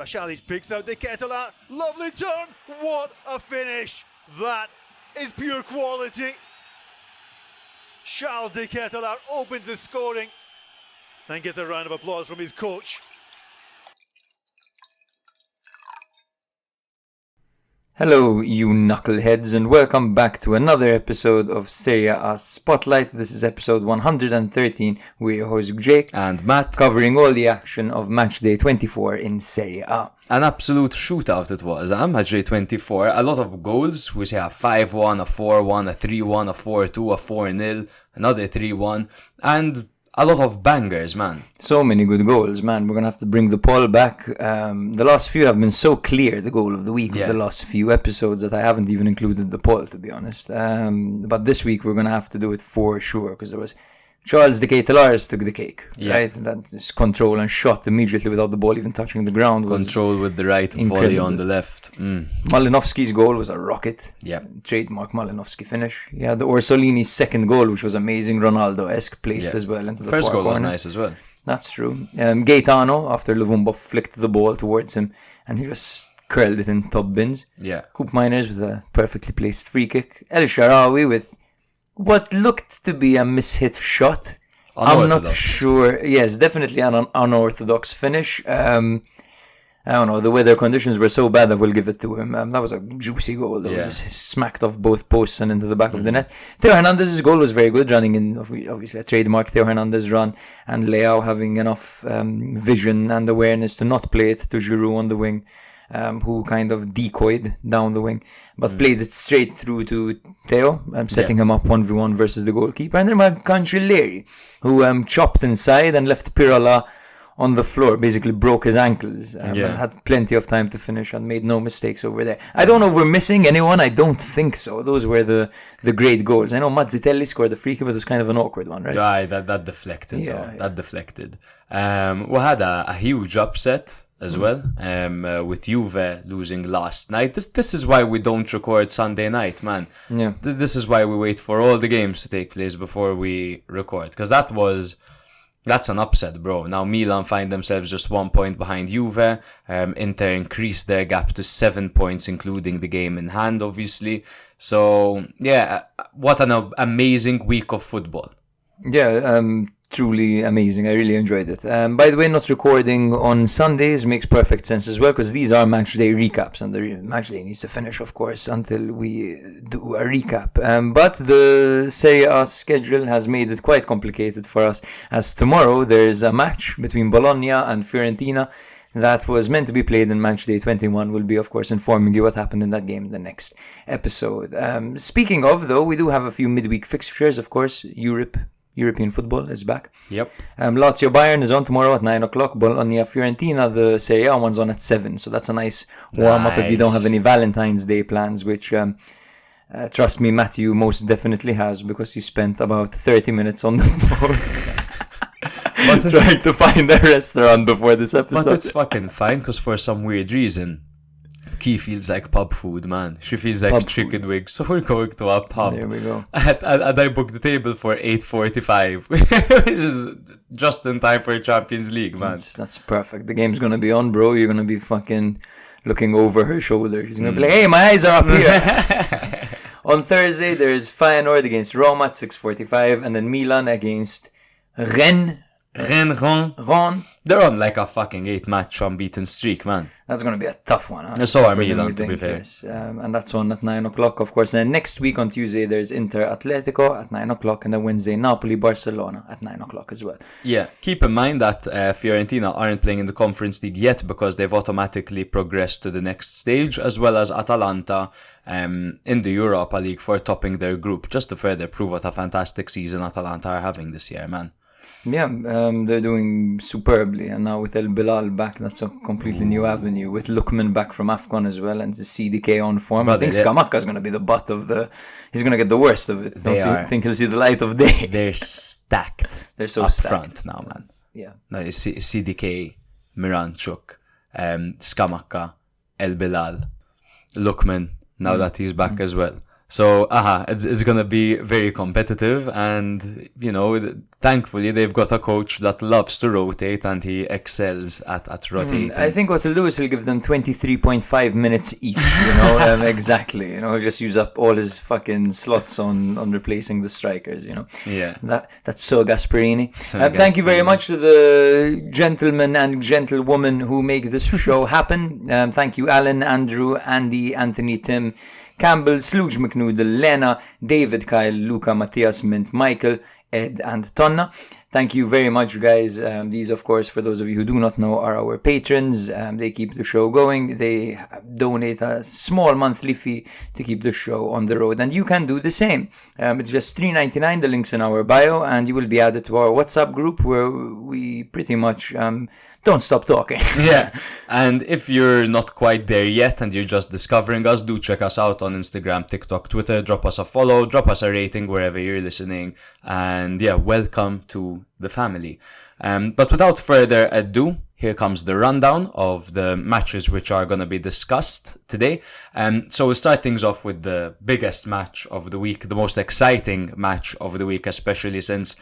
Bashali's picks out the Ketela. Lovely turn. What a finish. That is pure quality. Charles de Ketelaar opens the scoring and gets a round of applause from his coach. Hello, you knuckleheads, and welcome back to another episode of Serie A Spotlight. This is episode 113. We're your hosts Jake and Matt, covering all the action of match day 24 in Serie A. An absolute shootout it was, match day 24. A lot of goals, which have 5-1, a 4-1, a 3-1, a 4-2, a 4-0, another 3-1, and a lot of bangers, man. So many good goals, man. We're going to have to bring the poll back. The last few have been so clear, the goal of the week, of the last few episodes, that I haven't even included the poll, to be honest. But this week we're going to have to do it for sure, because there was Charles de Ketelaar took the cake, right? That is control and shot immediately without the ball even touching the ground. Control with the right, volley on the left. Malinovski's goal was a rocket. Yeah. Trademark Malinovski finish. Yeah, the Orsolini's second goal, which was amazing, Ronaldo-esque, placed as well into the first goal corner. was nice as well. That's true. Gaetano, after Luvumbo flicked the ball towards him, and he just curled it in top bins. Yeah. Coop Miners with a perfectly placed free kick. El Shaarawy with what looked to be a mishit shot. I'm not sure. Yes, definitely an unorthodox finish. I don't know. The weather conditions were so bad that we'll give it to him. That was a juicy goal. Though. It was smacked off both posts and into the back of the net. Theo Hernandez's goal was very good, running in, obviously, a trademark Theo Hernandez run, and Leao having enough vision and awareness to not play it to Giroud on the wing. Who kind of decoyed down the wing, but played it straight through to Theo, setting him up 1v1 versus the goalkeeper. And then we had Cancelleri, who chopped inside and left Pirola on the floor, basically broke his ankles, and had plenty of time to finish and made no mistakes over there. I don't know if we're missing anyone. I don't think so. Those were the great goals. I know Mazzitelli scored the free kick, but it was kind of an awkward one, right? Right, that deflected, That deflected. We had a huge upset as well, with Juve losing last night. This is why we don't record Sunday night, man. Yeah. This is why we wait for all the games to take place before we record, because that's an upset, bro. Now Milan find themselves just 1 point behind Juve. Inter increased their gap to 7 points, including the game in hand, obviously. So yeah, what an amazing week of football. Yeah, truly amazing. I really enjoyed it. By the way, not recording on Sundays makes perfect sense as well, because these are match day recaps, and the match day needs to finish, of course, until we do a recap. But the Serie A schedule has made it quite complicated for us, as tomorrow there's a match between Bologna and Fiorentina that was meant to be played in match day 21. We'll be, of course, informing you what happened in that game in the next episode. Speaking of, though, we do have a few midweek fixtures, of course. European football is back. Yep. Lazio Bayern is on tomorrow at 9 o'clock. Bologna Fiorentina, the Serie A one's on at 7. So that's a nice warm-up if you don't have any Valentine's Day plans, which, trust me, Matthew most definitely has, because he spent about 30 minutes on the phone trying to find a restaurant before this episode. But it's fucking fine, because for some weird reason, Key feels like pub food, man. She feels like pub chicken wings. So we're going to a pub. There we go. And I booked the table for 8:45, which is just in time for Champions League, man. That's perfect. The game's going to be on, bro. You're going to be fucking looking over her shoulder. She's going to be like, hey, my eyes are up here. On Thursday, there's Feyenoord against Roma at 6:45, and then Milan against Rennes. They're on like a fucking 8-match unbeaten streak, man. That's going to be a tough one. Huh? So are Milan, to be fair. Yes. And that's on at 9 o'clock, of course. And then next week on Tuesday, there's Inter Atletico at 9 o'clock. And then Wednesday, Napoli Barcelona at 9 o'clock as well. Yeah. Keep in mind that Fiorentina aren't playing in the Conference League yet, because they've automatically progressed to the next stage, as well as Atalanta in the Europa League for topping their group, just to further prove what a fantastic season Atalanta are having this year, man. Yeah, they're doing superbly, and now with El Bilal back, that's a completely new avenue. With Lukman back from AFCON as well, and the CDK on form, I think Scamacca is going to be the butt of the. He's going to get the worst of it. I think he'll see the light of day. They're stacked. They're so up stacked front now, man. Yeah. No, CDK, Miranchuk, Scamacca, El Bilal, Lukman. Now that he's back as well. So, it's going to be very competitive. And, thankfully, they've got a coach that loves to rotate and he excels at rotating. I think what he'll do is he'll give them 23.5 minutes each, exactly. He'll just use up all his fucking slots on replacing the strikers, Yeah. That's so Gasparini. Thank you very much to the gentlemen and gentlewomen who make this show happen. Thank you, Alan, Andrew, Andy, Anthony, Tim, Campbell, Sluge McNoodle, Lena, David, Kyle, Luca, Matthias, Mint, Michael, Ed, and Tonna. Thank you very much, guys. These, of course, for those of you who do not know, are our patrons. They keep the show going. They donate a small monthly fee to keep the show on the road. And you can do the same. It's just $3.99. The link's in our bio. And you will be added to our WhatsApp group where we pretty much don't stop talking. Yeah. And if you're not quite there yet and you're just discovering us, do check us out on Instagram, TikTok, Twitter. Drop us a follow. Drop us a rating wherever you're listening. And yeah, welcome to the family. But without further ado, here comes the rundown of the matches which are going to be discussed today. So we'll start things off with the biggest match of the week, the most exciting match of the week, especially since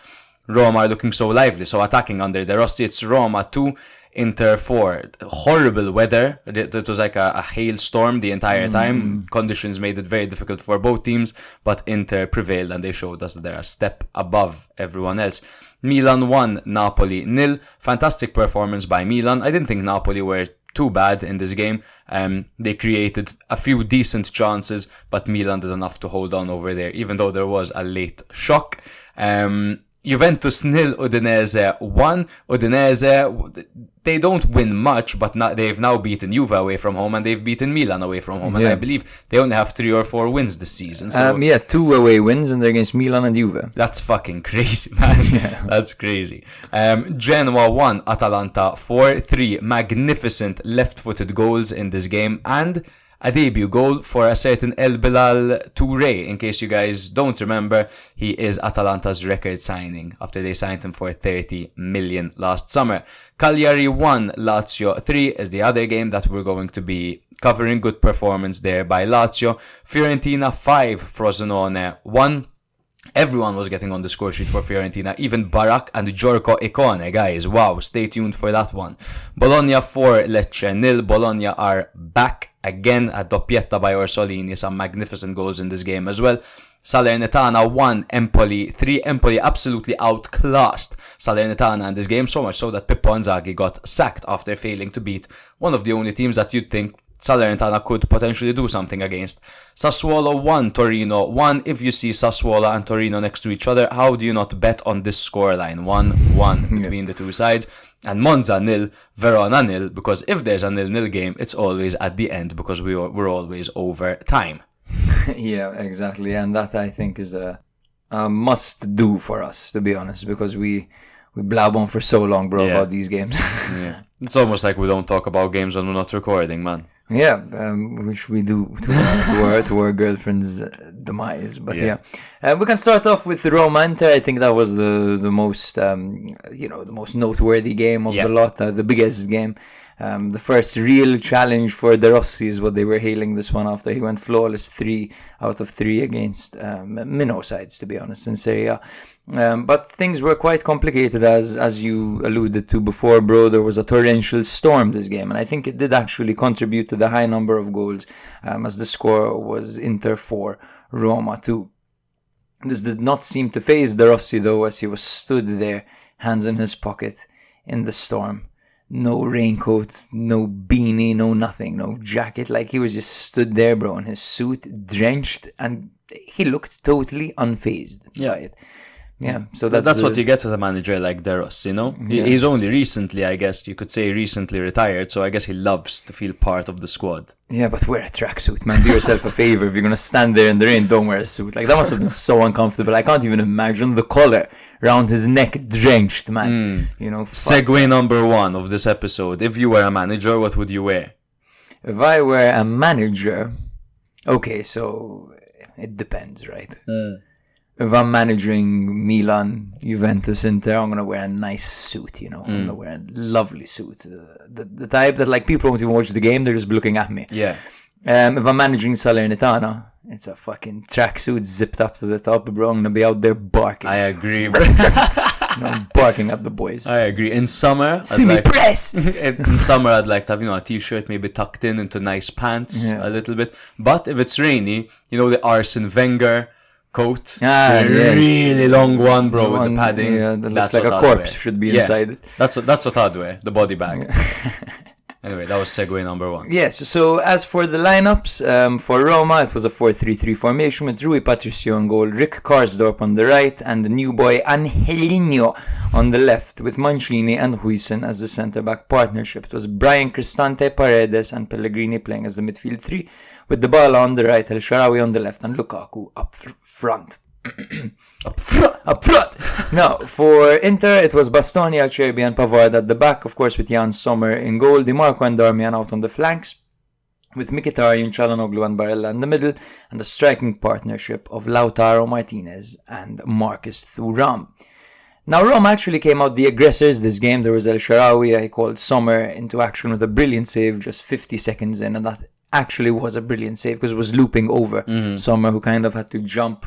Roma are looking so lively. So attacking under the Rossi, it's Roma 2, Inter 4. Horrible weather. It was like a hailstorm the entire time. Conditions made it very difficult for both teams, but Inter prevailed and they showed us that they're a step above everyone else. Milan 1, Napoli 0. Fantastic performance by Milan. I didn't think Napoli were too bad in this game. They created a few decent chances, but Milan did enough to hold on over there, even though there was a late shock. Juventus 0, Udinese 1. Udinese, they don't win much, but they've now beaten Juve away from home and they've beaten Milan away from home. And I believe they only have 3 or 4 wins this season. So 2 away wins and they're against Milan and Juve. That's fucking crazy, man. That's crazy. Genoa 1, Atalanta 4. 3 magnificent left-footed goals in this game and a debut goal for a certain El Bilal Touré. In case you guys don't remember, he is Atalanta's record signing after they signed him for 30 million last summer. Cagliari 1, Lazio 3 is the other game that we're going to be covering. Good performance there by Lazio. Fiorentina 5, Frosinone 1. Everyone was getting on the score sheet for Fiorentina, even Barak and Giorgio Icone, guys. Wow, stay tuned for that one. Bologna 4, Lecce 0. Bologna are back again. A doppietta by Orsolini, some magnificent goals in this game as well. Salernitana 1, Empoli 3. Empoli absolutely outclassed Salernitana in this game, so much so that Pippo Inzaghi got sacked after failing to beat one of the only teams that you'd think Salernitana could potentially do something against. Sassuolo 1, Torino 1. If you see Sassuolo and Torino next to each other, how do you not bet on this scoreline? 1-1 between the two sides. And Monza 0, Verona 0, because if there's a 0-0 game, it's always at the end because we're always over time. Yeah, exactly. And that, I think, is a must-do for us, to be honest, because we blab on for so long, bro, about these games. Yeah. It's almost like we don't talk about games when we're not recording, man. Yeah, which we do to our girlfriend's demise. But we can start off with Roma Inter. I think that was the most the most noteworthy game of the lot, the biggest game. The first real challenge for De Rossi is what they were hailing this one after he went flawless 3 out of 3 against minnow sides, to be honest, in Serie A. But things were quite complicated, as you alluded to before, bro. There was a torrential storm this game, and I think it did actually contribute to the high number of goals, as the score was Inter 4, Roma 2. This did not seem to faze De Rossi, though, as he was stood there, hands in his pocket, in the storm. No raincoat, no beanie, no nothing, no jacket. Like, he was just stood there, bro, in his suit, drenched, and he looked totally unfazed by it. Yeah, so that's what you get with a manager like De Rossi, you know? Yeah. He's only recently, I guess, you could say recently retired, so I guess he loves to feel part of the squad. Yeah, but wear a tracksuit, man. Do yourself a favor. If you're going to stand there in the rain, don't wear a suit. Like, that must have been so uncomfortable. I can't even imagine the collar around his neck drenched, man. You know, segue number 1 of this episode. If you were a manager, what would you wear? If I were a manager... Okay, so it depends, right? If I'm managing Milan, Juventus, Inter, I'm going to wear a nice suit, you know. I'm going to wear a lovely suit. The type that, like, people won't even watch the game, they're just looking at me. Yeah. If I'm managing Salernitana, It's a fucking tracksuit zipped up to the top, bro. I'm gonna be out there barking. I agree, bro. Barking at the boys. I agree. In summer, See me press! in summer, I'd like to have, a t-shirt maybe tucked into nice pants a little bit. But if it's rainy, the Arsene Wenger coat, the really long one, bro, with the padding. Yeah, that looks like a corpse should be inside it. That's what I'd wear, the body bag. Anyway, that was segue number 1. Yes, so as for the lineups, for Roma, it was a 4-3-3 formation with Rui Patricio on goal, Rick Karsdorp on the right, and the new boy Angelino on the left, with Mancini and Huijsen as the centre-back partnership. It was Brian Cristante, Paredes, and Pellegrini playing as the midfield 3, with Dybala on the right, El Shaarawy on the left, and Lukaku up front. Up front. Now, for Inter, it was Bastoni, Acerbi, and Pavard at the back, of course, with Jan Sommer in goal, Di Marco and Darmian out on the flanks, with Mkhitaryan, Çalhanoğlu, and Barella in the middle, and the striking partnership of Lautaro Martinez and Marcus Thuram. Now, Roma actually came out the aggressors this game. There was El Shaarawy. I called Sommer into action with a brilliant save just 50 seconds in, and that actually was a brilliant save because it was looping over Sommer, who kind of had to jump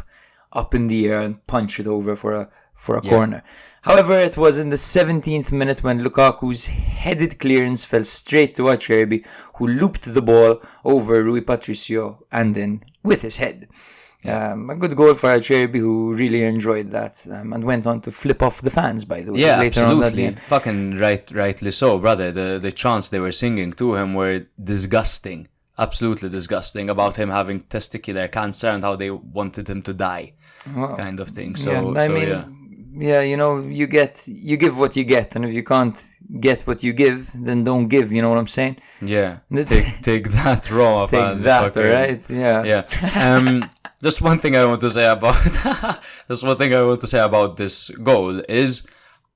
up in the air and punch it over for a corner. However, it was in the 17th minute when Lukaku's headed clearance fell straight to Acerbi, who looped the ball over Rui Patricio and in with his head. A good goal for Acerbi, who really enjoyed that and went on to flip off the fans, by the way. Yeah, later absolutely. On that Fucking rightly so, brother. The chants they were singing to him were disgusting. Absolutely disgusting, about him having testicular cancer and how they wanted him to die, kind of thing. So, you give what you get, and if you can't get what you give, then don't give. You know what I'm saying? Yeah. Take that, Roma fans. Take that, right? Yeah. Yeah. Just one thing I want to say about this goal is,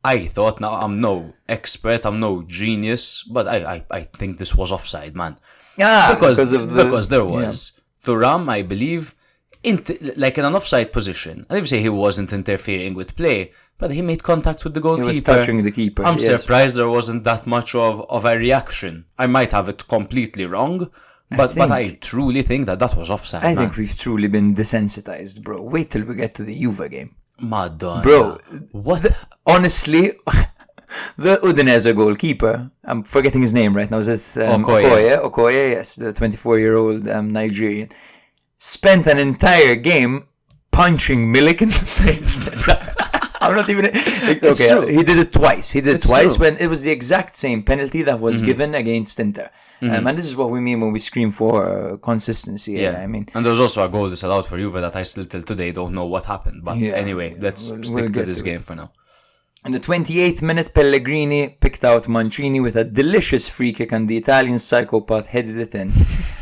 I thought, now I'm no expert, I'm no genius, but I think this was offside, man. Yeah, because there was Thuram, I believe, in an offside position. I didn't say he wasn't interfering with play, but he made contact with the goalkeeper. He was touching the keeper. I'm surprised there wasn't that much of a reaction. I might have it completely wrong, but I truly think that was offside. I think we've truly been desensitized, bro. Wait till we get to the Juve game. Madonna. Bro, what? Honestly, the Udinese goalkeeper, I'm forgetting his name right now, is it Okoye, yes, the 24-year-old Nigerian, spent an entire game punching Milik in the face. I'm not even... Okay, he did it twice. When it was the exact same penalty that was given against Inter. And this is what we mean when we scream for consistency. Yeah, I mean... And there was also a goal disallowed for Juve that I still till today don't know what happened. But anyway, let's stick to this game for now. In the 28th minute, Pellegrini picked out Mancini with a delicious free kick, and the Italian psychopath headed it in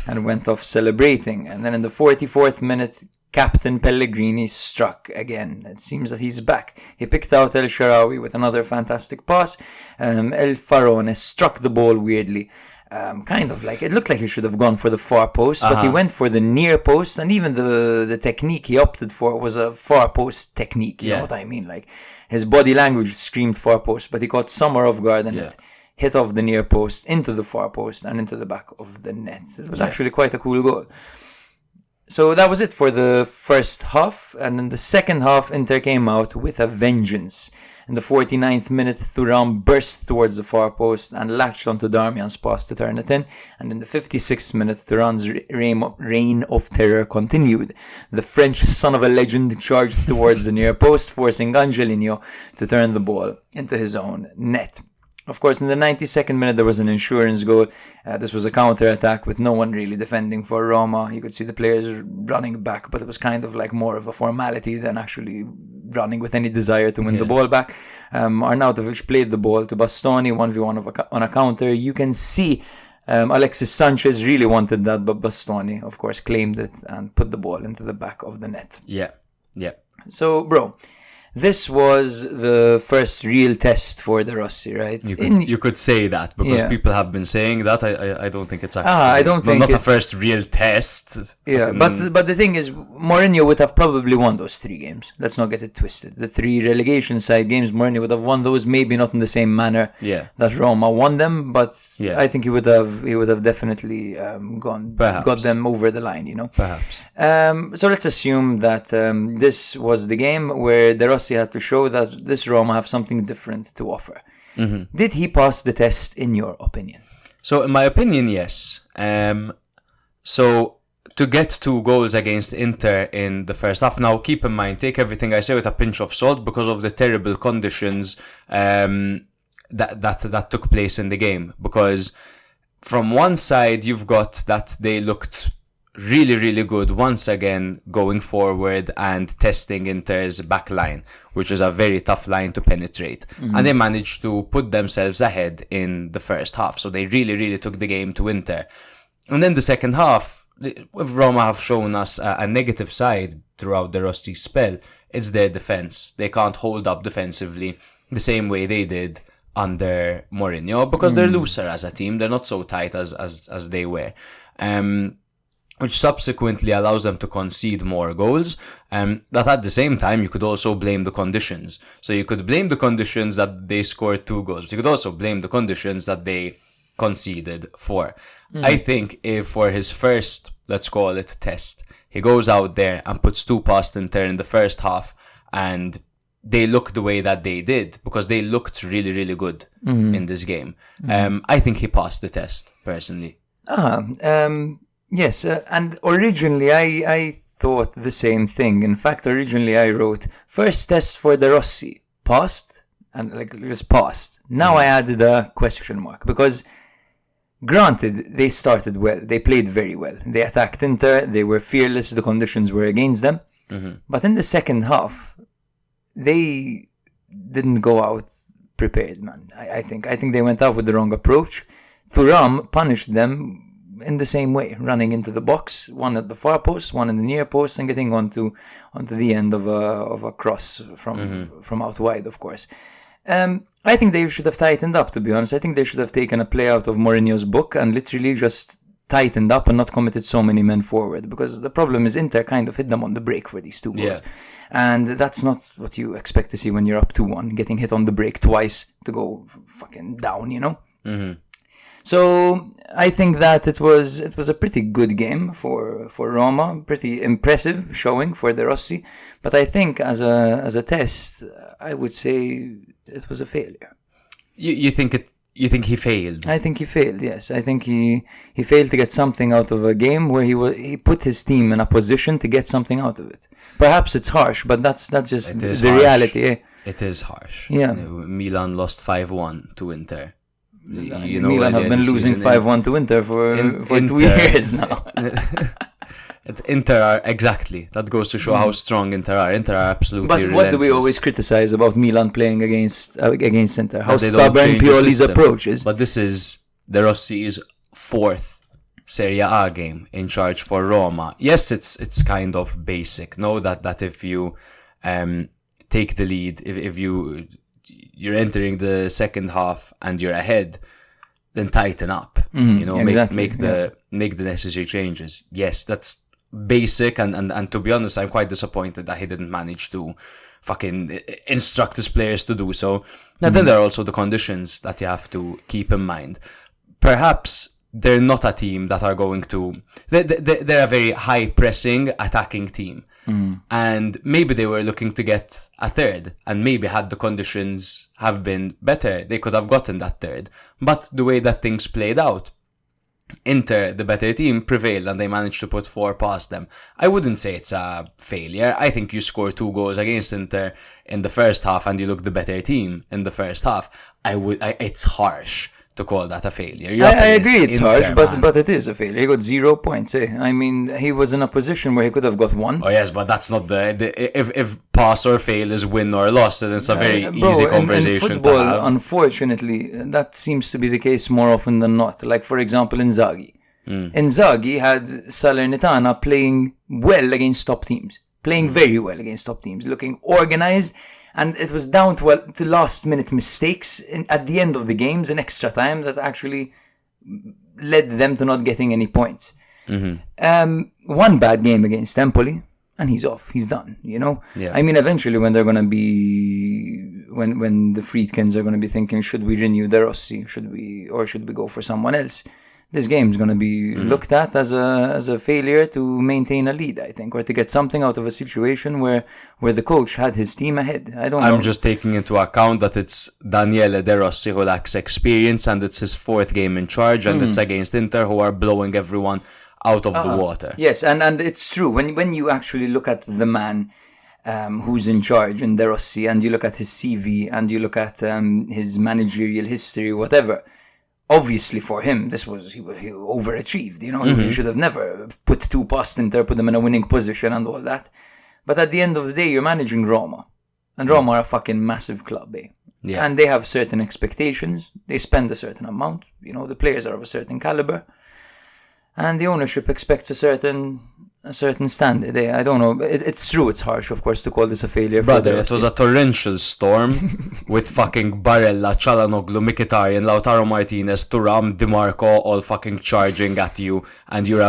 and went off celebrating. And then in the 44th minute, Captain Pellegrini struck again. It seems that he's back. He picked out El Shaarawy with another fantastic pass. El Faraone struck the ball weirdly. Kind of like, it looked like he should have gone for the far post, but he went for the near post, and even the technique he opted for was a far post technique. You know what I mean? Like, his body language screamed far post, but he caught Sommer off guard and it hit off the near post into the far post and into the back of the net. It was actually quite a cool goal. So that was it for the first half, and in the second half, Inter came out with a vengeance. In the 49th minute, Thuram burst towards the far post and latched onto Darmian's pass to turn it in. And in the 56th minute, Thuram's reign of terror continued. The French son of a legend charged towards the near post, forcing Angelino to turn the ball into his own net. Of course, in the 92nd minute, there was an insurance goal. This was a counter-attack with no one really defending for Roma. You could see the players running back, but it was kind of like more of a formality than actually running with any desire to win the ball back. Arnautovic played the ball to Bastoni, 1v1 on a counter. You can see Alexis Sanchez really wanted that, but Bastoni, of course, claimed it and put the ball into the back of the net. Yeah. So, bro, this was the first real test for De Rossi, right? You could say that because people have been saying that. I don't think it's actually. I don't think not a first real test. Yeah, but the thing is, Mourinho would have probably won those 3 games. Let's not get it twisted. The 3 relegation side games, Mourinho would have won those. Maybe not in the same manner that Roma won them, but I think he would have definitely got them over the line. Perhaps. So let's assume that this was the game where De Rossi had to show that this Roma have something different to offer. Mm-hmm. Did he pass the test, in your opinion? So, in my opinion, yes. So, to get 2 goals against Inter in the first half. Now, keep in mind, take everything I say with a pinch of salt because of the terrible conditions that took place in the game. Because from one side, you've got that they looked really, really good once again going forward and testing Inter's back line, which is a very tough line to penetrate. Mm-hmm. And they managed to put themselves ahead in the first half. So they really, really took the game to Inter. And then the second half, Roma have shown us a negative side throughout the Rossi spell. It's their defense. They can't hold up defensively the same way they did under Mourinho because they're looser as a team. They're not so tight as they were. Which subsequently allows them to concede more goals. That at the same time, you could also blame the conditions. So you could blame the conditions that they scored 2 goals. You could also blame the conditions that they conceded 4. I think if for his first, let's call it, test, he goes out there and puts 2 past Inter in the first half and they look the way that they did because they looked really, really good in this game. I think he passed the test, personally. Yes, and originally I thought the same thing. In fact, originally I wrote, first test for De Rossi, passed, and just passed. Now I added a question mark, because granted, they started well, they played very well. They attacked Inter, they were fearless, the conditions were against them. But in the second half, they didn't go out prepared, man. I think they went out with the wrong approach. Thuram punished them in the same way, running into the box, one at the far post, one in the near post, and getting onto the end of a cross from out wide, of course. I think they should have tightened up, to be honest. I think they should have taken a play out of Mourinho's book and literally just tightened up and not committed so many men forward, because the problem is Inter kind of hit them on the break for these 2 goals. And that's not what you expect to see when you're up 2-1, getting hit on the break twice to go fucking down, So I think that it was a pretty good game for Roma, pretty impressive showing for De Rossi. But I think as a test, I would say it was a failure. You think he failed? I think he failed. Yes, I think he failed to get something out of a game where he put his team in a position to get something out of it. Perhaps it's harsh, but that's just the reality. Eh? It is harsh. Yeah. Milan lost 5-1 to Inter. Milan have been losing 5-1 to Inter for 2 years now. Inter are, exactly. That goes to show how strong Inter are. Inter are absolutely But relentless. what do we always criticize about Milan playing against Inter? How stubborn Pioli's approach is. But this is De Rossi's 4th Serie A game in charge for Roma. Yes, it's kind of basic. No, that if you take the lead, if you're entering the second half and you're ahead, then tighten up. Exactly, make the necessary changes. Yes, that's basic, and to be honest, I'm quite disappointed that he didn't manage to fucking instruct his players to do so. And then there are also the conditions that you have to keep in mind. Perhaps they're not a team that are going to... They're a very high-pressing, attacking team. And maybe they were looking to get a 3rd, and maybe had the conditions have been better, they could have gotten that 3rd. But the way that things played out, Inter, the better team, prevailed and they managed to put 4 past them. I wouldn't say it's a failure. I think you score 2 goals against Inter in the first half and you look the better team in the first half. It's harsh to call that a failure. I agree it's harsh, but it is a failure. He got 0 points. I mean, he was in a position where he could have got 1. Oh yes, but that's not if pass or fail is win or loss, then it's a very easy conversation in football, to have. Unfortunately, that seems to be the case more often than not. Like, for example, Inzaghi. Inzaghi had Salernitana playing well against top teams. Playing very well against top teams. Looking organized And it was down to last-minute mistakes at the end of the games in extra time that actually led them to not getting any points. One bad game against Empoli, and he's off. He's done, you know? Yeah. I mean, eventually when they're going to be... When the Friedkins are going to be thinking, should we renew the Rossi? Should we go for someone else? This game's going to be looked at as a failure to maintain a lead, I think, or to get something out of a situation where the coach had his team ahead. I don't know. I'm just taking into account that it's Daniele De Rossi who lacks experience, and it's his 4th game in charge, and it's against Inter, who are blowing everyone out of the water. Yes, and it's true. When you actually look at the man who's in charge in De Rossi, and you look at his CV, and you look at his managerial history, whatever, obviously for him, he overachieved. You know, he should have never put 2 past Inter, put them in a winning position and all that. But at the end of the day, you're managing Roma. And Roma are a fucking massive club, eh? Yeah. And they have certain expectations. They spend a certain amount. You know, the players are of a certain caliber. And the ownership expects a certain standard. I don't know. It's true. It's harsh, of course, to call this a failure. Brother, it was a torrential storm with fucking Barella, Çalhanoğlu, Mkhitaryan, Lautaro Martinez, Thuram, Di Marco all fucking charging at you, and you're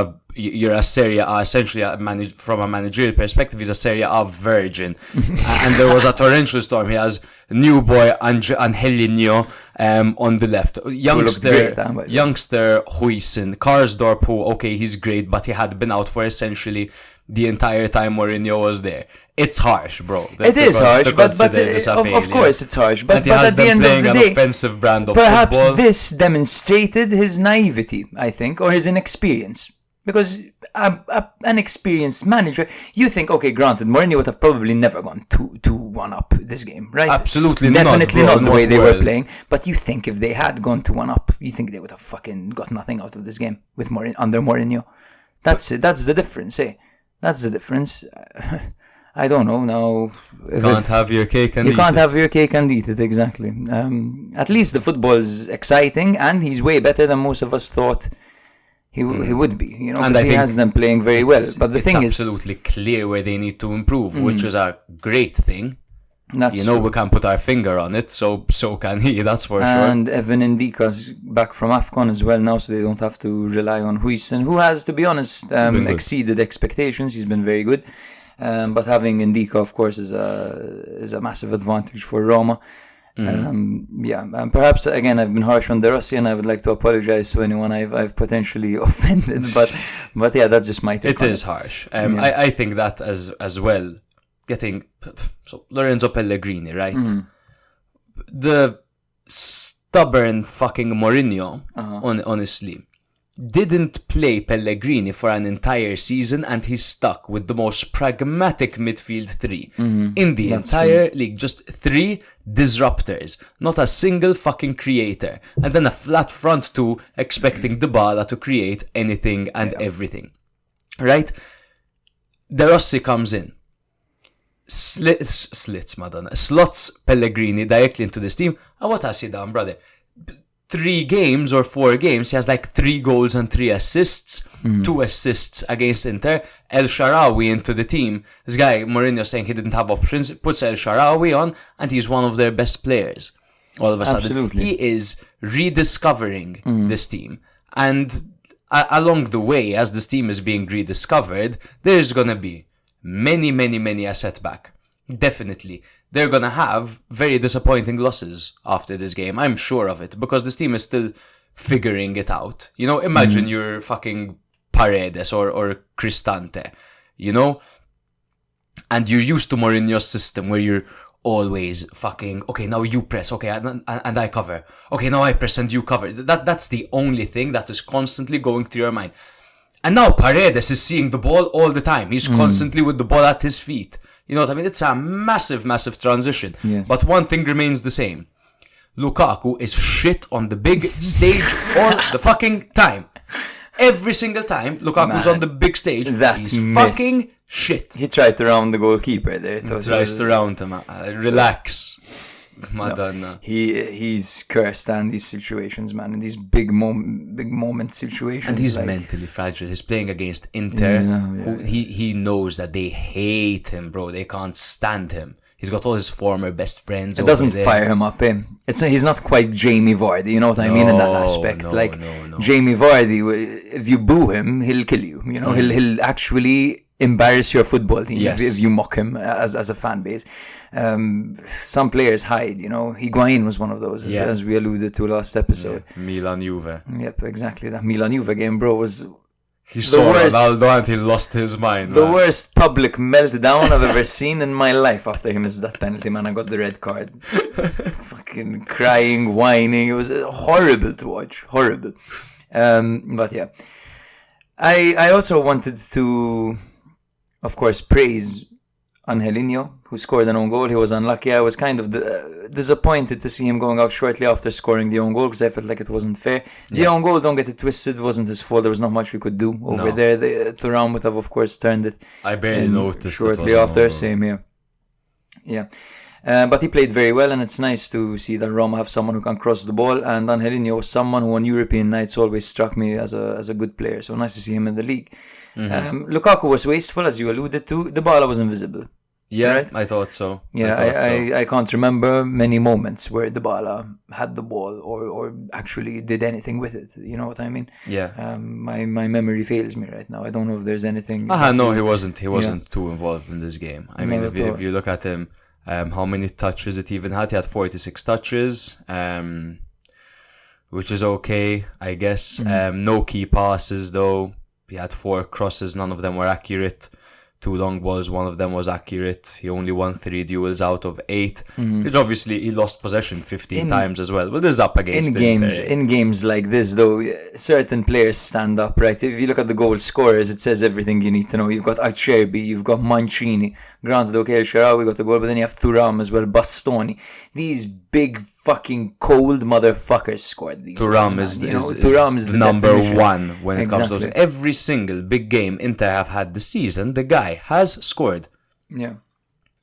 a Serie A, essentially from a managerial perspective, he's a Serie A virgin. And there was a torrential storm. He has new boy Angelinho on the left. Youngster Huijsen, Karsdorp, who, okay, he's great, but he had been out for essentially the entire time Mourinho was there. It's harsh, bro. It is harsh, but of course it's harsh. But at the end of the day, an offensive brand of perhaps football. this demonstrated his naivety, I think, or his inexperience. Because an experienced manager, you think, okay, granted, Mourinho would have probably never gone 2-1 up this game, right? Absolutely Definitely not, not the way they were playing. But you think if they had gone 2-1 up, you think they would have fucking got nothing out of this game with under Mourinho. That's it. That's the difference, eh? That's the difference. I don't know now. You can't have your cake and eat it. You can't have your cake and eat it, exactly. At least the football is exciting, and he's way better than most of us thought he would be, you know, because he has them playing very well. But the thing is, it's absolutely clear where they need to improve, which is a great thing. That's true. We can put our finger on it, so can he, that's for sure. And Evan Ndika's back from AFCON as well now, so they don't have to rely on Huijsen, who has, to be honest, exceeded expectations. He's been very good. But having Ndika, of course, is a massive advantage for Roma. And perhaps again I've been harsh on De Rossi, and I would like to apologize to anyone I've potentially offended, but yeah, that's just my take. It is harsh. I think that as well. Getting Lorenzo Pellegrini, right? The stubborn fucking Mourinho, honestly, didn't play Pellegrini for an entire season, and he's stuck with the most pragmatic midfield 3 in the entire league. Just 3 disruptors, not a single fucking creator, and then a flat front 2 expecting Dybala to create anything and everything, right? De Rossi comes in, slots Pellegrini directly into this team, and what has he done, brother? 3 games or 4 games, he has like 3 goals and 3 assists, 2 assists against Inter. El Shaarawy into the team. This guy, Mourinho, saying he didn't have options, puts El Shaarawy on, and he's one of their best players. All of a sudden, he is rediscovering this team. And along the way, as this team is being rediscovered, there's going to be many a setback. Definitely. They're going to have very disappointing losses after this game. I'm sure of it, because this team is still figuring it out. You know, imagine you're fucking Paredes or Cristante, you know? And you're used to Mourinho's system where you're always fucking, okay, now you press, okay, and I cover. Okay, now I press and you cover. That's the only thing that is constantly going through your mind. And now Paredes is seeing the ball all the time. He's constantly with the ball at his feet. You know what I mean? It's a massive transition. Yeah. But one thing remains the same. Lukaku is shit on the big stage all the fucking time. Every single time Lukaku's on the big stage, he's fucking shit. He tried to round the goalkeeper there. He tries to round him. Relax. Madonna. No, he's cursed in these situations, man. In these big moment situations. And he's mentally fragile. He's playing against Inter. Who he knows that they hate him, bro. They can't stand him. He's got all his former best friends. It doesn't fire him up, eh? He's not quite Jamie Vardy, you know what I mean in that aspect. No. Jamie Vardy, if you boo him, he'll kill you. You know, he'll actually embarrass your football team if you mock him as a fan base. Some players hide, you know. Higuain was one of those, as we alluded to last episode. Milan Juve. Yep, exactly. That Milan Juve game, bro, was... He saw Ronaldo and he lost his mind. The worst public meltdown I've ever seen in my life after he missed that penalty, man. I got the red card. Fucking crying, whining. It was horrible to watch. Horrible. But yeah. I also wanted to, of course, praise Angelino, who scored an own goal. He was unlucky. I was kind of disappointed to see him going out shortly after scoring the own goal because I felt like it wasn't fair. The own goal, don't get it twisted, wasn't his fault. There was not much we could do over there. Thuram would have, of course, turned it. I barely noticed shortly after. Same here. Yeah. But he played very well, and it's nice to see that Roma have someone who can cross the ball. And Angelino was someone who on European nights always struck me as a good player. So nice to see him in the league. Lukaku was wasteful, as you alluded to. Dybala was invisible. Yeah, right? I thought so. Yeah, I can't remember many moments where Dybala had the ball or actually did anything with it. You know what I mean? Yeah. My memory fails me right now. I don't know if there's anything. No, he wasn't. He wasn't too involved in this game. I mean, if you look at him, how many touches it even had? He had 46 touches, which is okay, I guess. No key passes though. He had 4 crosses. None of them were accurate. 2 long balls, one of them was accurate. He only won 3 duels out of 8. Which obviously he lost possession 15 times as well. But this is up against in games like this, though, certain players stand up, right? If you look at the goal scorers, it says everything you need to know. You've got Acerbi, you've got Mancini. Granted, okay, El Shaarawy got the goal, but then you have Thuram as well, Bastoni. These big fucking cold motherfuckers scored these. Thuram is the number definition. 1 when it comes to every single big game Inter have had this season. The guy has scored. Yeah.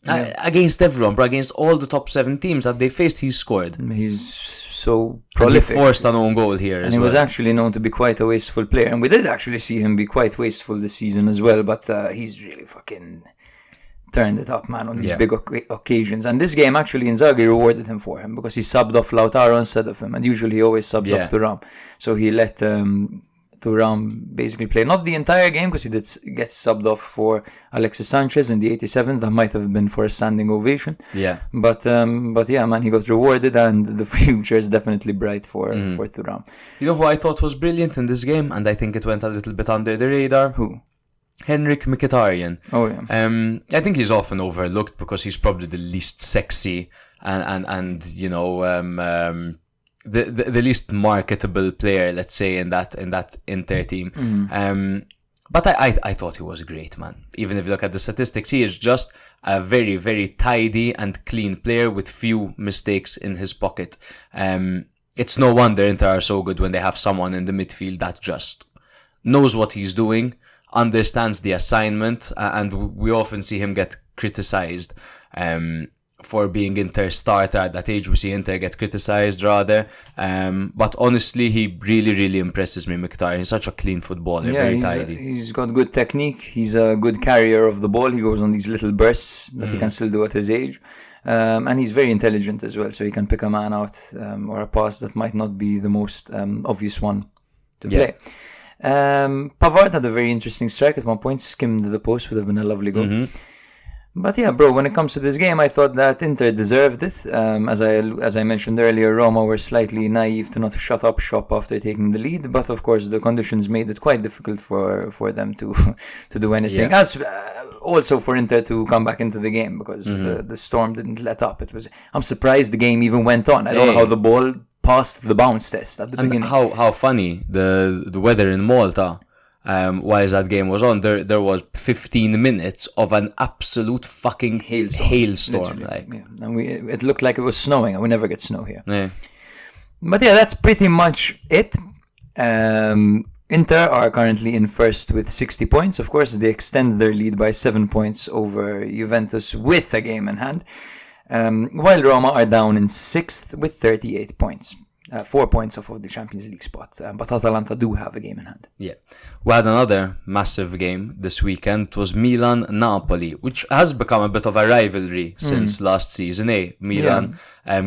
Against everyone, but against all the top 7 teams that they faced, he scored. He's so prolific. And he forced an own goal here and he was actually known to be quite a wasteful player. And we did actually see him be quite wasteful this season as well, but he's really fucking turned it up, man, on these big occasions. And this game, actually, Inzaghi rewarded him for him because he subbed off Lautaro instead of him. And usually he always subs off Thuram. So he let Thuram basically play not the entire game because he did get subbed off for Alexis Sanchez in the 87th. That might have been for a standing ovation. Yeah. But yeah, man, he got rewarded and the future is definitely bright for Thuram. You know who I thought was brilliant in this game, and I think it went a little bit under the radar? Who? Henrik Mkhitaryan. Oh yeah. I think he's often overlooked because he's probably the least sexy and you know the least marketable player, let's say, in that Inter team. But I thought he was great, man. Even if you look at the statistics, he is just a very, very tidy and clean player with few mistakes in his pocket. It's no wonder Inter are so good when they have someone in the midfield that just knows what he's doing, understands the assignment, and we often see him get criticized for being Inter starter. At that age, we see Inter get criticized rather. But honestly, he really, really impresses me, Mkhitaryan. He's such a clean footballer, very tidy. He's got good technique. He's a good carrier of the ball. He goes on these little bursts that he can still do at his age. And he's very intelligent as well, so he can pick a man out or a pass that might not be the most obvious one to play. Pavard had a very interesting strike at one point, skimmed the post, would have been a lovely goal. But yeah, bro, when it comes to this game, I thought that Inter deserved it. As I mentioned earlier, Roma were slightly naive to not shut up shop after taking the lead, but of course the conditions made it quite difficult for them to do anything. As also for Inter to come back into the game because the storm didn't let up. I'm surprised the game even went on. I don't know how the ball passed the bounce test at the beginning. How funny the weather in Malta. While that game was on, there was 15 minutes of an absolute fucking hailstorm. And it looked like it was snowing, and we never get snow here. Yeah. But yeah, that's pretty much it. Inter are currently in first with 60 points. Of course, they extend their lead by 7 points over Juventus with a game in hand. While Roma are down in 6th with 38 points. 4 points off of the Champions League spot. But Atalanta do have a game in hand. Yeah. We had another massive game this weekend. It was Milan-Napoli, which has become a bit of a rivalry since last season, Milan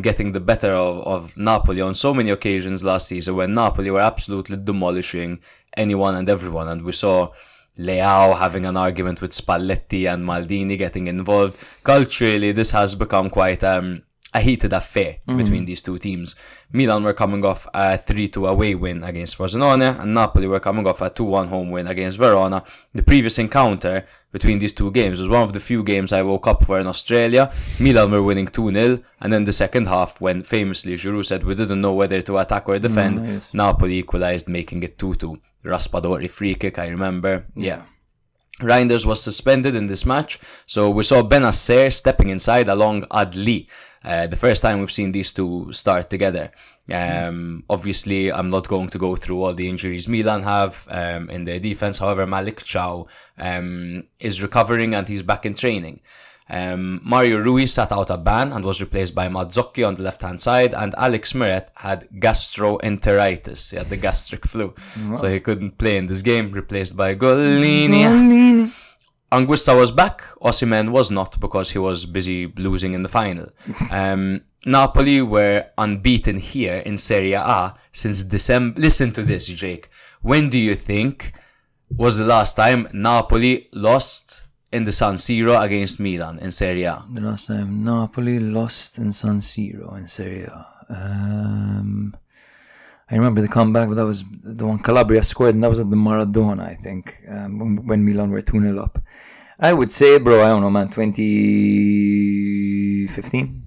getting the better of Napoli on so many occasions last season when Napoli were absolutely demolishing anyone and everyone. And we saw Leao having an argument with Spalletti and Maldini getting involved. Culturally, this has become quite a heated affair between these two teams. Milan were coming off a 3-2 away win against Frosinone, and Napoli were coming off a 2-1 home win against Verona. The previous encounter between these two games was one of the few games I woke up for in Australia. Milan were winning 2-0, and then the second half, when famously Giroud said we didn't know whether to attack or defend, Napoli equalised, making it 2-2. Raspadori free kick, I remember. Yeah. Reinders was suspended in this match, so we saw Benasser stepping inside along Adli. The first time we've seen these two start together. Obviously, I'm not going to go through all the injuries Milan have in their defense. However, Malik Chow is recovering and he's back in training. Mario Rui sat out a ban and was replaced by Mazzocchi on the left-hand side, and Alex Meret had gastroenteritis. He had the gastric flu, so he couldn't play in this game, replaced by Gollini. Anguissa was back, Osimhen was not because he was busy losing in the final. Napoli were unbeaten here in Serie A since December. Listen to this, Jake. When do you think was the last time Napoli lost in the San Siro against Milan in Serie A? The last time Napoli lost in San Siro in Serie A. I remember the comeback, but that was the one Calabria scored, and that was at the Maradona, I think, when Milan were 2-0 up. I would say, bro, I don't know, man, 2015?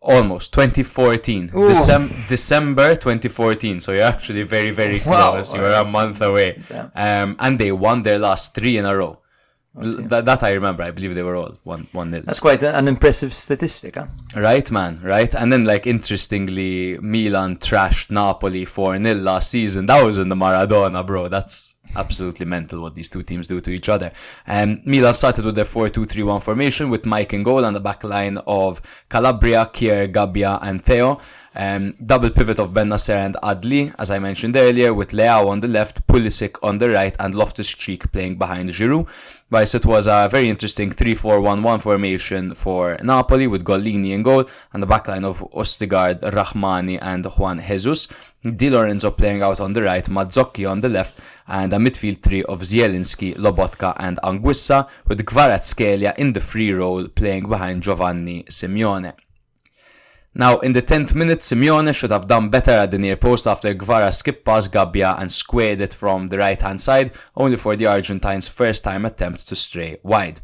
Almost, 2014. December 2014, so you're actually very, very close. Wow. You were a month away. And they won their last 3 in a row. That I remember. I believe they were all 1-0. That's quite an impressive statistic, huh? Right, man, right? And then, interestingly, Milan trashed Napoli 4-0 last season. That was in the Maradona, bro. That's absolutely mental what these two teams do to each other. Milan started with their 4-2-3-1 formation with Mike in goal and the back line of Calabria, Kier, Gabbia and Theo. Double pivot of Benasser and Adli, as I mentioned earlier, with Leao on the left, Pulisic on the right, and Loftus-Cheek playing behind Giroud. Whilst it was a very interesting 3-4-1-1 formation for Napoli, with Gollini in goal, and the backline of Ostigard, Rahmani, and Juan Jesus. Di Lorenzo playing out on the right, Mazzocchi on the left, and a midfield three of Zielinski, Lobotka, and Anguissa, with Kvaratskhelia in the free role, playing behind Giovanni Simeone. Now, in the 10th minute, Simeone should have done better at the near post after Guevara skipped past Gabbia and squared it from the right-hand side, only for the Argentines' first-time attempt to stray wide.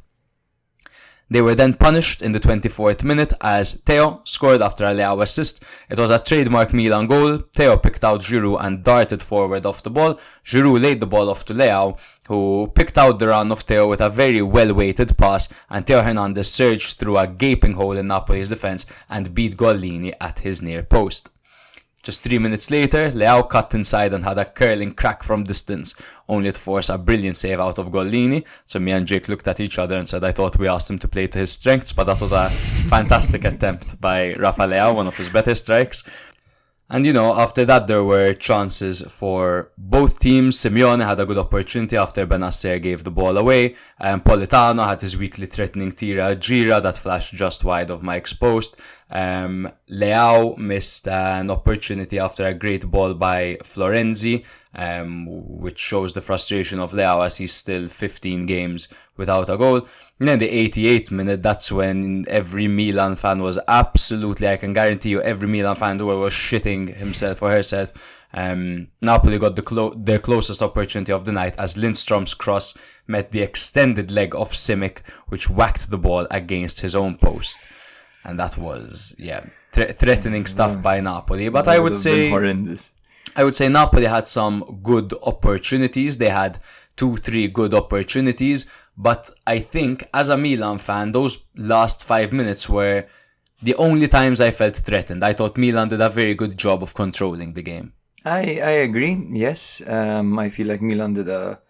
They were then punished in the 24th minute as Theo scored after a Leao assist. It was a trademark Milan goal. Theo picked out Giroud and darted forward off the ball. Giroud laid the ball off to Leao, who picked out the run of Theo with a very well-weighted pass, and Theo Hernandez surged through a gaping hole in Napoli's defence and beat Gollini at his near post. Just 3 minutes later, Leao cut inside and had a curling crack from distance, only to force a brilliant save out of Gollini. So me and Jake looked at each other and said I thought we asked him to play to his strengths, but that was a fantastic attempt by Rafa Leao, one of his better strikes. And after that there were chances for both teams. Simeone had a good opportunity after Benasser gave the ball away. Politano had his weekly threatening tira at Gira that flashed just wide of Mike's post. Leao missed an opportunity after a great ball by Florenzi, which shows the frustration of Leao as he's still 15 games without a goal. And then the 88th minute, that's when every Milan fan was absolutely, I can guarantee you, every Milan fan was shitting himself or herself. Napoli got their closest opportunity of the night as Lindstrom's cross met the extended leg of Simic, which whacked the ball against his own post. And that was, threatening stuff by Napoli. But I would say horrendous. I would say Napoli had some good opportunities. They had 2-3 good opportunities. But I think, as a Milan fan, those last 5 minutes were the only times I felt threatened. I thought Milan did a very good job of controlling the game. I agree, yes. I feel like Milan did a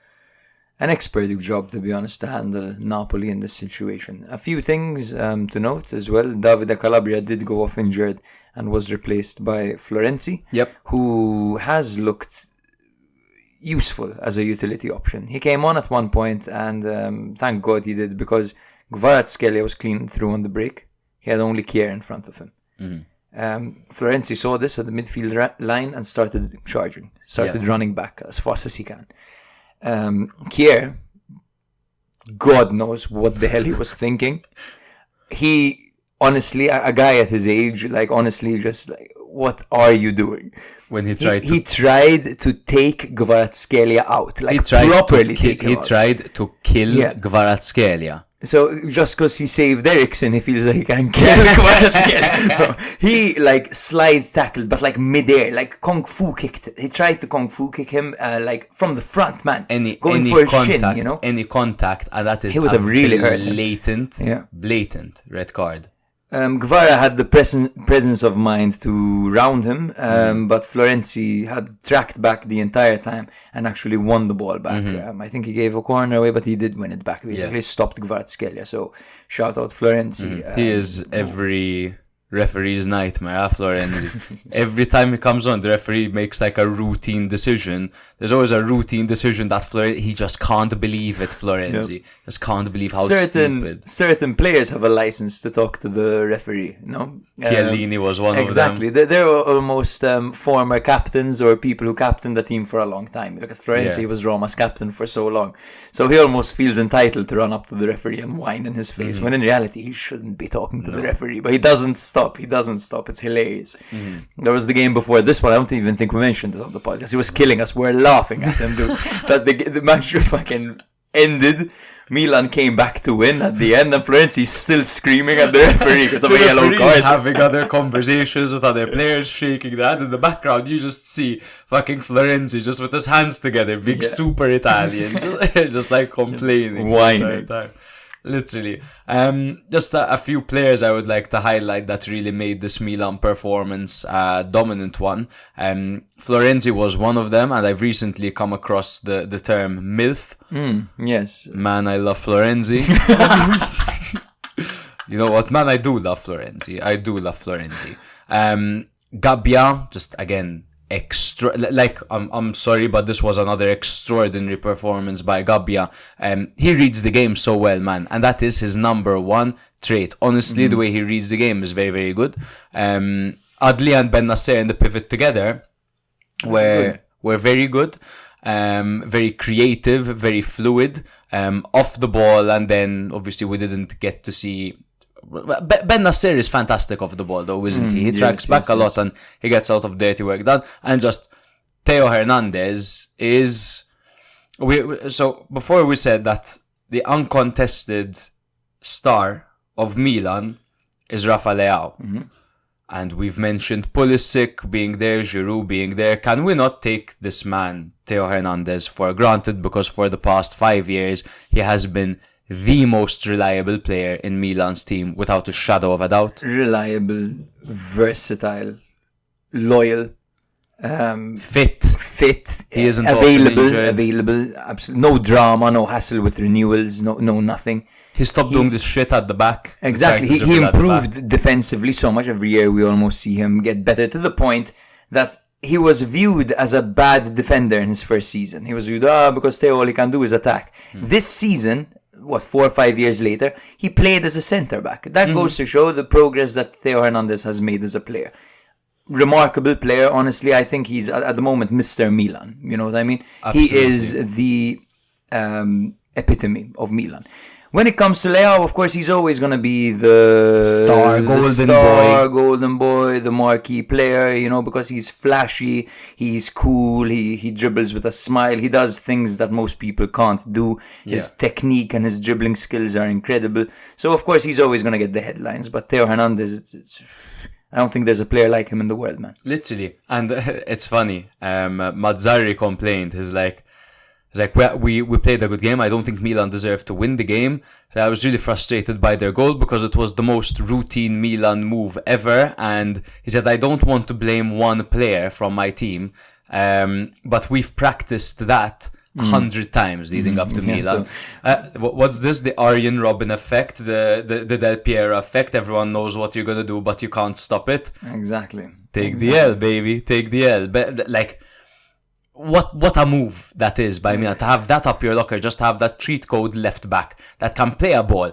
an expert job, to be honest, to handle Napoli in this situation. A few things to note as well. Davide Calabria did go off injured and was replaced by Florenzi, who has looked useful as a utility option. He came on at one point, and thank God he did, because Kvaratskhelia was clean through on the break. He had only Kier in front of him. Florenzi saw this at the midfield line and started charging, running back as fast as he can. Kier, God knows what the hell he was thinking. He, honestly, a guy at his age, like, honestly, just like, what are you doing? When he tried he tried to take Kvaratskhelia out, like, properly take him out. He tried to kill Kvaratskhelia. So just because he saved Eriksen, he feels like he can kill Kvaratskhelia. He like slide tackled, but like midair, like kung fu kicked. He tried to kung fu kick him, like from the front, man. Going for his shin, you know. Any contact, and that is he would have really hurt him. Blatant red card. Kvara had the presence of mind to round him, but Florenzi had tracked back the entire time and actually won the ball back. I think he gave a corner away, but he did win it back. Basically, stopped Kvaratskhelia. So shout out Florenzi. He is every referee's nightmare, Florenzi. Every time he comes on, the referee makes like a routine decision. There's always a routine decision that he just can't believe it, Florenzi. Just can't believe how stupid. Certain players have a license to talk to the referee, no? Chiellini was one of them. Exactly. They're almost former captains or people who captained the team for a long time. Look at Florenzi, he was Roma's captain for so long. So he almost feels entitled to run up to the referee and whine in his face, when in reality he shouldn't be talking to the referee. But he doesn't stop. It's hilarious. There was the game before this one. I don't even think we mentioned it on the podcast. He was killing us. We're laughing at him, dude. That the match fucking ended. Milan came back to win at the end, and Florenzi's still screaming at the referee because of a yellow card. Having other conversations with other players, shaking their hand in the background. You just see fucking Florenzi just with his hands together, being super Italian, just like complaining, whining. Literally. Just a few players I would like to highlight that really made this Milan performance a dominant one. Florenzi was one of them, and I've recently come across the term MILF. Yes. Man, I love Florenzi. You know what, man, I do love Florenzi. Gabbia, just again, I'm sorry, but this was another extraordinary performance by Gabbia. He reads the game so well, man, and that is his number one trait. Honestly, the way he reads the game is very, very good. Adli and Ben Nasser in the pivot together were very good, very creative, very fluid, off the ball, and then obviously we didn't get to see. Ben Nasser is fantastic off the ball, though, isn't he? He tracks back a lot and he gets out of dirty work done. And just Theo Hernandez is. So before we said that the uncontested star of Milan is Rafa Leao, and we've mentioned Pulisic being there, Giroud being there. Can we not take this man, Theo Hernandez, for granted? Because for the past 5 years he has been the most reliable player in Milan's team, without a shadow of a doubt. Reliable, versatile, loyal, fit. He isn't available. Absolutely, no drama, no hassle with renewals, no nothing. He stopped doing this shit at the back. Exactly, he improved defensively so much. Every year we almost see him get better, to the point that he was viewed as a bad defender in his first season. He was viewed, because Theo, all he can do is attack. This season, 4 or 5 years later, he played as a centre-back. That goes to show the progress that Theo Hernandez has made as a player. Remarkable player, honestly. I think he's, at the moment, Mr. Milan. You know what I mean? Absolutely. He is the epitome of Milan. When it comes to Leao, of course, he's always going to be the golden boy, the marquee player, you know, because he's flashy, he's cool, he dribbles with a smile, he does things that most people can't do. His technique and his dribbling skills are incredible. So, of course, he's always going to get the headlines. But Theo Hernandez, I don't think there's a player like him in the world, man. Literally. And it's funny. Mazzarri complained. He's like, we played a good game. I don't think Milan deserved to win the game. So I was really frustrated by their goal because it was the most routine Milan move ever. And he said, I don't want to blame one player from my team, but we've practiced that 100 times leading up to Milan. What's this? The Arjen Robben effect, the Del Piero effect. Everyone knows what you're gonna do, but you can't stop it. Exactly. Take the L, baby. Take the L. But, like, what a move that is by Milan, to have that up your locker, just have that cheat code left back that can play a ball,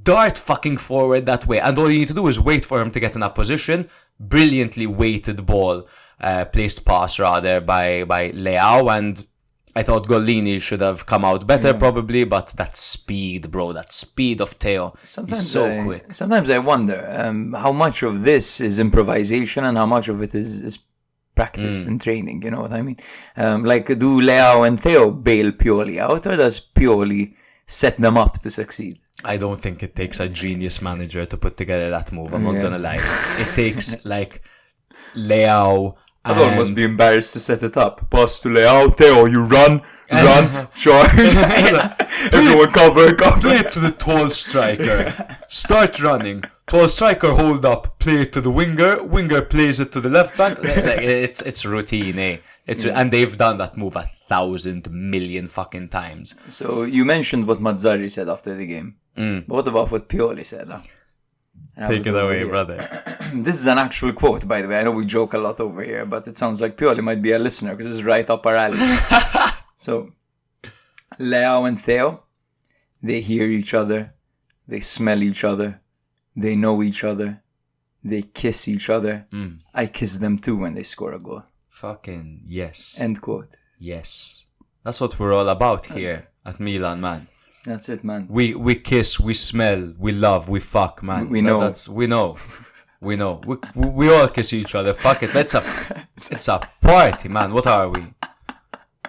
dart fucking forward that way, and all you need to do is wait for him to get in that position. Brilliantly weighted ball, placed pass rather by Leao, and I thought Gollini should have come out better probably, but that speed, bro, that speed of Theo is so quick. Sometimes I wonder how much of this is improvisation and how much of it is practiced in training, you know what I mean? Like, do Leao and Theo bail Pioli out, or does Pioli set them up to succeed? I don't think it takes a genius manager to put together that move, I'm not gonna lie. It takes, like, Leao. I'd almost be embarrassed to set it up. Pass to Leao, Theo, you run, charge. Everyone cover. Play it to the tall striker. Start running. Tall striker, hold up. Play it to the winger. Winger plays it to the left back. It's routine, eh? And they've done that move 1,000 million fucking times. So you mentioned what Mazzarri said after the game. But what about what Pioli said? Huh? Take it away, brother. This is an actual quote, by the way. I know we joke a lot over here, but it sounds like Pioli might be a listener because this is right up our alley. So, Leao and Theo, they hear each other, they smell each other, they know each other, they kiss each other. I kiss them too when they score a goal. Fucking yes. End quote. Yes. That's what we're all about here at Milan, man. That's it, man. We kiss, we smell, we love, we fuck, man. We know. We know. We know. We all kiss each other. Fuck it. It's a party, man. What are we?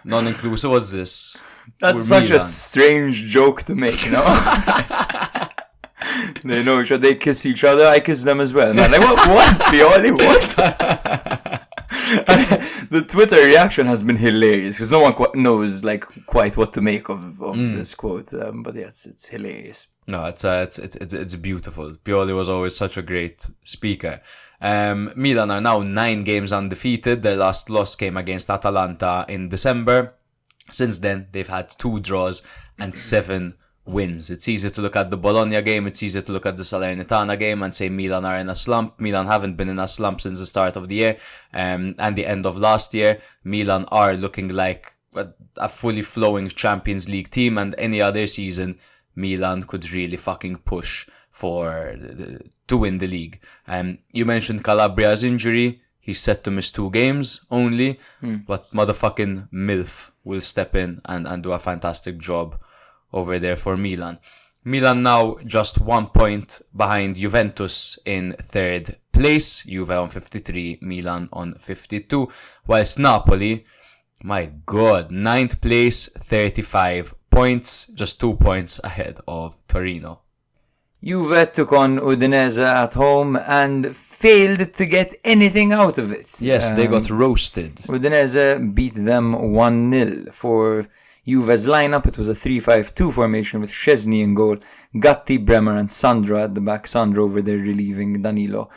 Non-inclusive. What's this? That's We're such Milan. a strange joke to make, you know? They know each other. They kiss each other. I kiss them as well, man. Like, what? Pioli, what? The Twitter reaction has been hilarious because no one knows like quite what to make of this quote. But yeah, it's hilarious. No, it's beautiful. Pioli was always such a great speaker. Milan are now 9 games undefeated. Their last loss came against Atalanta in December. Since then, they've had 2 draws and 7 wins. It's easy to look at the Bologna game, it's easy to look at the Salernitana game and say Milan are in a slump. Milan haven't been in a slump since the start of the year and the end of last year. Milan are looking like a fully flowing Champions League team, and any other season Milan could really fucking push to win the league. You mentioned Calabria's injury. He's set to miss 2 games only, but motherfucking MILF will step in and do a fantastic job over there for Milan. Milan now just 1 point behind Juventus in 3rd place. Juve on 53, Milan on 52. Whilst Napoli, my God, 9th place, 35 points, just 2 points ahead of Torino. Juve took on Udinese at home and failed to get anything out of it. Yes, they got roasted. Udinese beat them 1-0. For Juve's lineup, it was a 3-5-2 formation with Szczesny in goal, Gatti, Bremer and Sandro at the back. Sandro over there relieving Danilo,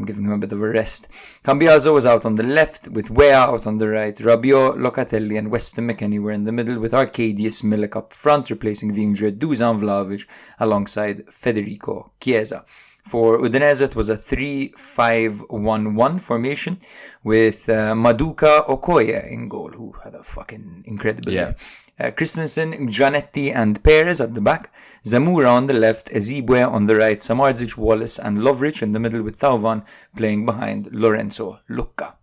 giving him a bit of a rest. Cambiaso was out on the left with Wea out on the right. Rabiot, Locatelli and Weston McKennie were in the middle with Arcadius Milik up front, replacing the injured Dusan Vlahovic alongside Federico Chiesa. For Udinese, it was a 3-5-1-1 formation with Maduka Okoye in goal, who had a fucking incredible game. Christensen, Gianetti and Perez at the back, Zamora on the left, Ezibwe on the right, Samardzic, Wallace and Lovric in the middle with Tauvan playing behind Lorenzo Lucca.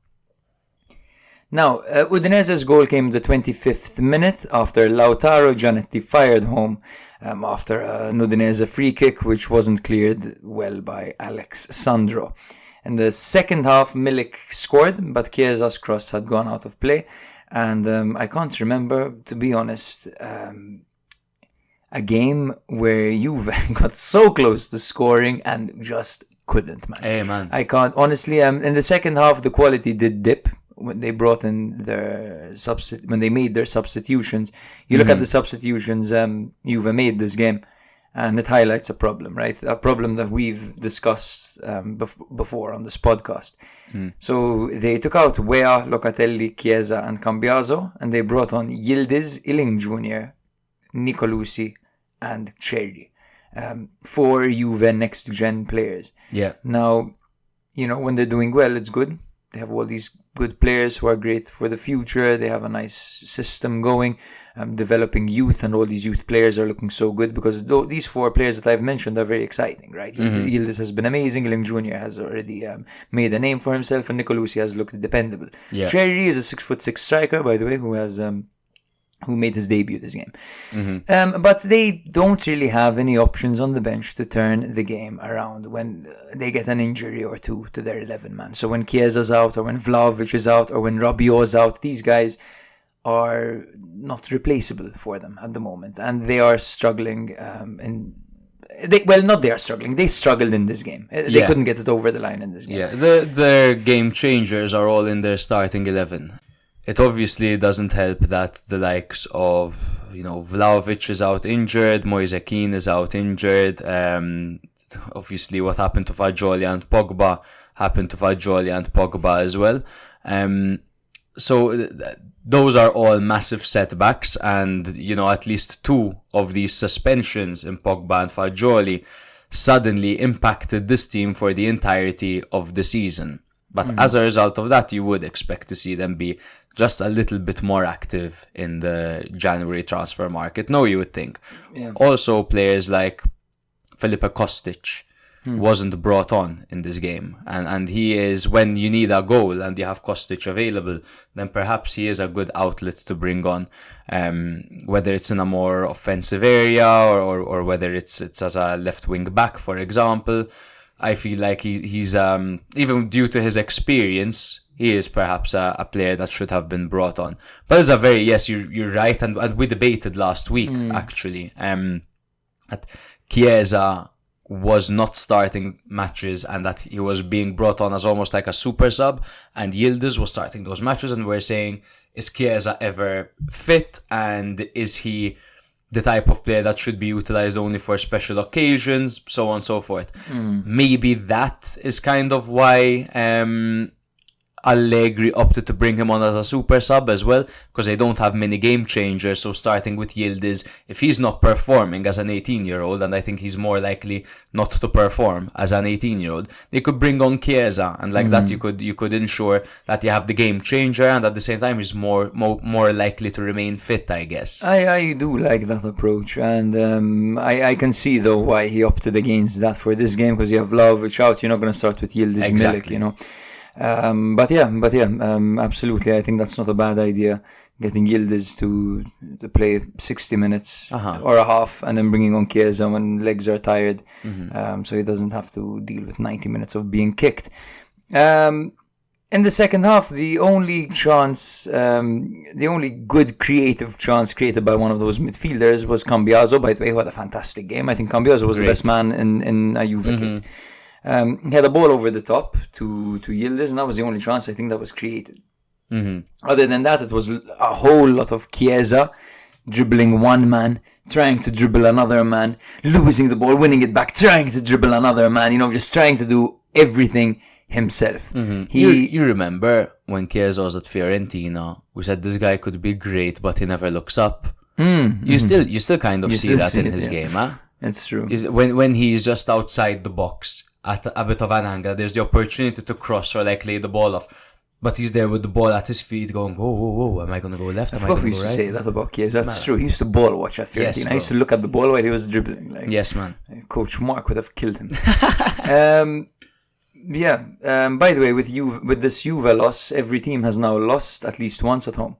Now, Udinese's goal came in the 25th minute after Lautaro Gianetti fired home after an Udinese free kick which wasn't cleared well by Alex Sandro. In the second half, Milik scored, but Chiesa's cross had gone out of play. And I can't remember, to be honest, a game where Juve got so close to scoring and just couldn't, man. Hey, man. I can't. Honestly, in the second half, the quality did dip when they brought in their when they made their substitutions. You look at the substitutions Juve made this game, And it highlights a problem, right? A problem that we've discussed before on this podcast. So they took out Wea, Locatelli, Chiesa, and Cambiaso, and they brought on Yildiz, Iling Jr., Nicolucci, and Cherry. 4 Juve next-gen players. Yeah. Now, when they're doing well, it's good. They have all these good players who are great for the future. They have a nice system going, developing youth, and all these youth players are looking so good because these 4 players that I've mentioned are very exciting, right? Yildiz has been amazing. Iling Jr. has already made a name for himself, and Nicolucci has looked dependable. Yeah. Cherry is a 6'6" striker, by the way, who made his debut this game. But they don't really have any options on the bench to turn the game around when they get an injury or two to their 11-man. So when Chiesa's out, or when Vlahovic is out, or when Rabiot's out, these guys are not replaceable for them at the moment. And they are struggling they struggled in this game. They couldn't get it over the line in this game. Yeah, their game changers are all in their starting 11. It obviously doesn't help that the likes of, Vlahovic is out injured, Moise Kean is out injured. Obviously, what happened to Fagioli and Pogba happened to Fagioli and Pogba as well. So those are all massive setbacks, and at least 2 of these suspensions in Pogba and Fagioli suddenly impacted this team for the entirety of the season. But as a result of that, you would expect to see them be just a little bit more active in the January transfer market. No, you would think. Yeah. Also, players like Felipe Kostic wasn't brought on in this game. And he is, when you need a goal and you have Kostic available, then perhaps he is a good outlet to bring on, whether it's in a more offensive area or whether it's as a left wing back, for example. I feel like he's even due to his experience, he is perhaps a player that should have been brought on. But it's you're right, and we debated last week actually. That Chiesa was not starting matches and that he was being brought on as almost like a super sub, and Yildiz was starting those matches, and we're saying, is Chiesa ever fit, and is he the type of player that should be utilized only for special occasions, so on and so forth. Maybe that is kind of why Allegri opted to bring him on as a super sub as well, because they don't have many game changers. So starting with Yildiz, if he's not performing as an 18-year-old, and I think he's more likely not to perform as an 18-year-old, they could bring on Chiesa, and like that you could ensure that you have the game changer, and at the same time he's more likely to remain fit, I guess. I do like that approach, and I can see though why he opted against that for this game, because you have Vlahovic out, you're not going to start with Yildiz exactly. Milik, But absolutely, I think that's not a bad idea, getting Yildiz to play 60 minutes or a half, and then bringing on Chiesa when legs are tired, so he doesn't have to deal with 90 minutes of being kicked. In the second half, the only good creative chance created by one of those midfielders was Cambiaso. By the way, what a fantastic game. I think Cambiaso was the best man in a Juve kit. He had a ball over the top to Yildiz, and that was the only chance I think that was created. Other than that, it was a whole lot of Chiesa dribbling one man, trying to dribble another man, losing the ball, winning it back, trying to dribble another man, just trying to do everything himself. You remember when Chiesa was at Fiorentina, we said this guy could be great, but he never looks up. You still kind of see that in his game, huh? It's true. When he's just outside the box at a bit of an angle, there's the opportunity to cross or like lay the ball off, but he's there with the ball at his feet going, whoa, am I going to go left? I forgot we used to say that about Chiesa. That's true. He used to ball watch at Fiorentina. Yes, I used to look at the ball while he was dribbling. Yes, man. Coach Mark would have killed him. By the way, with this Juve loss, every team has now lost at least once at home.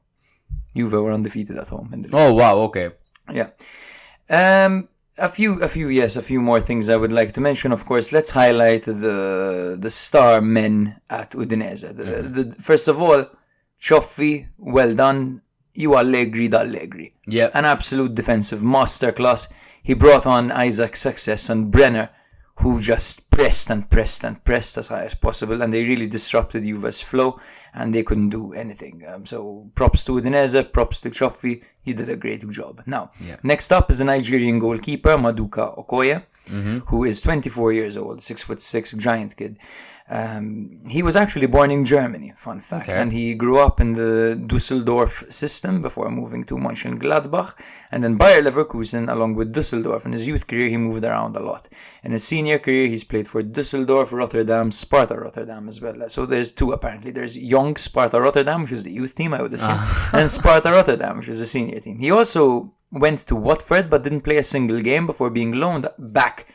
Juve were undefeated at home in the league. Oh wow, okay. Yeah. A few more things I would like to mention. Of course, let's highlight the star men at Udinese. First of all, Cioffi, well done. You Allegri d'Allegri. Yeah. An absolute defensive masterclass. He brought on Isaac Success and Brenner, who just pressed and pressed and pressed as high as possible, and they really disrupted Juve's flow, and they couldn't do anything. So props to Udinese, props to Cioffi. He did a great job. Now, next up is a Nigerian goalkeeper, Maduka Okoye, who is 24 years old, 6'6", giant kid. He was actually born in Germany, fun fact, and he grew up in the Dusseldorf system before moving to Mönchengladbach, and then Bayer Leverkusen along with Dusseldorf. In his youth career, he moved around a lot. In his senior career, he's played for Dusseldorf, Rotterdam, Sparta Rotterdam as well. So there's two apparently. There's young Sparta Rotterdam, which is the youth team, I would assume, and Sparta Rotterdam, which is the senior team. He also went to Watford but didn't play a single game before being loaned back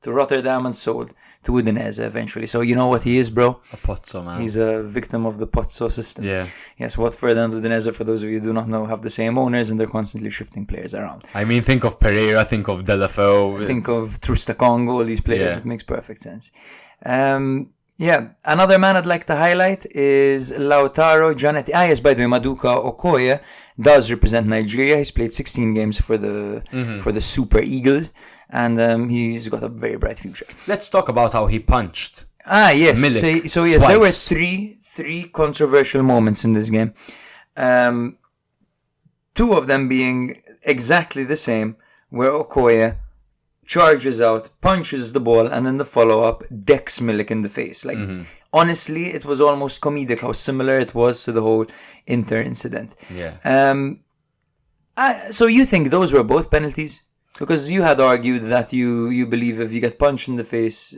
to Rotterdam and sold to Udinese eventually. So you know what he is, bro? A Pozzo, man. He's a victim of the Pozzo system. Yeah. Yes, Watford and Udinese, for those of you who do not know, have the same owners, and they're constantly shifting players around. I mean, think of Pereira, think of Delafeu. Think of Trustakong, all these players. It makes perfect sense. Another man I'd like to highlight is Lautaro Gianetti. Yes, by the way, Maduka Okoye does represent Nigeria. He's played 16 games for the Super Eagles, and he's got a very bright future. Let's talk about how he punched. Yes. Milik So yes, twice. there were three controversial moments in this game. Two of them being exactly the same, where Okoye charges out, punches the ball, and then the follow-up decks Milik in the face. Honestly, it was almost comedic how similar it was to the whole Inter incident. Yeah. So you think those were both penalties? Because you had argued that you believe if you get punched in the face...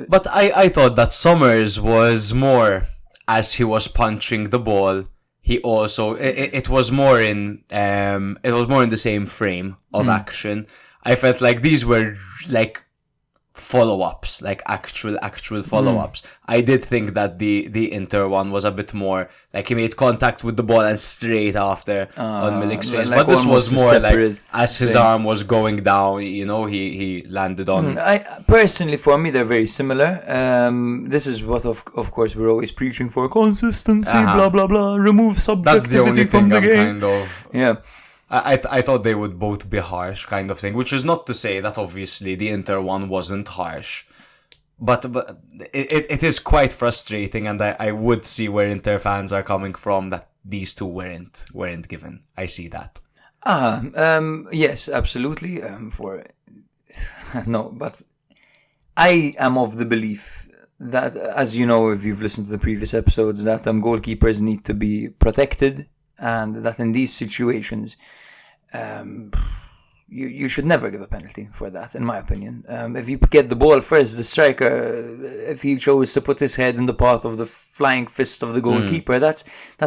But I thought that Summers was more, as he was punching the ball, he also... It was more in the same frame of action. I felt like these were like follow-ups, like actual follow-ups. I did think that the Inter one was a bit more like he made contact with the ball and straight after on Milik's face. Like but this was more like as his thing. Arm was going down, he landed on. I personally, for me, they're very similar. This is what of course we're always preaching for: consistency, blah blah blah, remove subjectivity That's the only from thing the I'm game. kind of. Yeah. I thought they would both be harsh, kind of thing, which is not to say that obviously the Inter one wasn't harsh, but it is quite frustrating, and I would see where Inter fans are coming from that these two weren't given. I see that. Yes, absolutely. But I am of the belief that, as you know, if you've listened to the previous episodes, that goalkeepers need to be protected, and that in these situations, you should never give a penalty for that, in my opinion. If you get the ball first, the striker, if he chose to put his head in the path of the flying fist of the goalkeeper, that's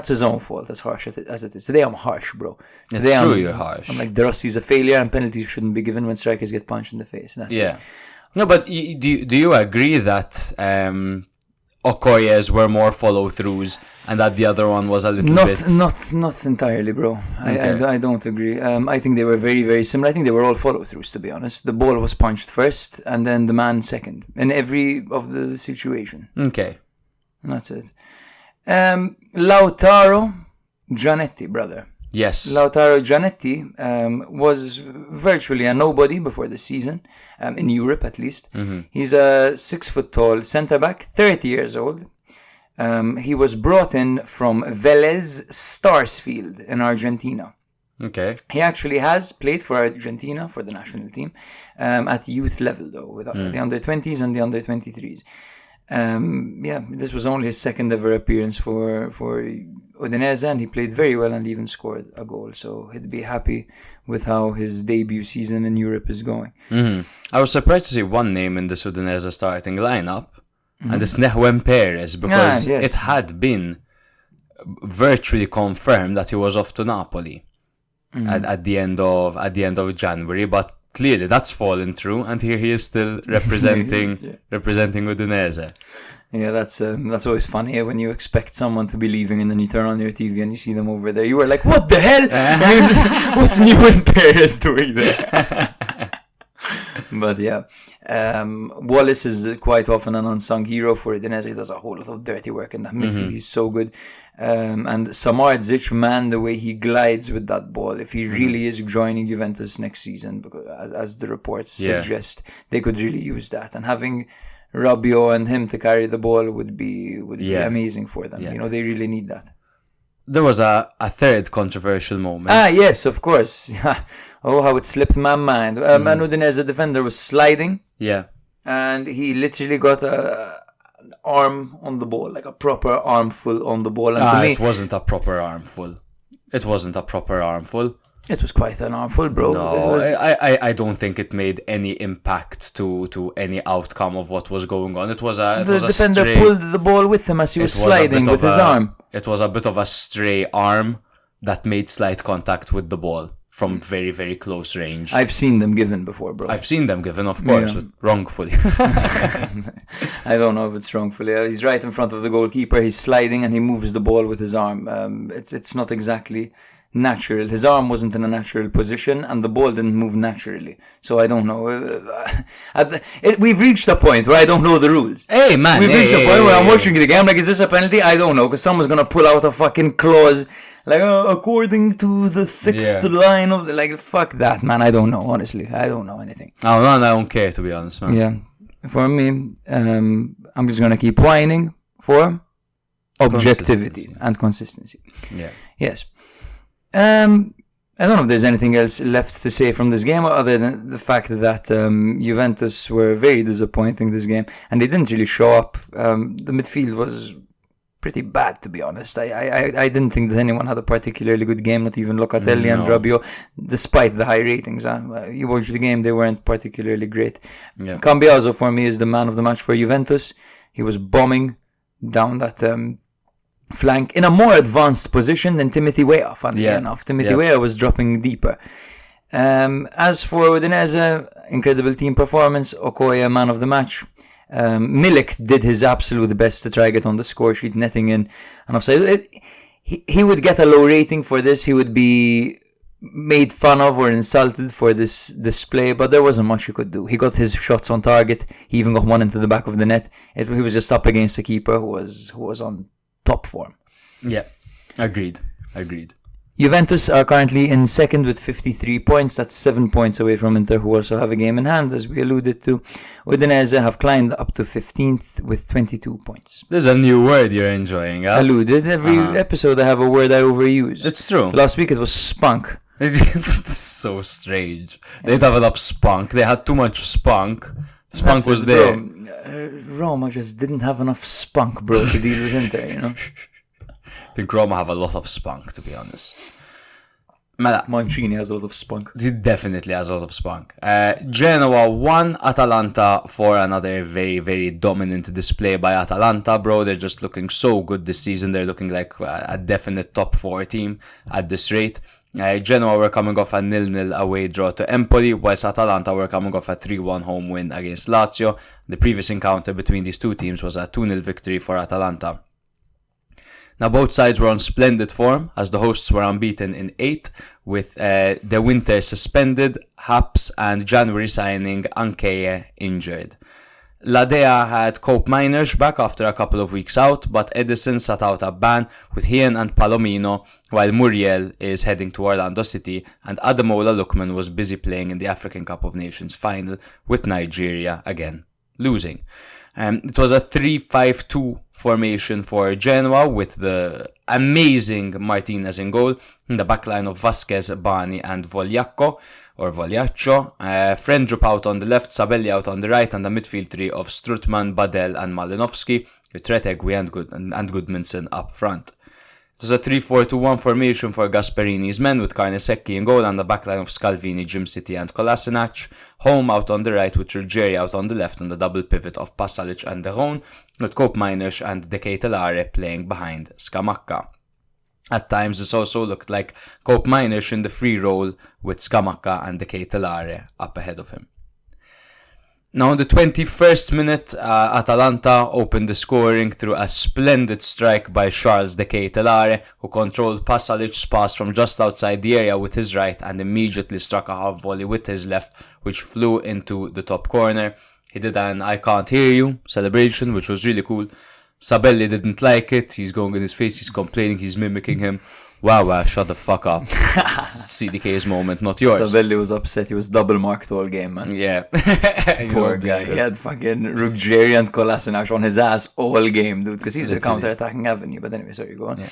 his own fault, as harsh as it is. Today I'm harsh, bro. It's true, you're harsh. I'm like, Rossi's a failure, and penalties shouldn't be given when strikers get punched in the face. That's it. No, but do you agree that Okoye's were more follow-throughs and that the other one was a little bit... Not entirely, bro. Okay. I don't agree. I think they were very, very similar. I think they were all follow-throughs, to be honest. The ball was punched first and then the man second in every of the situation. Okay. And that's it. Lautaro Gianetti, brother. Yes. Lautaro Gianetti was virtually a nobody before the season, in Europe at least. He's a 6-foot-tall centre-back, 30 years old. He was brought in from Vélez Sarsfield in Argentina. Okay. He actually has played for Argentina, for the national team, at youth level though, with the under-20s and the under-23s. This was only his second ever appearance for Udinese, and he played very well and even scored a goal. So he'd be happy with how his debut season in Europe is going. I was surprised to see one name in the Udinese starting lineup, and it's Nehuen Perez, because it had been virtually confirmed that he was off to Napoli at the end of January, but clearly that's fallen through, and here he is still representing Udinese. Yeah, that's always funny when you expect someone to be leaving and then you turn on your TV and you see them over there. You were like, what the hell? What's Nehuen Perez doing there? But yeah, Wallace is quite often an unsung hero for Udinese. He does a whole lot of dirty work in that midfield. He's so good. And Samardzic, man, the way he glides with that ball, if he really is joining Juventus next season, because as the reports suggest, they could really use that. And having Rabiot and him to carry the ball would be amazing for them. You know, they really need that. There was a third controversial moment. Yes, of course. Oh, how it slipped my mind. An Udinese defender was sliding. Yeah. And he literally got an arm on the ball, like a proper armful on the ball. And to me, it wasn't a proper armful. It was quite an armful, bro. No, I don't think it made any impact to any outcome of what was going on. The defender pulled the ball with him as he was sliding with his arm. It was a bit of a stray arm that made slight contact with the ball from very, very close range. I've seen them given before, bro. I've seen them given, of course, but wrongfully. I don't know if it's wrongfully. He's right in front of the goalkeeper. He's sliding and he moves the ball with his arm. It's not exactly natural. His arm wasn't in a natural position and the ball didn't move naturally. So I don't know. We've reached a point where I don't know the rules. Hey, man. We've reached a point where I'm watching the game. Like, is this a penalty? I don't know, because someone's going to pull out a fucking clause. Like, according to the sixth line of the... Like, fuck that, man. I don't know, honestly. I don't know anything. Oh, man, I don't care, to be honest, man. Yeah. For me, I'm just going to keep whining for objectivity and consistency. Yeah. Yes. I don't know if there's anything else left to say from this game other than the fact that Juventus were very disappointing this game and they didn't really show up. The midfield was pretty bad, to be honest. I didn't think that anyone had a particularly good game, not even Locatelli and Rabiot, despite the high ratings. You watched the game, they weren't particularly great. Yeah. Cambiaso, for me, is the man of the match for Juventus. He was bombing down that flank in a more advanced position than Timothy Weah, funnily enough. Timothy Weah was dropping deeper. As for Udinese, incredible team performance. Okoye, man of the match. Milik did his absolute best to try to get on the score sheet, netting in an offside. He would get a low rating for this. He would be made fun of or insulted for this display, but there wasn't much he could do. He got his shots on target. He even got one into the back of the net. He was just up against the keeper who was on top form. Yeah, agreed. Juventus are currently in second with 53 points. That's 7 points away from Inter, who also have a game in hand, as we alluded to. Udinese have climbed up to 15th with 22 points. There's a new word you're enjoying, huh? Alluded. Every episode I have a word I overuse. It's true. Last week it was spunk. It's so strange. They developed spunk. They had too much spunk. Spunk was there. Roma just didn't have enough spunk, bro, to deal with Inter, you know? I think Roma have a lot of spunk, to be honest. Mancini has a lot of spunk. He definitely has a lot of spunk. Genoa won. Atalanta for another very, very dominant display by Atalanta, bro. They're just looking so good this season. They're looking like a definite top 4 team at this rate. Genoa were coming off a 0-0 away draw to Empoli, whilst Atalanta were coming off a 3-1 home win against Lazio. The previous encounter between these two teams was a 2-0 victory for Atalanta. Now, both sides were on splendid form, as the hosts were unbeaten in 8, with the winter suspended, Haps and January signing Ankeye injured. Ladea had Cope Miners back after a couple of weeks out, but Edison sat out a ban with Hien and Palomino, while Muriel is heading to Orlando City, and Ademola Lookman was busy playing in the African Cup of Nations final with Nigeria again, losing. It was a 3-5-2 formation for Genoa with the amazing Martinez in goal, in the backline of Vasquez, Bani and Vogliacco. Friend out on the left, Sabelli out on the right, and the midfield three of Strutman, Badel and Malinovsky, with Tretegui and Goodmanson up front. It was a 3-4-2-1 formation for Gasperini's men, with Carnesecchi in goal and the backline of Scalvini, Jim City and Kolasinac. Home out on the right with Ruggeri out on the left, and the double pivot of Pasalic and Deron, with Cope Miners and De Ketelare playing behind Scamacca. At times this also looked like Cope Miners in the free role with Scamacca and De Ketelare up ahead of him. Now in the 21st minute, Atalanta opened the scoring through a splendid strike by Charles de Ketelare, who controlled Pasalic's pass from just outside the area with his right and immediately struck a half volley with his left, which flew into the top corner. He did an "I can't hear you" celebration, which was really cool. Sabelli didn't like it. He's going in his face, he's complaining, he's mimicking him. Wow, shut the fuck up. CDK's moment, not yours. Sabelli was upset. He was double marked all game, man. Yeah. Poor guy. He had fucking Ruggieri and Kolasinac on his ass all game, dude, because he's the counter-attacking avenue. But anyway, sorry, go on. Yeah.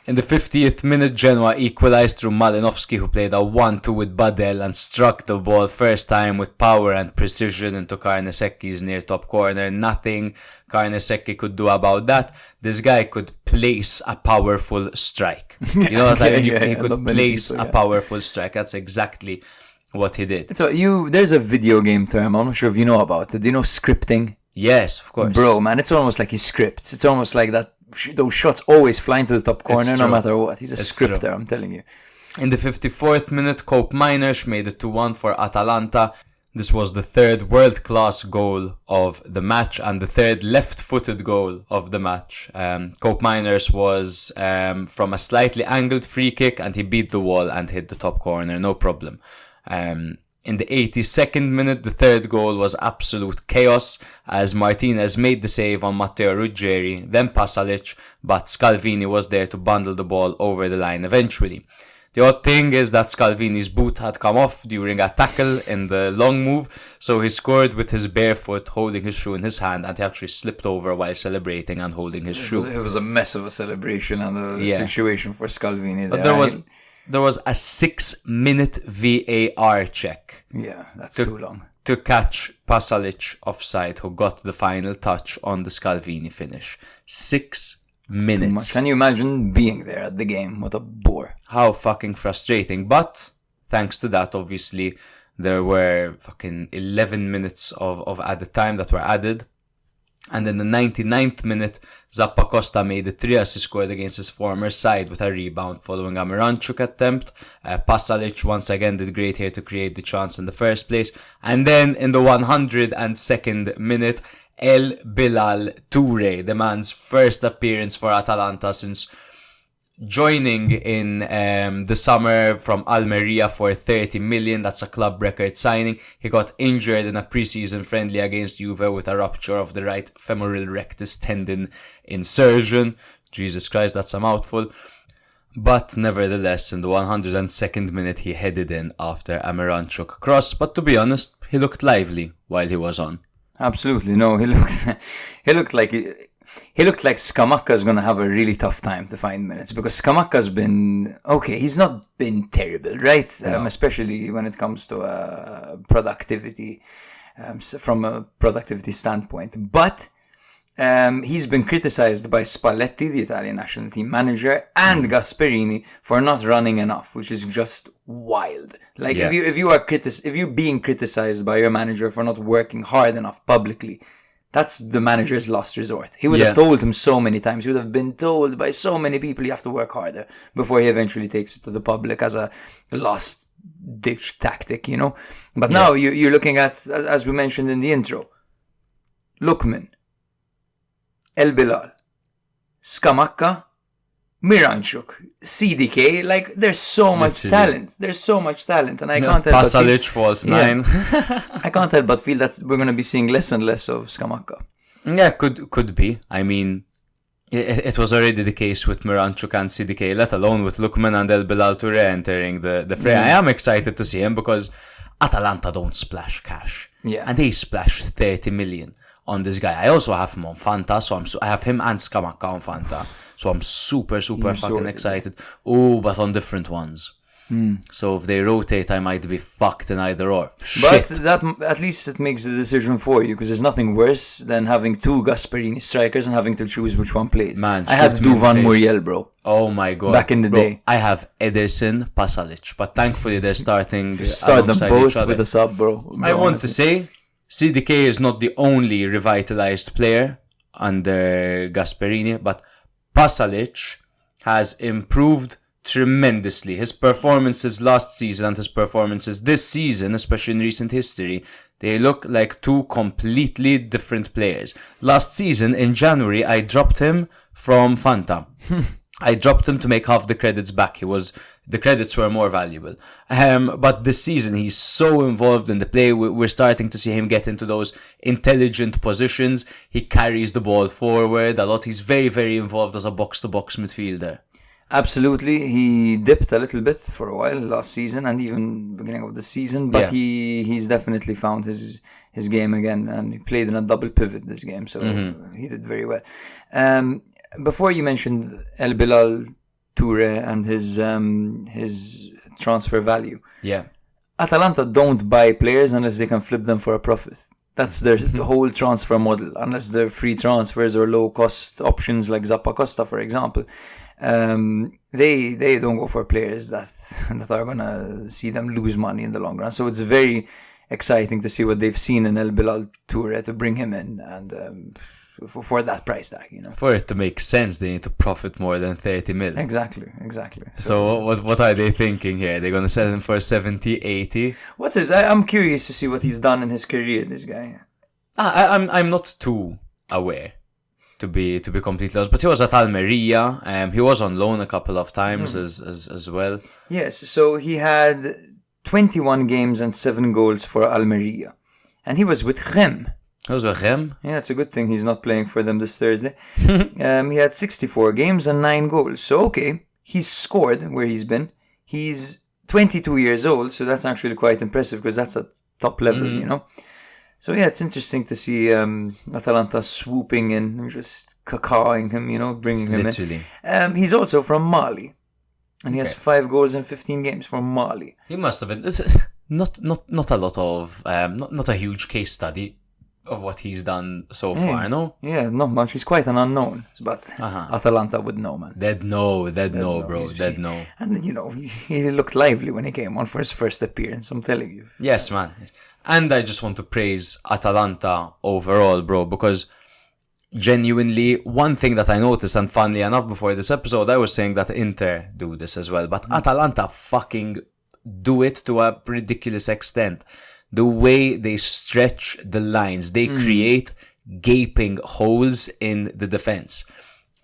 In the 50th minute, Genoa equalised through Malinovsky, who played a 1-2 with Badel and struck the ball first time with power and precision into Carnesecchi's near top corner. Nothing Carnesecchi could do about that. This guy could place a powerful strike. You know what I mean? He could place a powerful strike. That's exactly what he did. So there's a video game term, I'm not sure if you know about it. Do you know scripting? Yes, of course. Bro, man, it's almost like he scripts. It's almost like that. Those shots always fly into the top corner no matter what. He's a scripter, I'm telling you. In the 54th minute, Cope Miners made it 2-1 for Atalanta. This was the third world-class goal of the match and the third left-footed goal of the match. Cope Miners was from a slightly angled free kick and he beat the wall and hit the top corner, no problem. In the 82nd minute, the third goal was absolute chaos as Martinez made the save on Matteo Ruggieri, then Pasalic, but Scalvini was there to bundle the ball over the line eventually. The odd thing is that Scalvini's boot had come off during a tackle in the long move, so he scored with his bare foot holding his shoe in his hand, and he actually slipped over while celebrating and holding his shoe. It was a mess of a celebration and a situation for Scalvini there. But there was a 6-minute VAR check. Yeah, that's too long. To catch Pasalic offside, who got the final touch on the Scalvini finish. 6 minutes. Too much. Can you imagine being there at the game? What a bore. How fucking frustrating. But thanks to that, obviously, there were fucking 11 minutes of added time that were added. And in the 99th minute, Zappacosta made a 3-assist scored against his former side with a rebound following a Miranchuk attempt. Pasalic once again did great here to create the chance in the first place. And then in the 102nd minute, El Bilal Toure, the man's first appearance for Atalanta since joining in the summer from Almeria for 30 million. That's a club record signing. He got injured in a preseason friendly against Juve with a rupture of the right femoral rectus tendon insertion. Jesus Christ, that's a mouthful. But nevertheless, in the 102nd minute, he headed in after a Miranchuk cross. But to be honest, he looked lively while he was on. Absolutely, no. He looked like Scamacca's going to have a really tough time to find minutes, because Scamacca's been okay. He's not been terrible, right? No. Especially when it comes to productivity, from a productivity standpoint. But he's been criticized by Spalletti, the Italian national team manager, and Gasperini for not running enough, which is just wild. Like if you're being criticized by your manager for not working hard enough publicly, that's the manager's last resort. He would have told him so many times. He would have been told by so many people you have to work harder before he eventually takes it to the public as a last-ditch tactic, you know? But now you're looking at, as we mentioned in the intro, Lookman, El Bilal, Scamacca, Miranchuk, CDK, like there's so much talent. There's so much talent, and I can't help Pasalic false 9. I can't help but feel that we're going to be seeing less and less of Scamacca. Yeah, could be. I mean, it was already the case with Miranchuk and CDK, let alone with Lookman and El Bilal Toure entering the fray. I am excited to see him because Atalanta don't splash cash. Yeah. And they splash 30 million on this guy. I also have him on Fanta, so I have him and Scamacca on Fanta. So I'm super fucking excited. Oh, but on different ones. So if they rotate, I might be fucked in either or. But that at least it makes the decision for you, because there's nothing worse than having two Gasperini strikers and having to choose which one plays. Man, I had Duvan Muriel, bro. Oh my god. Back in the day. I have Ederson, Pasalic, but thankfully they're starting start them both with a sub, bro. I want to say CDK is not the only revitalized player under Gasperini, but Pasalic has improved tremendously. His performances last season and his performances this season, especially in recent history, they look like two completely different players. Last season, in January, I dropped him from Fanta. I dropped him to make half the credits back. The credits were more valuable. But this season, he's so involved in the play. We're starting to see him get into those intelligent positions. He carries the ball forward a lot. He's very, very involved as a box-to-box midfielder. Absolutely. He dipped a little bit for a while last season and even beginning of the season, but he's definitely found his game again, and he played in a double pivot this game, so he did very well. Before you mentioned El Bilal Toure and his transfer value. Yeah. Atalanta don't buy players unless they can flip them for a profit. That's their whole transfer model, unless they're free transfers or low-cost options like Zappacosta, for example. They don't go for players that are gonna see them lose money in the long run. So it's very exciting to see what they've seen in El Bilal Toure to bring him in, and for that price tag, you know. For it to make sense, they need to profit more than 30 mil. Exactly. So what are they thinking here? They're gonna sell him for 70, 80? What's his? I'm curious to see what he's done in his career. This guy. I'm not too aware, to be completely honest. But he was at Almeria. He was on loan a couple of times as well. Yes. So he had 21 games and 7 goals for Almeria, and he was with Rem. He was with Rem? Yeah, it's a good thing he's not playing for them this Thursday. He had 64 games and 9 goals. So, okay, he's scored where he's been. He's 22 years old, so that's actually quite impressive because that's at top level, you know. So, yeah, it's interesting to see Atalanta swooping in and just cacawing him, you know, bringing him in. He's also from Mali, and he has 5 goals in 15 games for Mali. He must have been. Not a lot of, not a huge case study of what he's done so far, no? Yeah, not much. He's quite an unknown, but Atalanta would know, man. They'd know, bro. They'd know. And, you know, he looked lively when he came on for his first appearance, I'm telling you. Yes, man. And I just want to praise Atalanta overall, bro, because genuinely, one thing that I noticed, and funnily enough, before this episode, I was saying that Inter do this as well, but Atalanta fucking do it to a ridiculous extent. The way they stretch the lines, they create gaping holes in the defense.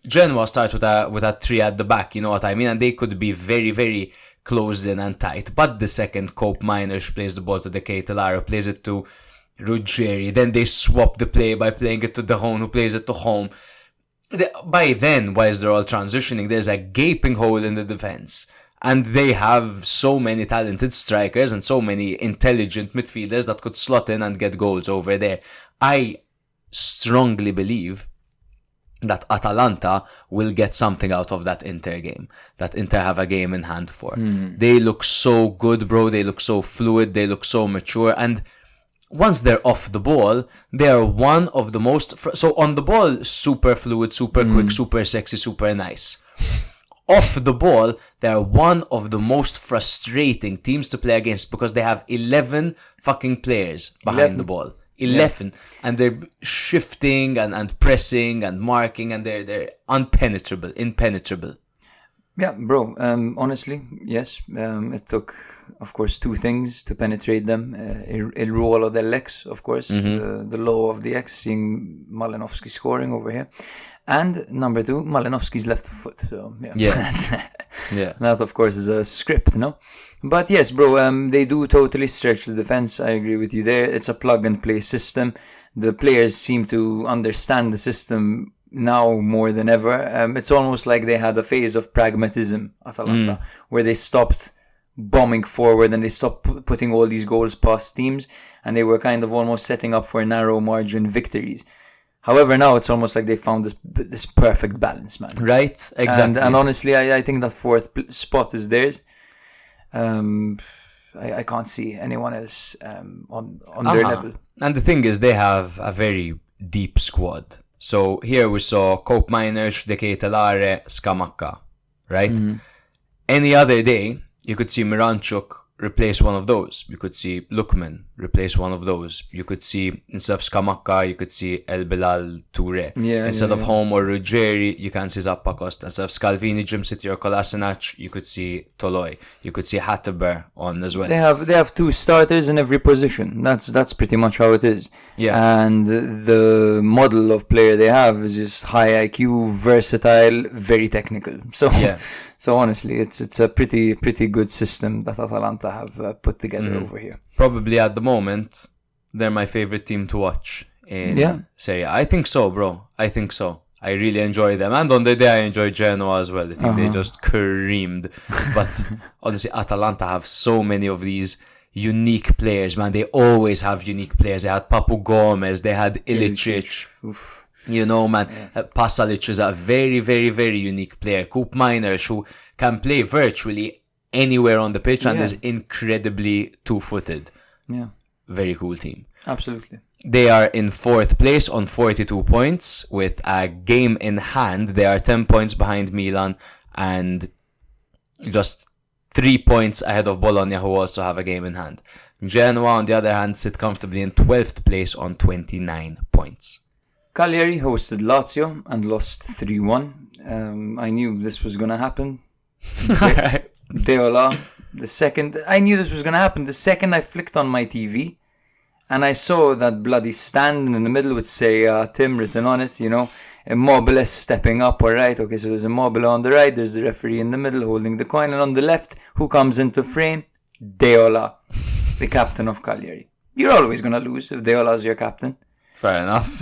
Genoa starts with a 3 at the back, you know what I mean? And they could be very, very closed in and tight. But the second Cope Miners plays the ball to De Ketelare, plays it to Ruggeri. Then they swap the play by playing it to De Haan, who plays it to Home. By then, whilst they're all transitioning, there's a gaping hole in the defense. And they have so many talented strikers and so many intelligent midfielders that could slot in and get goals over there. I strongly believe that Atalanta will get something out of that Inter game. That Inter have a game in hand for. They look so good, bro. They look so fluid. They look so mature. And once they're off the ball, they are one of the most... So on the ball, super fluid, super quick, super sexy, super nice. Off the ball, they're one of the most frustrating teams to play against because they have 11 fucking players behind the ball. 11. Yeah. And they're shifting and pressing and marking, and they're impenetrable. Yeah, bro. Honestly, yes. It took, of course, 2 things to penetrate them. Il ruolo dell'ex, of course. The law of the ex, seeing Malinovsky scoring over here. And number 2, Malinovsky's left foot. So yeah. That, of course, is a script, no? But yes, bro, they do totally stretch the defense. I agree with you there. It's a plug-and-play system. The players seem to understand the system now more than ever. It's almost like they had a phase of pragmatism, Atalanta, where they stopped bombing forward and they stopped putting all these goals past teams, and they were kind of almost setting up for narrow margin victories. However, now it's almost like they found this perfect balance, man. Right, exactly. And honestly, I think that 4th spot is theirs. I can't see anyone else on their level. And the thing is, they have a very deep squad. So here we saw Cope Miners, De Ketelare, Scamacca, right? Any other day, you could see Miranchuk, replace one of those. You could see Lukman replace one of those. You could see, instead of Scamacca, you could see El Bilal Toure. Instead of Home or Ruggeri, you can see Zappacosta. Instead of Scalvini, Jim City or Kolasinac, you could see Toloi. You could see Hatteber on as well. They have 2 starters in every position. That's pretty much how it is. Yeah. And the model of player they have is just high IQ, versatile, very technical. So Yeah. So honestly, it's a pretty good system that Atalanta have put together over here. Probably at the moment, they're my favorite team to watch in Serie A. I think so, bro. I think so. I really enjoy them. And on the day, I enjoy Genoa as well. I think they just creamed. But honestly, Atalanta have so many of these unique players, man. They always have unique players. They had Papu Gomez. They had Ilicic. Oof. You know, man, Pasalic is a very, very, very unique player. Coop Miners, who can play virtually anywhere on the pitch and is incredibly two-footed. Yeah. Very cool team. Absolutely. They are in 4th place on 42 points with a game in hand. They are 10 points behind Milan and just 3 points ahead of Bologna, who also have a game in hand. Genoa, on the other hand, sit comfortably in 12th place on 29 points. Cagliari hosted Lazio and lost 3-1. I knew this was going to happen. Deola, I knew this was going to happen. The second I flicked on my TV and I saw that bloody stand in the middle with Serie Tim written on it, you know, Immobile stepping up, alright, okay, so there's Immobile on the right, there's the referee in the middle holding the coin, and on the left, who comes into frame? Deola, the captain of Cagliari. You're always going to lose if Deola's your captain. Fair enough.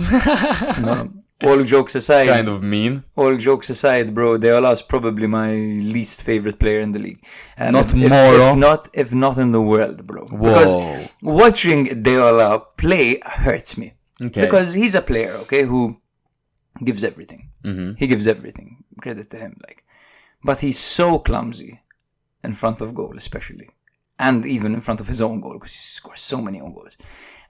No. All jokes aside. Kind of mean. All jokes aside, bro, Deola is probably my least favorite player in the league. If not in the world, bro. Whoa. Because watching Deola play hurts me. Okay. Because he's a player, okay, who gives everything. Mm-hmm. He gives everything. Credit to him, like. But he's so clumsy in front of goal, especially, and even in front of his own goal, because he scores so many own goals.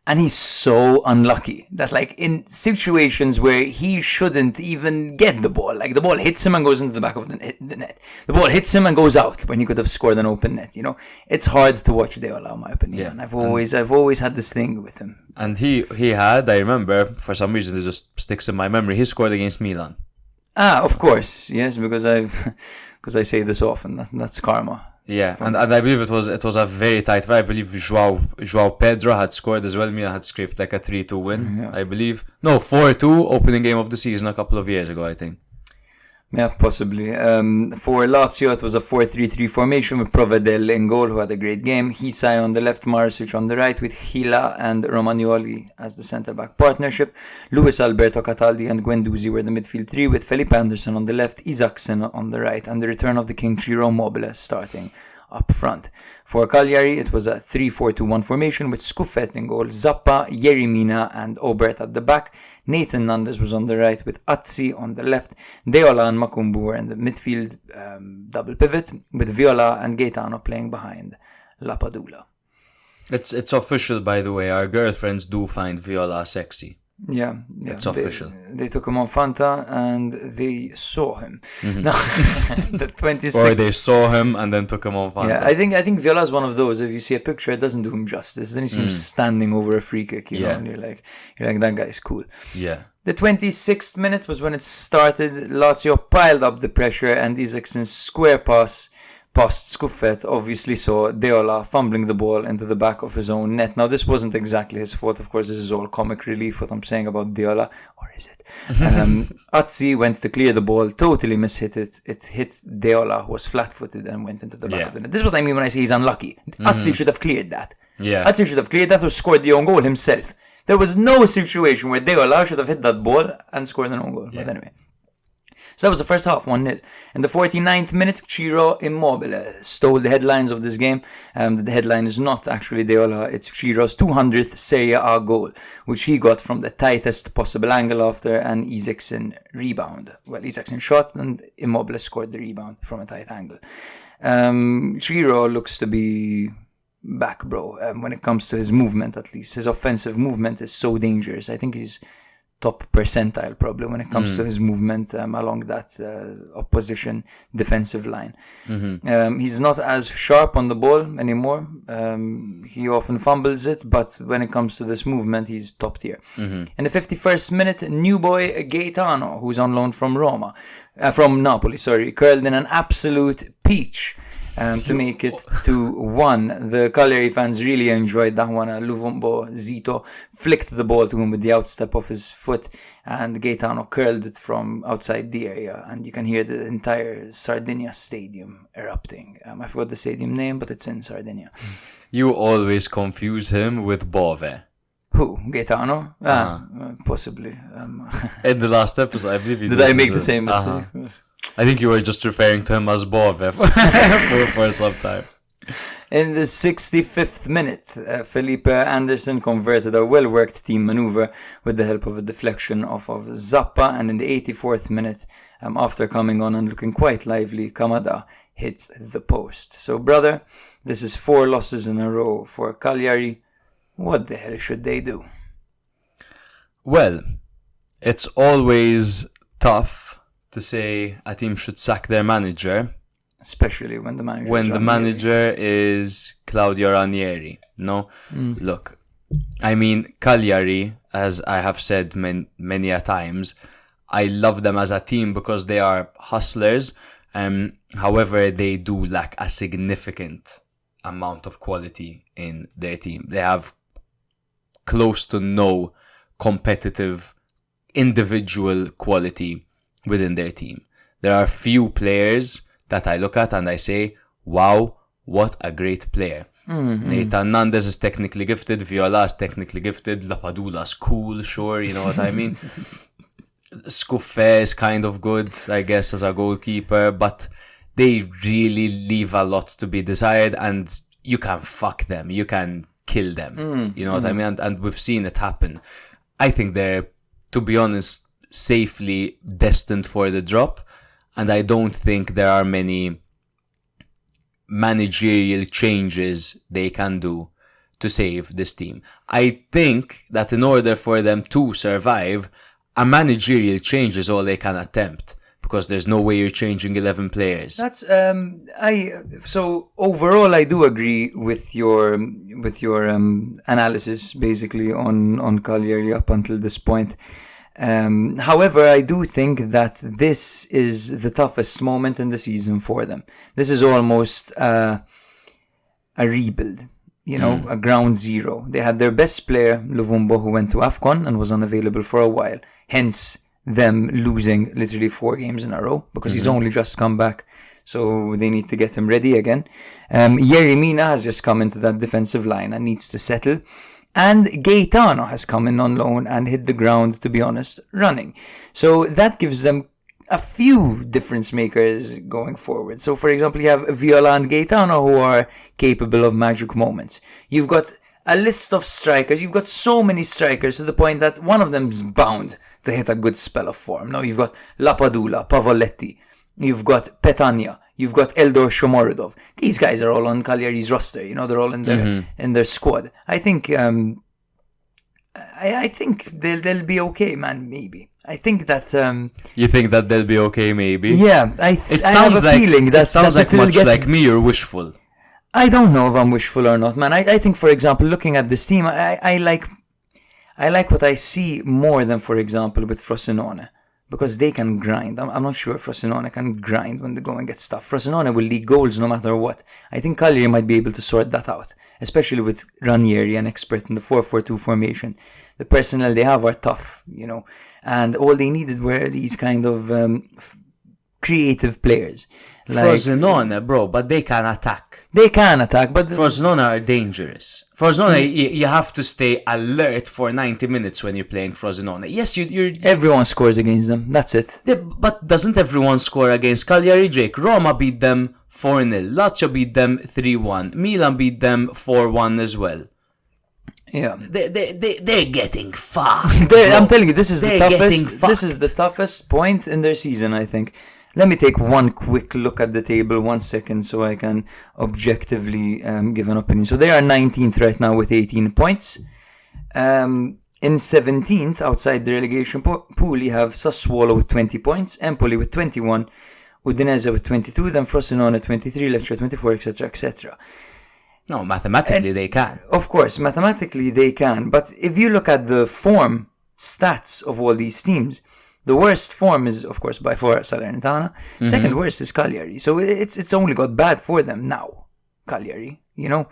And he's so unlucky that, like, in situations where he shouldn't even get the ball, like the ball hits him and goes into the back of the net. The ball hits him and goes out when he could have scored an open net. You know, it's hard to watch Deola, in my opinion. Yeah. And I've always had this thing with him. And he had, I remember, for some reason it just sticks in my memory, he scored against Milan. Of course, yes, because I say this often. That's karma. Yeah, and I believe it was a very tight fight. I believe João Pedro had scored as well. Milan had scraped like a 3-2 win, I believe. No, 4-2 opening game of the season a couple of years ago, I think. Yeah, possibly. For Lazio, it was a 4-3-3 formation with Provedel in goal, who had a great game. Hisai on the left, Marasic on the right, with Gila and Romagnoli as the centre-back partnership. Luis Alberto Cataldi and Guendouzi were the midfield three, with Felipe Anderson on the left, Isaacsen on the right, and the return of the King Ciro Immobile starting up front. For Cagliari, it was a 3-4-2-1 formation with Scuffet in goal, Zappa, Yerimina and Obert at the back. Nathan Nandes was on the right with Azzi on the left. Deola and Makumbu were in the midfield double pivot, with Viola and Gaetano playing behind Lapadula. It's official, by the way. Our girlfriends do find Viola sexy. Yeah, it's official. They took him on Fanta and they saw him. Mm-hmm. No, the 26th. Or they saw him and then took him on Fanta. Yeah, I think Viola is one of those. If you see a picture, it doesn't do him justice. Then you see him standing over a free kick, you know, and you're like, that guy's cool. Yeah. The 26th minute was when it started. Lazio piled up the pressure, and Isaacsen's square pass past Scuffet obviously saw Deola fumbling the ball into the back of his own net. Now, this wasn't exactly his fault. Of course, this is all comic relief, what I'm saying about Deola. Or is it? Azzi went to clear the ball, totally mishit it. It hit Deola, who was flat-footed, and went into the back of the net. This is what I mean when I say he's unlucky. Azzi should have cleared that. Yeah. Azzi should have cleared that or scored the own goal himself. There was no situation where Deola should have hit that ball and scored an own goal. Yeah. But anyway. So that was the first half, 1-0. In the 49th minute, Ciro Immobile stole the headlines of this game. The headline is not actually Deola, it's Ciro's 200th Serie A goal, which he got from the tightest possible angle after an Isaacsen rebound. Well, Isaacsen shot and Immobile scored the rebound from a tight angle. Ciro looks to be back, bro, when it comes to his movement, at least. His offensive movement is so dangerous. I think he's top percentile probably when it comes to his movement along that opposition defensive line. He's not as sharp on the ball anymore. He often fumbles it, but when it comes to this movement, he's top tier. In the 51st minute, new boy Gaetano, who's on loan from Napoli, curled in an absolute peach to make it 2-1. The Cagliari fans really enjoyed that one. Luvumbo Zito flicked the ball to him with the outstep of his foot, and Gaetano curled it from outside the area, and you can hear the entire Sardinia stadium erupting. I forgot the stadium name, but it's in Sardinia. You always confuse him with Bove. Who? Gaetano? Possibly. In the last episode, I believe you did. I make the same mistake? I think you were just referring to him as Bove for some time. In the 65th minute, Felipe Anderson converted a well-worked team maneuver with the help of a deflection off of Zappa, and in the 84th minute, after coming on and looking quite lively, Kamada hit the post. So, brother, this is 4 losses in a row for Cagliari. What the hell should they do? Well, it's always tough to say a team should sack their manager, especially when the manager is Claudio Ranieri. No, look, I mean, Cagliari, as I have said many a times, I love them as a team because they are hustlers. However, they do lack a significant amount of quality in their team. They have close to no competitive individual quality within their team. There are few players that I look at and I say, wow, what a great player. Nathan Nandez is technically gifted, Viola is technically gifted, Lapadula's cool, sure, you know what I mean. Scuffe is kind of good, I guess, as a goalkeeper, but they really leave a lot to be desired, and you can fuck them, you can kill them, you know what I mean, and we've seen it happen. I think they're, to be honest, safely destined for the drop, and I don't think there are many managerial changes they can do to save this team. I think that in order for them to survive, a managerial change is all they can attempt, because there's no way you're changing 11 players. That's so overall I do agree with your analysis basically on Cagliari up until this point. However, I do think that this is the toughest moment in the season for them. This is almost a rebuild, you know, a ground zero. They had their best player, Luvumbo, who went to AFCON and was unavailable for a while. Hence, them losing literally 4 games in a row, because he's only just come back. So they need to get him ready again. Yerry Mina has just come into that defensive line and needs to settle. And Gaetano has come in on loan and hit the ground, to be honest, running. So that gives them a few difference makers going forward. So, for example, you have Viola and Gaetano, who are capable of magic moments. You've got a list of strikers. You've got so many strikers to the point that one of them is bound to hit a good spell of form. Now, you've got Lapadula, Pavoletti. You've got Petagna. You've got Eldor Shomorodov. These guys are all on Cagliari's roster. You know, they're all in their squad. I think I think they'll be okay, man. Maybe. I think that. You think that they'll be okay? Maybe. Yeah, I have a feeling that sounds like much like me. You're wishful. I don't know if I'm wishful or not, man. I think, for example, looking at this team, I like what I see more than, for example, with Frosinone. Because they can grind. I'm not sure Frosinone can grind when the going gets tough. Frosinone will leak goals no matter what. I think Cagliari might be able to sort that out, especially with Ranieri, an expert in the 4-4-2 formation. The personnel they have are tough, you know, and all they needed were these kind of creative players. Like, Frosinone, bro, but they can attack. They can attack, but Frosinone are dangerous. Frosinone, you have to stay alert for 90 minutes when you're playing Frosinone. Yes, you're... Everyone scores against them. That's it. Yeah, but doesn't everyone score against Cagliari, Jake? Roma beat them 4-0. Lazio beat them 3-1. Milan beat them 4-1 as well. Yeah, they're getting fucked. I'm telling you, this is the toughest. This is the toughest point in their season, I think. Let me take one quick look at the table, 1 second, so I can objectively give an opinion. So they are 19th right now with 18 points. In 17th, outside the relegation pool, you have Sassuolo with 20 points, Empoli with 21, Udinese with 22, then Frosinone 23, Lecce 24, etc., etc. No, mathematically they can. Of course, mathematically they can. But if you look at the form stats of all these teams, the worst form is, of course, by far Salernitana. Second worst is Cagliari. So it's only got bad for them now, Cagliari, you know.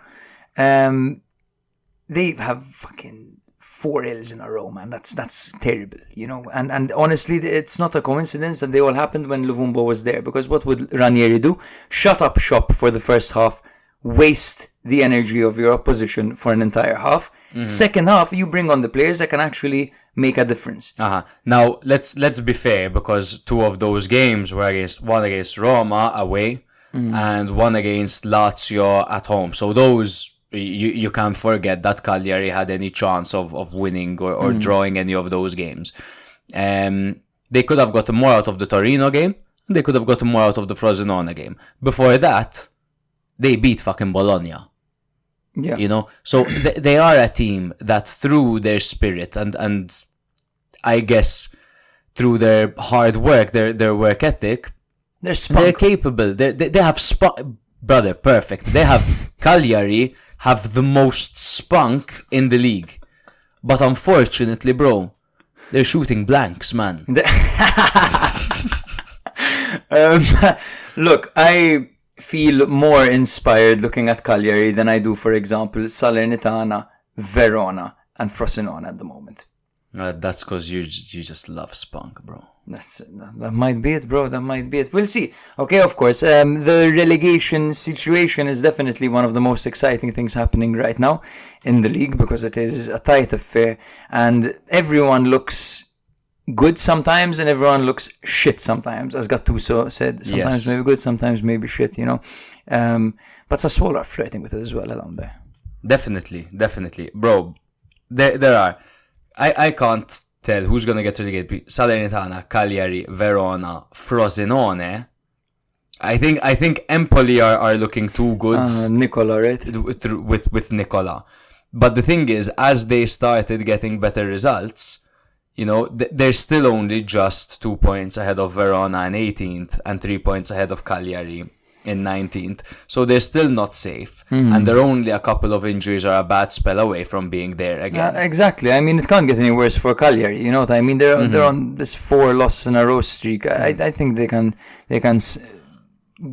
They have fucking 4 L's in a row, man. That's terrible, you know. And honestly, it's not a coincidence that they all happened when Luvumbo was there. Because what would Ranieri do? Shut up shop for the first half, waste the energy of your opposition for an entire half. Second half, you bring on the players that can actually make a difference. Now let's be fair, because 2 of those games were one against Roma away and one against Lazio at home. So those you can't forget that Cagliari had any chance of winning or drawing any of those games. They could have gotten more out of the Torino game. They could have gotten more out of the Frosinone game. Before that, they beat fucking Bologna. Yeah. You know, so they are a team that through their spirit and I guess through their hard work, their work ethic, they're capable. They have spunk, brother. Perfect. They have Cagliari have the most spunk in the league, but unfortunately, bro, they're shooting blanks, man. Look, I feel more inspired looking at Cagliari than I do, for example, Salernitana, Verona, and Frosinone at the moment. That's because you just love spunk, bro. That might be it, bro. That might be it. We'll see. Okay, of course. The relegation situation is definitely one of the most exciting things happening right now in the league, because it is a tight affair and everyone looks good sometimes and everyone looks shit sometimes, as Gattuso said. Sometimes maybe good, sometimes maybe shit, you know. But Sassuolo are flirting with it as well around there. Definitely. Bro, there are. I can't tell who's going to get relegated. Salernitana, Cagliari, Verona, Frosinone. I think Empoli are looking too good. Nicola, right? With Nicola. But the thing is, as they started getting better results, you know, they're still only just 2 points ahead of Verona in 18th and 3 points ahead of Cagliari in 19th. So they're still not safe. And they're only a couple of injuries or a bad spell away from being there again. Exactly. I mean, it can't get any worse for Cagliari. You know what I mean? They're on this 4 losses in a row streak. I think they can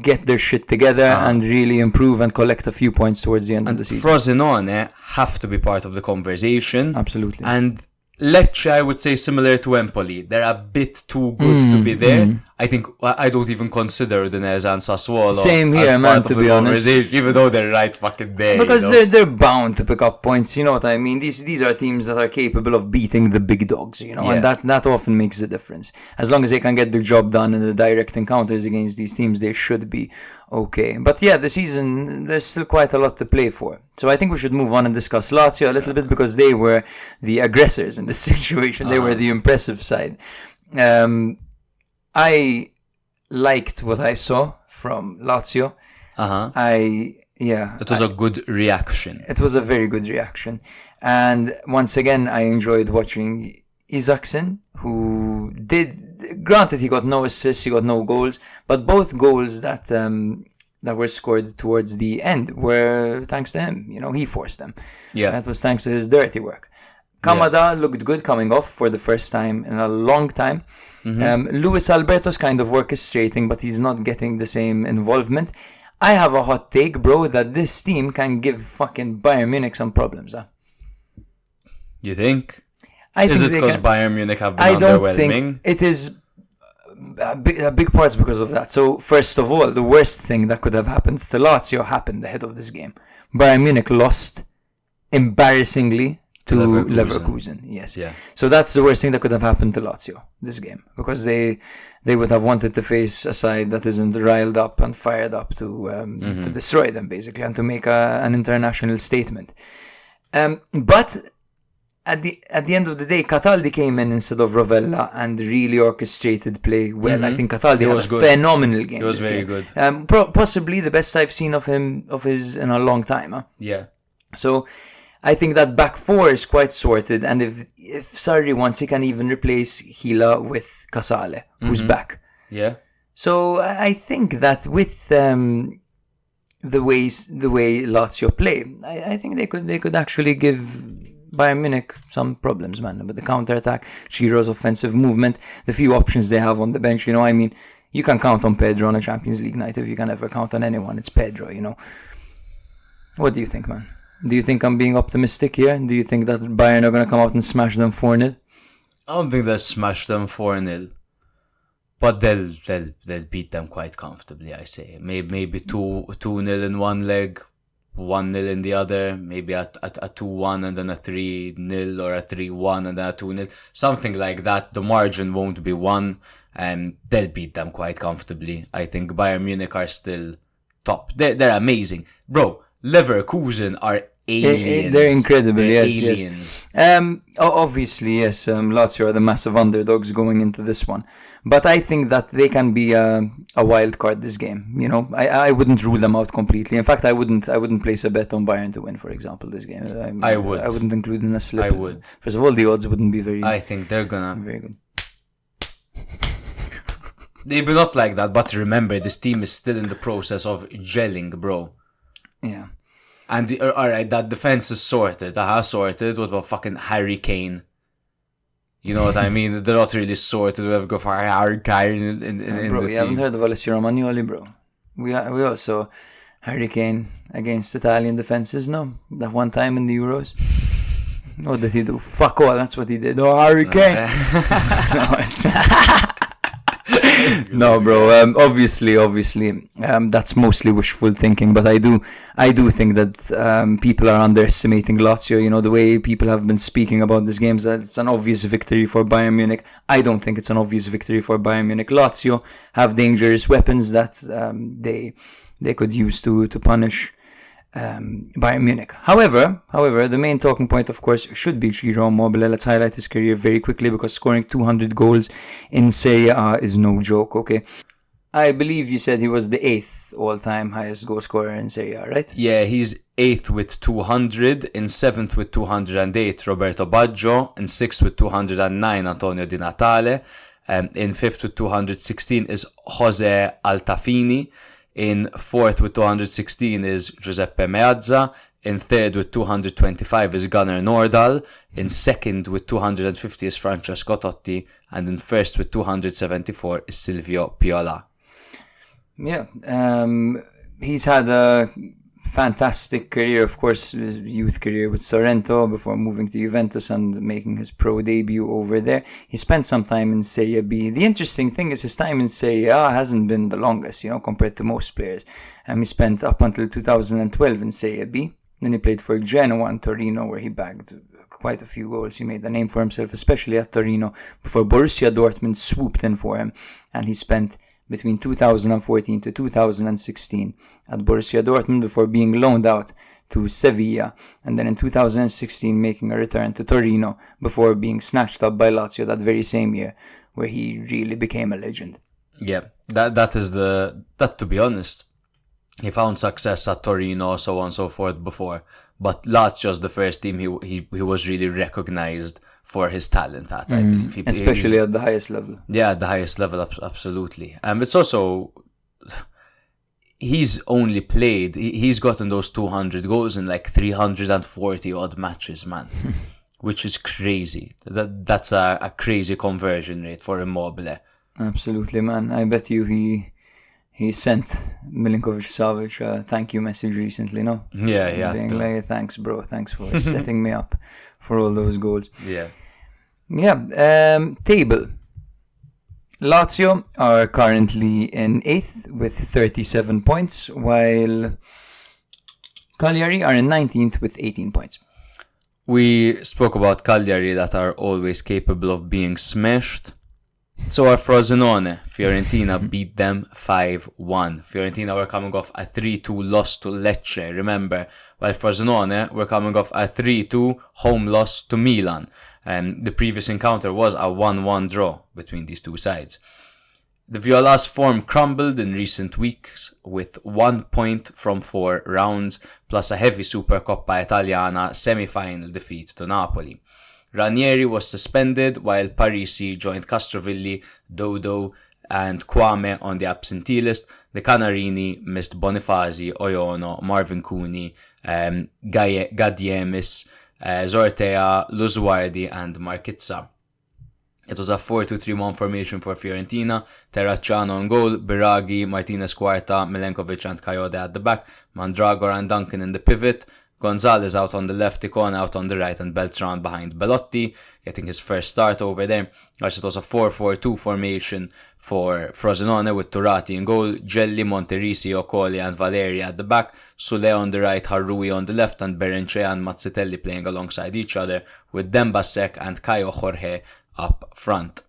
get their shit together and really improve and collect a few points towards the end of the season. Frosinone have to be part of the conversation. Absolutely. And Lecce, I would say, similar to Empoli. They're a bit too good to be there. I think I don't even consider Udinese and Sassuolo same here, as man, part to of be the honest. conversation, even though they're right fucking there. Because you know? they're bound to pick up points, you know what I mean? These are teams that are capable of beating the big dogs, you know, and that often makes a difference. As long as they can get the job done in the direct encounters against these teams, they should be okay. But yeah, the season, there's still quite a lot to play for. So I think we should move on and discuss Lazio a little bit, because they were the aggressors in this situation. They were the impressive side. I liked what I saw from Lazio. It was a good reaction. It was a very good reaction. And once again, I enjoyed watching Isaacson, who did, granted he got no assists, he got no goals, but both goals that were scored towards the end were thanks to him. You know, he forced them. Yeah. That was thanks to his dirty work. Kamada looked good coming off for the first time in a long time. Luis Alberto's kind of orchestrating, but he's not getting the same involvement. I have a hot take, bro, that this team can give fucking Bayern Munich some problems. You think? Is it because Bayern Munich have been I don't underwhelming? think it is a big parts because of that. So first of all, the worst thing that could have happened to Lazio happened ahead of this game. Bayern Munich lost embarrassingly to Leverkusen. Yes. Yeah. So that's the worst thing that could have happened to Lazio this game, because they would have wanted to face a side that isn't riled up and fired up to destroy them, basically, and to make an international statement. But at the end of the day, Cataldi came in instead of Rovella and really orchestrated play well. I think Cataldi was a phenomenal game. It was very good. Possibly the best I've seen of his in a long time. Yeah. So I think that back four is quite sorted, and if Sarri wants, he can even replace Gila with Casale, who's back. Yeah. So I think that with the way Lazio play, I think they could actually give Bayern Munich some problems, man. With the counter-attack, Giro's offensive movement, the few options they have on the bench, I mean, you can count on Pedro on a Champions League night. If you can ever count on anyone, it's Pedro, What do you think, man? Do you think I'm being optimistic here? Do you think that Bayern are going to come out and smash them 4-0? I don't think they'll smash them 4-0. But they'll beat them quite comfortably, I say. Maybe 2-0 in one leg, 1-0 in the other, maybe a 2-1 and then a 3-0 or a 3-1 and then a 2-0. Something like that. The margin won't be 1, and they'll beat them quite comfortably. I think Bayern Munich are still top. They're amazing. Bro, Leverkusen are aliens. They're incredible, They're aliens. Obviously, yes, Lazio are the massive underdogs going into this one. But I think that they can be a wild card this game. I wouldn't rule them out completely. In fact, I wouldn't place a bet on Bayern to win, for example, this game. I would. I wouldn't include in a slip. I would. First of all, the odds wouldn't be very. I think they're gonna. Very good. They'll be not like that, but remember, this team is still in the process of gelling, bro. Yeah. And alright, that defense is sorted. Sorted. What about fucking Harry Kane? You know what I mean? They're not really sorted. We have to go for Harry Kane in bro, the you team. haven't heard of Alessio Romagnoli, bro. We also Harry Kane against Italian defenses. No, that one time in the Euros. What did he do? Fuck all. That's what he did. Oh, Harry Kane. No, bro. Obviously, that's mostly wishful thinking. But I do think that people are underestimating Lazio. The way people have been speaking about this game, that it's an obvious victory for Bayern Munich. I don't think it's an obvious victory for Bayern Munich. Lazio have dangerous weapons that they could use to punish Bayern Munich. However, the main talking point, of course, should be Ciro Immobile. Let's highlight his career very quickly, because scoring 200 goals in Serie A is no joke, okay? I believe you said he was the 8th all-time highest goal scorer in Serie A, right? Yeah, he's 8th with 200, in 7th with 208, Roberto Baggio, in 6th with 209, Antonio Di Natale, in 5th with 216 is Jose Altafini, in 4th with 216 is Giuseppe Meazza. In 3rd with 225 is Gunnar Nordahl. In 2nd with 250 is Francesco Totti. And in 1st with 274 is Silvio Piola. Yeah, he's had a fantastic career, of course, his youth career with Sorrento before moving to Juventus and making his pro debut over there. He spent some time in Serie B. The interesting thing is his time in Serie A hasn't been the longest, compared to most players. He spent up until 2012 in Serie B. Then he played for Genoa and Torino, where he bagged quite a few goals. He made a name for himself, especially at Torino, before Borussia Dortmund swooped in for him. And he spent between 2014 to 2016 at Borussia Dortmund before being loaned out to Sevilla, and then in 2016 making a return to Torino before being snatched up by Lazio that very same year, where he really became a legend. Yeah, that to be honest, he found success at Torino, so on and so forth before, but Lazio's the first team he was really recognized for his talent at, I believe. Especially at the highest level. Yeah, at the highest level, absolutely. It's also, he's only played, he's gotten those 200 goals in like 340 odd matches, man, which is crazy. That's a crazy conversion rate for Immobile. Absolutely, man. I bet you he sent Milinkovic-Savic a thank you message recently, no? Yeah. Being like, thanks, bro. Thanks for setting me up for all those goals. Yeah. Yeah. Table. Lazio are currently in 8th with 37 points, while Cagliari are in 19th with 18 points. We spoke about Cagliari that are always capable of being smashed. So our Frosinone, Fiorentina beat them 5-1. Fiorentina were coming off a 3-2 loss to Lecce, remember, while Frosinone were coming off a 3-2 home loss to Milan. The previous encounter was a 1-1 draw between these two sides. The Viola's form crumbled in recent weeks with 1 point from 4 rounds, plus a heavy Supercoppa Italiana semi-final defeat to Napoli. Ranieri was suspended, while Parisi joined Castrovilli, Dodo, and Kwame on the absentee list. The Canarini missed Bonifazi, Oyono, Marvin Cooney, Gadiemis, Zortea, Luzuardi, and Marchizza. It was a 4-2-3-1 formation for Fiorentina. Terracciano on goal, Biraghi, Martinez Quarta, Milenkovic and Coyote at the back, Mandragora and Duncan in the pivot, Gonzalez out on the left, Icone out on the right, and Beltran behind Belotti, getting his first start over there. As it was a 4-4-2 formation for Frosinone with Turati in goal, Gelli, Monterisi, Ocoli and Valeri at the back, Sule on the right, Harrui on the left, and Berenche and Mazzitelli playing alongside each other, with Dembasek and Caio Jorge up front.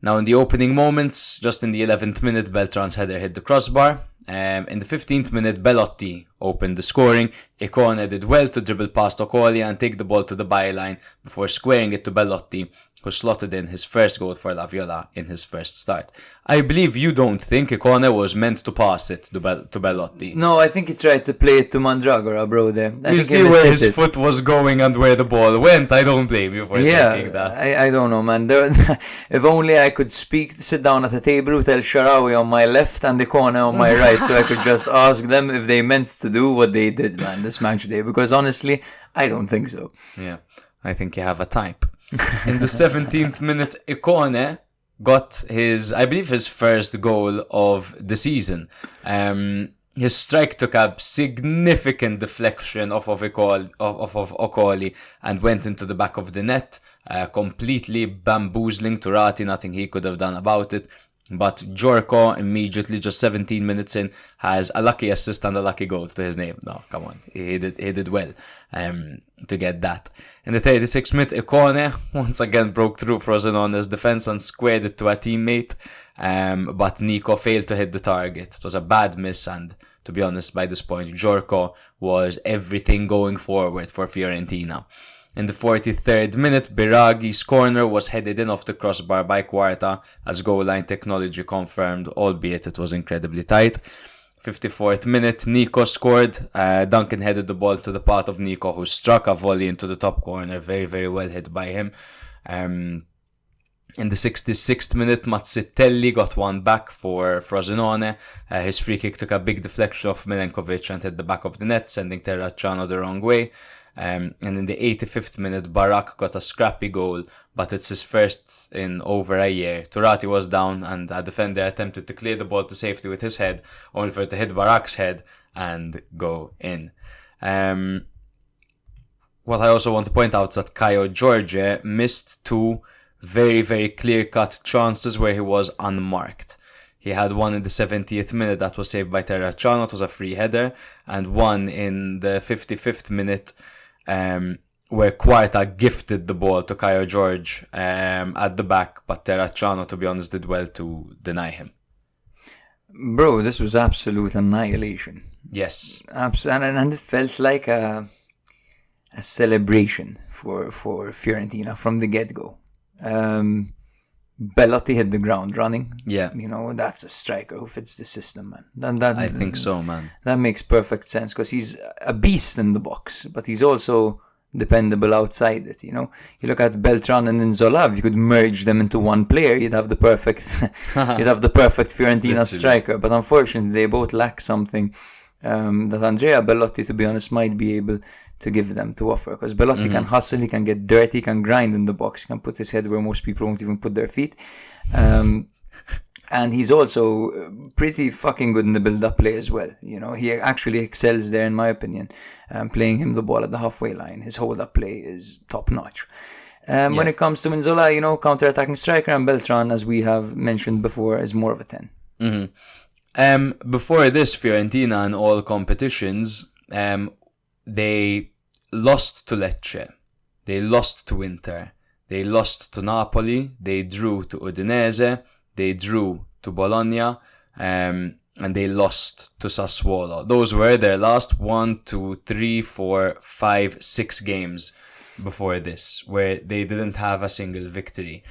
Now in the opening moments, just in the 11th minute, Beltran's header hit the crossbar. In the 15th minute, Belotti opened the scoring. Icone did well to dribble past Ocoli and take the ball to the byline before squaring it to Belotti, who slotted in his first goal for La Viola in his first start. I believe you don't think Icone was meant to pass it to Belotti. No, I think he tried to play it to Mandragora, bro, there. You see where his foot was going and where the ball went. I don't blame you for thinking that. I don't know, man. If only I could sit down at a table with El Shaarawy on my left and Icone on my right, so I could just ask them if they meant to do what they did, man, this match day. Because honestly, I don't think so. Yeah, I think you have a type. In the 17th minute, Icone got his first goal of the season. His strike took a significant deflection off of Ocoli and went into the back of the net, completely bamboozling Turati. Nothing he could have done about it. But Giorco immediately, just 17 minutes in, has a lucky assist and a lucky goal to his name. No, come on, he did well to get that. In the 36th minute, Icone once again broke through Frosinone's defense and squared it to a teammate, but Nico failed to hit the target. It was a bad miss, and to be honest, by this point, Giorco was everything going forward for Fiorentina. In the 43rd minute, Biraghi's corner was headed in off the crossbar by Quarta, as goal line technology confirmed, albeit it was incredibly tight. 54th minute, Nico scored. Duncan headed the ball to the path of Nico, who struck a volley into the top corner. Very, very well hit by him. In the 66th minute, Mazzitelli got one back for Frosinone. His free kick took a big deflection off Milenkovic and hit the back of the net, sending Terracciano the wrong way. And in the 85th minute, Barak got a scrappy goal, but it's his first in over a year. Turati was down and a defender attempted to clear the ball to safety with his head, only for it to hit Barak's head and go in. What I also want to point out is that Caio Jorge missed two very, very clear-cut chances where he was unmarked. He had one in the 70th minute that was saved by Terracciano. It was a free header, and one in the 55th minute where Quarta gifted the ball to Caio Jorge at the back, but Terracciano, to be honest, did well to deny him. Bro, this was absolute annihilation. Yes. And it felt like a celebration for Fiorentina from the get-go. Belotti hit the ground running. Yeah. You know, that's a striker who fits the system, man. I think so, man. That makes perfect sense because he's a beast in the box, but he's also dependable outside it, you know. You look at Beltran and Nzola, if you could merge them into one player, you'd have the perfect Fiorentina striker. But unfortunately, they both lack something that Andrea Belotti, to be honest, might be able to give them, to offer, because Belotti can hustle, he can get dirty, he can grind in the box, he can put his head where most people won't even put their feet, and he's also pretty fucking good in the build-up play as well. You know, he actually excels there in my opinion. Playing him the ball at the halfway line, his hold-up play is top-notch. When it comes to Nzola, you know, counter-attacking striker, and Beltran, as we have mentioned before, is more of a 10. Before this, Fiorentina in all competitions, they lost to Lecce, they lost to Inter, they lost to Napoli, they drew to Udinese, they drew to Bologna, and they lost to Sassuolo. Those were their last 6 games before this, where they didn't have a single victory.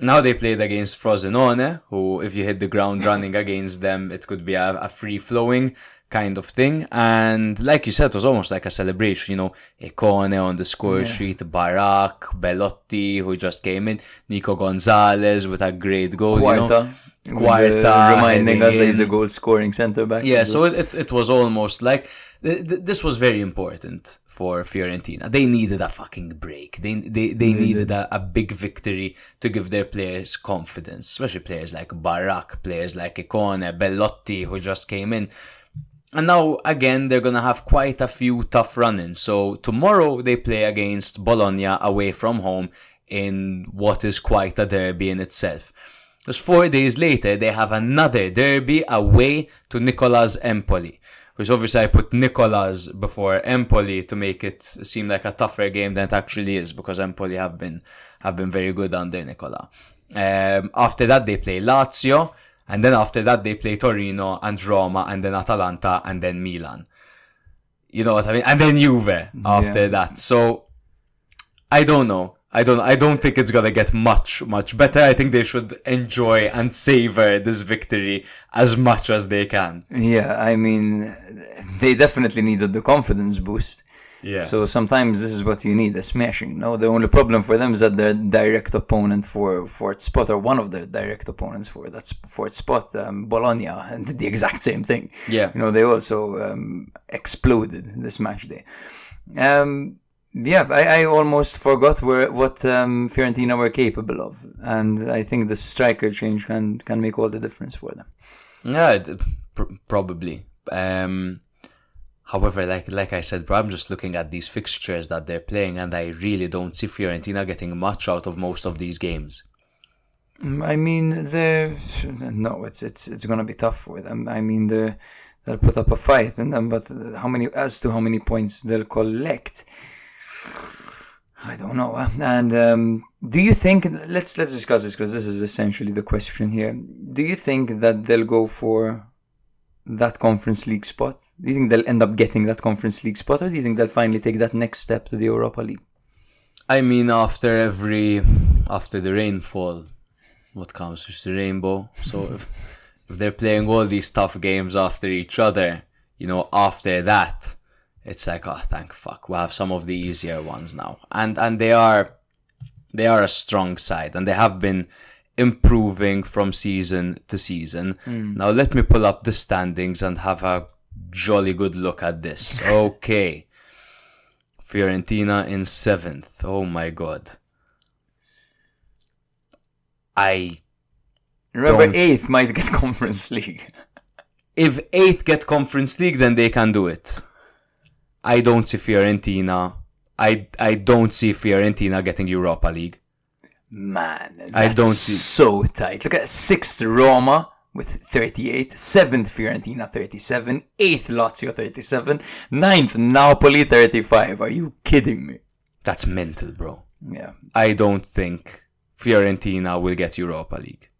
Now they played against Frosinone, who, if you hit the ground running against them, it could be a free-flowing kind of thing. And like you said, it was almost like a celebration, Icone on the score sheet, Barak, Belotti, who just came in, Nico Gonzalez with a great goal, Quarta, reminding us that he's a goal-scoring centre-back. Yeah, so it was almost like, this was very important for Fiorentina. They needed a fucking break. They needed a big victory to give their players confidence, especially players like Barak, players like Icone, Belotti, who just came in. And now, again, they're going to have quite a few tough run-ins. So tomorrow they play against Bologna away from home in what is quite a derby in itself. Just 4 days later, they have another derby away to Nicola's Empoli. Which obviously I put Nicola's before Empoli to make it seem like a tougher game than it actually is, because Empoli have been very good under Nicola. After that they play Lazio, and then after that they play Torino and Roma, and then Atalanta, and then Milan. You know what I mean? And then Juve after that. So I don't know. I don't think it's gonna get much better. I think they should enjoy and savor this victory as much as they can. Yeah, I mean, they definitely needed the confidence boost. Yeah. So sometimes this is what you need, a smashing. No, the only problem for them is that their direct opponent for its spot, or one of their direct opponents for its spot, Bologna, and did the exact same thing. Yeah. They also exploded this match day. Yeah, I almost forgot what Fiorentina were capable of, and I think the striker change can make all the difference for them. Yeah, probably. However, like I said, bro, I'm just looking at these fixtures that they're playing, and I really don't see Fiorentina getting much out of most of these games. I mean, it's gonna be tough for them. I mean, they'll put up a fight in them, but as to how many points they'll collect, I don't know. And do you think, let's discuss this, because this is essentially the question here. Do you think that they'll go for that Conference League spot? Do you think they'll end up getting that Conference League spot, or do you think they'll finally take that next step to the Europa League? I mean, after the rainfall, what comes is the rainbow. So if they're playing all these tough games after each other, after that, it's like, oh, thank fuck, we'll have some of the easier ones now. And they are a strong side, and they have been improving from season to season. Now let me pull up the standings and have a jolly good look at this. Okay. Fiorentina in 7th. Oh my god. Remember, 8th might get Conference League. If 8th get Conference League, then they can do it. I don't see Fiorentina. I don't see Fiorentina getting Europa League. Man, that's I don't see. So tight. Look at 6th Roma with 38, 7th Fiorentina 37, 8th Lazio 37, 9th Napoli 35. Are you kidding me? That's mental, bro. Yeah. I don't think Fiorentina will get Europa League.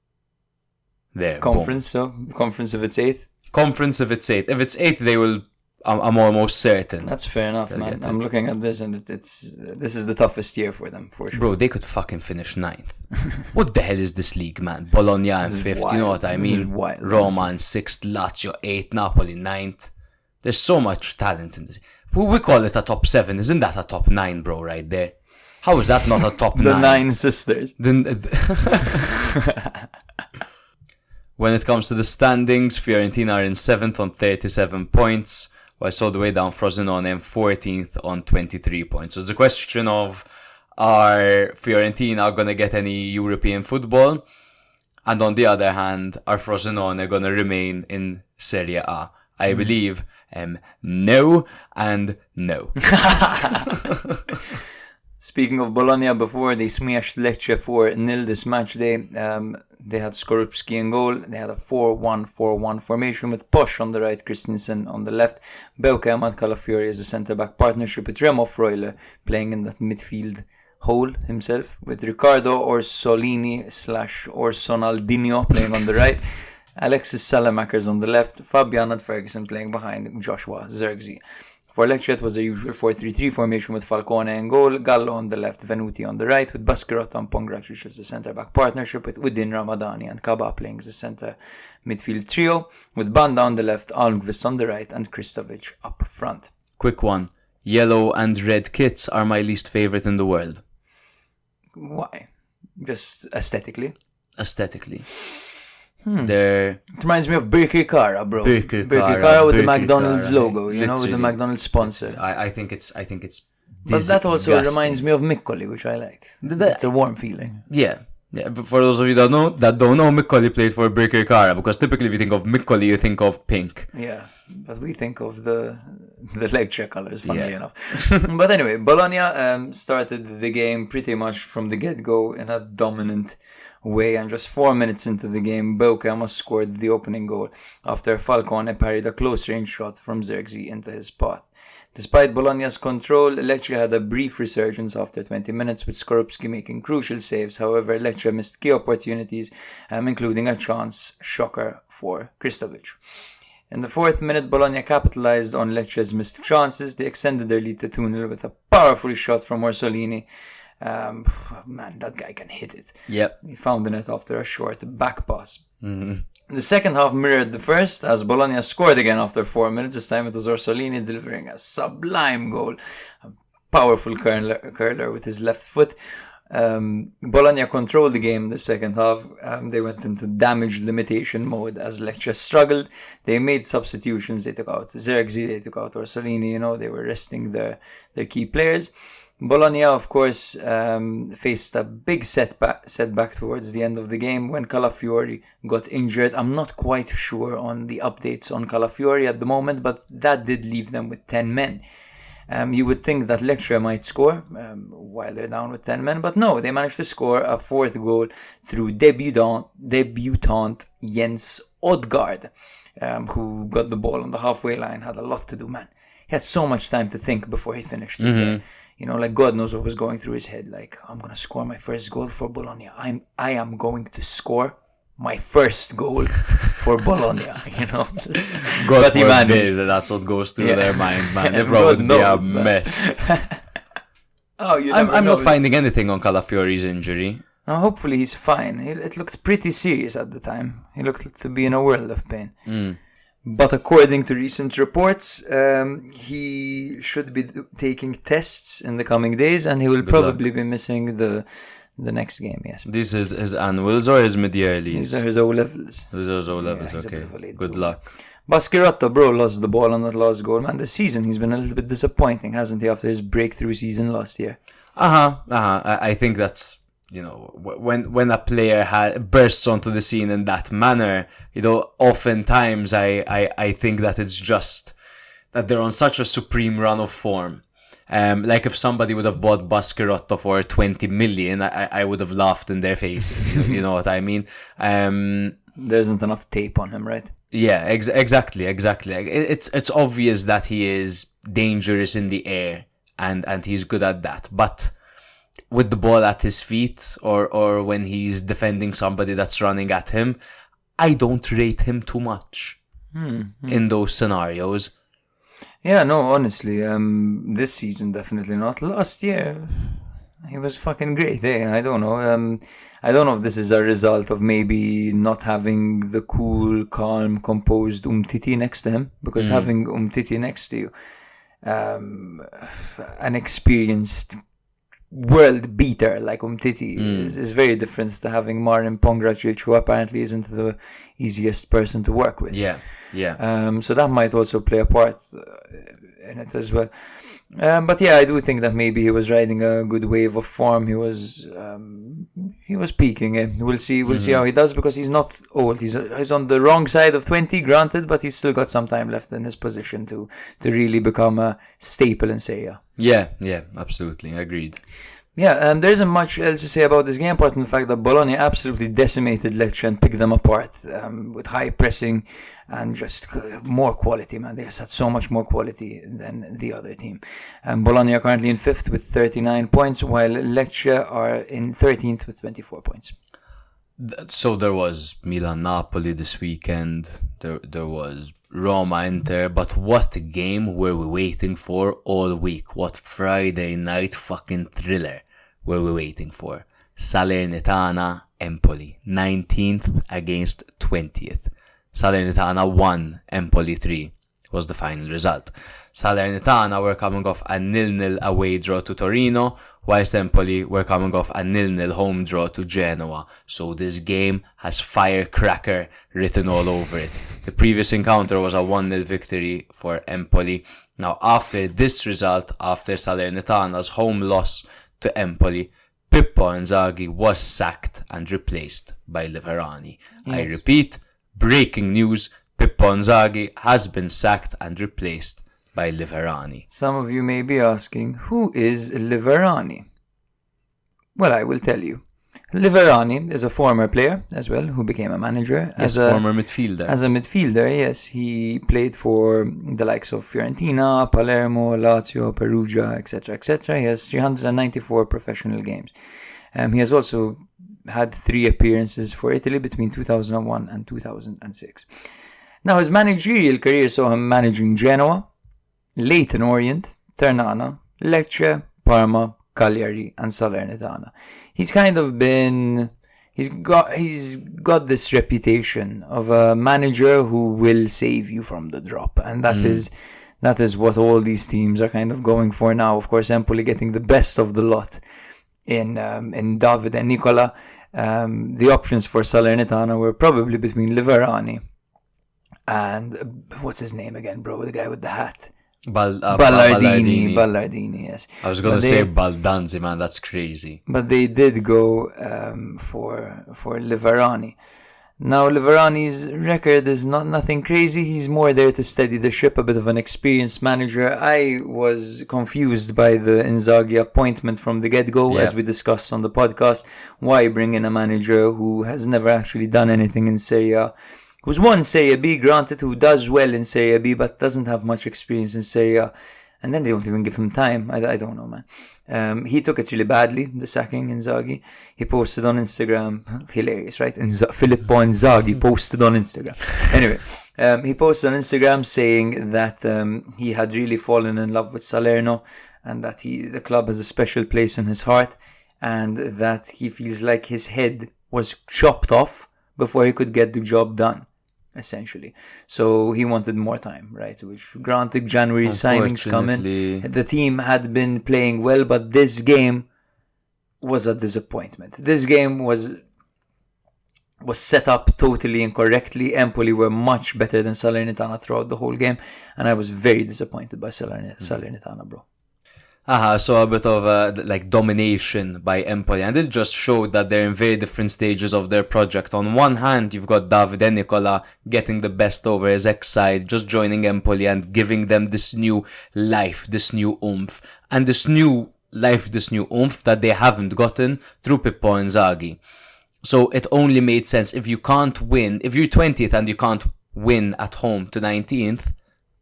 There. Conference, boom. So conference if it's 8th. Conference if it's 8th. If it's 8th, they will. I'm almost certain. That's fair enough, man. I'm looking at this, and this is the toughest year for them, for sure. Bro, they could fucking finish 9th. What the hell is this league, man? Bologna in 5th, wild. You know what I mean? Wild, Roma in 6th, Lazio 8th, Napoli 9th. There's so much talent in this. We call it a top 7. Isn't that a top 9, bro, right there? How is that not a top 9? The 9 sisters. When it comes to the standings, Fiorentina are in 7th on 37 points. Whilst all the way down Frosinone in 14th on 23 points. So it's a question of, are Fiorentina going to get any European football? And on the other hand, are Frosinone going to remain in Serie A? I believe no and no. Speaking of Bologna, before they smashed Lecce 4-0 this match day, they had Skorupski in goal. They had a 4-1-4-1 formation with Posch on the right, Christensen on the left. Beuke and Calafiori as a centre-back partnership with Remo Freuler playing in that midfield hole himself, with Riccardo Orsolini / Orsonaldinho playing on the right. Alexis Salamakers on the left. Fabian and Ferguson playing behind Joshua Zirkzee. For Lecce, it was the usual 4-3-3 formation with Falcone in goal, Gallo on the left, Venuti on the right, with Baschirotto and Pongracic as the centre-back partnership, with Udin, Ramadani and Kaba playing as a centre midfield trio, with Banda on the left, Almqvist on the right, and Kristovic up front. Quick one. Yellow and red kits are my least favourite in the world. Why? Just aesthetically? Aesthetically. It reminds me of Birkir Kara, bro. Birkir Kara with the Birkir McDonald's Kara, logo, you know, with the McDonald's sponsor. I think it's But that also disgusting. reminds me of Mikkoli, which I like. It's a warm feeling. Yeah. But for those of you that don't know, Mikkoli played for Birkir Kara, because typically if you think of Mikkoli, you think of pink. Yeah, but we think of the Lecce colours, funnily enough. But anyway, Bologna started the game pretty much from the get-go in a dominant way, and just 4 minutes into the game, Beukema scored the opening goal after Falcone parried a close-range shot from Zirkzee into his path. Despite Bologna's control, Lecce had a brief resurgence after 20 minutes, with Skorupski making crucial saves. However, Lecce missed key opportunities, including a chance shocker for Kristovic. In the 4th minute, Bologna capitalized on Lecce's missed chances. They extended their lead to 2-0 with a powerful shot from Orsolini. Man, that guy can hit it. Yep. He found the net after a short back pass. The second half mirrored the first, as Bologna scored again after 4 minutes. This time it was Orsolini delivering a sublime goal. A powerful curler with his left foot. Bologna controlled the game in the second half. They went into damage limitation mode as Lecce struggled. They made substitutions. They took out Zirkzee, they took out Orsolini. You know, they were resting their key players. Bologna, of course, faced a big setback towards the end of the game when Calafiori got injured. I'm not quite sure on the updates on Calafiori at the moment, but that did leave them with 10 men. You would think that Lecce might score while they're down with 10 men, but no, they managed to score a 4th goal through debutant Jens Odgaard, who got the ball on the halfway line, had a lot to do, man. He had so much time to think before he finished the game. You know, like God knows what was going through his head. Like, I'm going to score my first goal for Bologna. I am going to score my first goal for Bologna, you know. God forbid that's what goes through their mind, man. It would be a mess. I'm not finding anything on Calafiori's injury. Hopefully he's fine. It looked pretty serious at the time. He looked to be in a world of pain. But according to recent reports, he should be taking tests in the coming days, and he will probably be missing the next game, yes. This is his annuals or his mid-yearlies? These are his O-levels. These are his O-levels, okay. Good luck. Baschirotto, bro, lost the ball on that last goal. Man, this season he's been a little bit disappointing, hasn't he, after his breakthrough season last year? I think that's, you know, when a player bursts onto the scene in that manner, you know, oftentimes I think that it's just that they're on such a supreme run of form. Like if somebody would have bought Baschirotto for 20 million, I would have laughed in their faces. You know what I mean? There isn't enough tape on him, right? Yeah, exactly. It's obvious that he is dangerous in the air, and he's good at that. But with the ball at his feet, or when he's defending somebody that's running at him, I don't rate him too much in those scenarios. Yeah, no, honestly, this season definitely not. Last year, he was fucking great. I don't know. I don't know if this is a result of maybe not having the cool, calm, composed Umtiti next to him, because having Umtiti next to you, an experienced world beater like Umtiti is very different to having Marin Pongracic, who apparently isn't the easiest person to work with. Yeah. So that might also play a part in it as well. But yeah, I do think that maybe he was riding a good wave of form. He was peaking. We'll see how he does, because he's not old. He's on the wrong side of 20, granted, but he's still got some time left in his position to really become a staple in Serie A. Yeah, absolutely, agreed. Yeah, there isn't much else to say about this game, apart from the fact that Bologna absolutely decimated Lecce and picked them apart with high pressing and just more quality, man. They just had so much more quality than the other team. Bologna are currently in 5th with 39 points, while Lecce are in 13th with 24 points. So there was Milan Napoli this weekend. There was Roma-Inter, but what game were we waiting for all week? What Friday night fucking thriller were we waiting for? Salernitana, Empoli, 19th against 20th. Salernitana 1, Empoli 3 was the final result. Salernitana were coming off a 0-0 away draw to Torino, whilst Empoli were coming off a 0-0 home draw to Genoa. So this game has firecracker written all over it. The previous encounter was a 1-0 victory for Empoli. Now after this result, after Salernitana's home loss to Empoli, Pippo Inzaghi was sacked and replaced by Liverani. Yes. I repeat, breaking news, Pippo Inzaghi has been sacked and replaced by Liverani. Some of you may be asking, who is Liverani? Well, I will tell you. Liverani is a former player as well, who became a manager. Yes, former midfielder. As a midfielder, yes. He played for the likes of Fiorentina, Palermo, Lazio, Perugia, etc., etc. He has 394 professional games. He has also had 3 appearances for Italy between 2001 and 2006. Now, his managerial career saw him managing Genoa, Leyton Orient, Ternana, Lecce, Parma, Cagliari, and Salernitana. He's kind of been... He's got this reputation of a manager who will save you from the drop. And that is what all these teams are kind of going for now. Of course, Empoli getting the best of the lot in Davide and Nicola. The options for Salernitana were probably between Liverani and... what's his name again, bro? The guy with the hat. Ballardini, yes. I was going to say Baldanzi, man. That's crazy. But they did go for Liverani. Now, Liverani's record is nothing crazy. He's more there to steady the ship, a bit of an experienced manager. I was confused by the Inzaghi appointment from the get-go, as we discussed on the podcast. Why bring in a manager who has never actually done anything in Serie A? Who's won Serie B, granted, who does well in Serie B, but doesn't have much experience in Serie A. And then they don't even give him time. I don't know, man. He took it really badly, the sacking, Inzaghi. He posted on Instagram. Hilarious, right? Filippo Inzaghi posted on Instagram. Anyway, he posted on Instagram saying that he had really fallen in love with Salerno and that the club has a special place in his heart and that he feels like his head was chopped off before he could get the job done. Essentially. So he wanted more time, right? Which, granted, January signings come in. The team had been playing well, but this game was a disappointment. This game was set up totally incorrectly. Empoli were much better than Salernitana throughout the whole game, and I was very disappointed by Salernitana, bro. So a bit of domination by Empoli, and it just showed that they're in very different stages of their project. On one hand, you've got Davide and Nicola getting the best over his ex-side, just joining Empoli and giving them this new life, this new oomph, and this new life, this new oomph that they haven't gotten through Pippo Inzaghi. So it only made sense. If you can't win, if you're 20th and you can't win at home to 19th,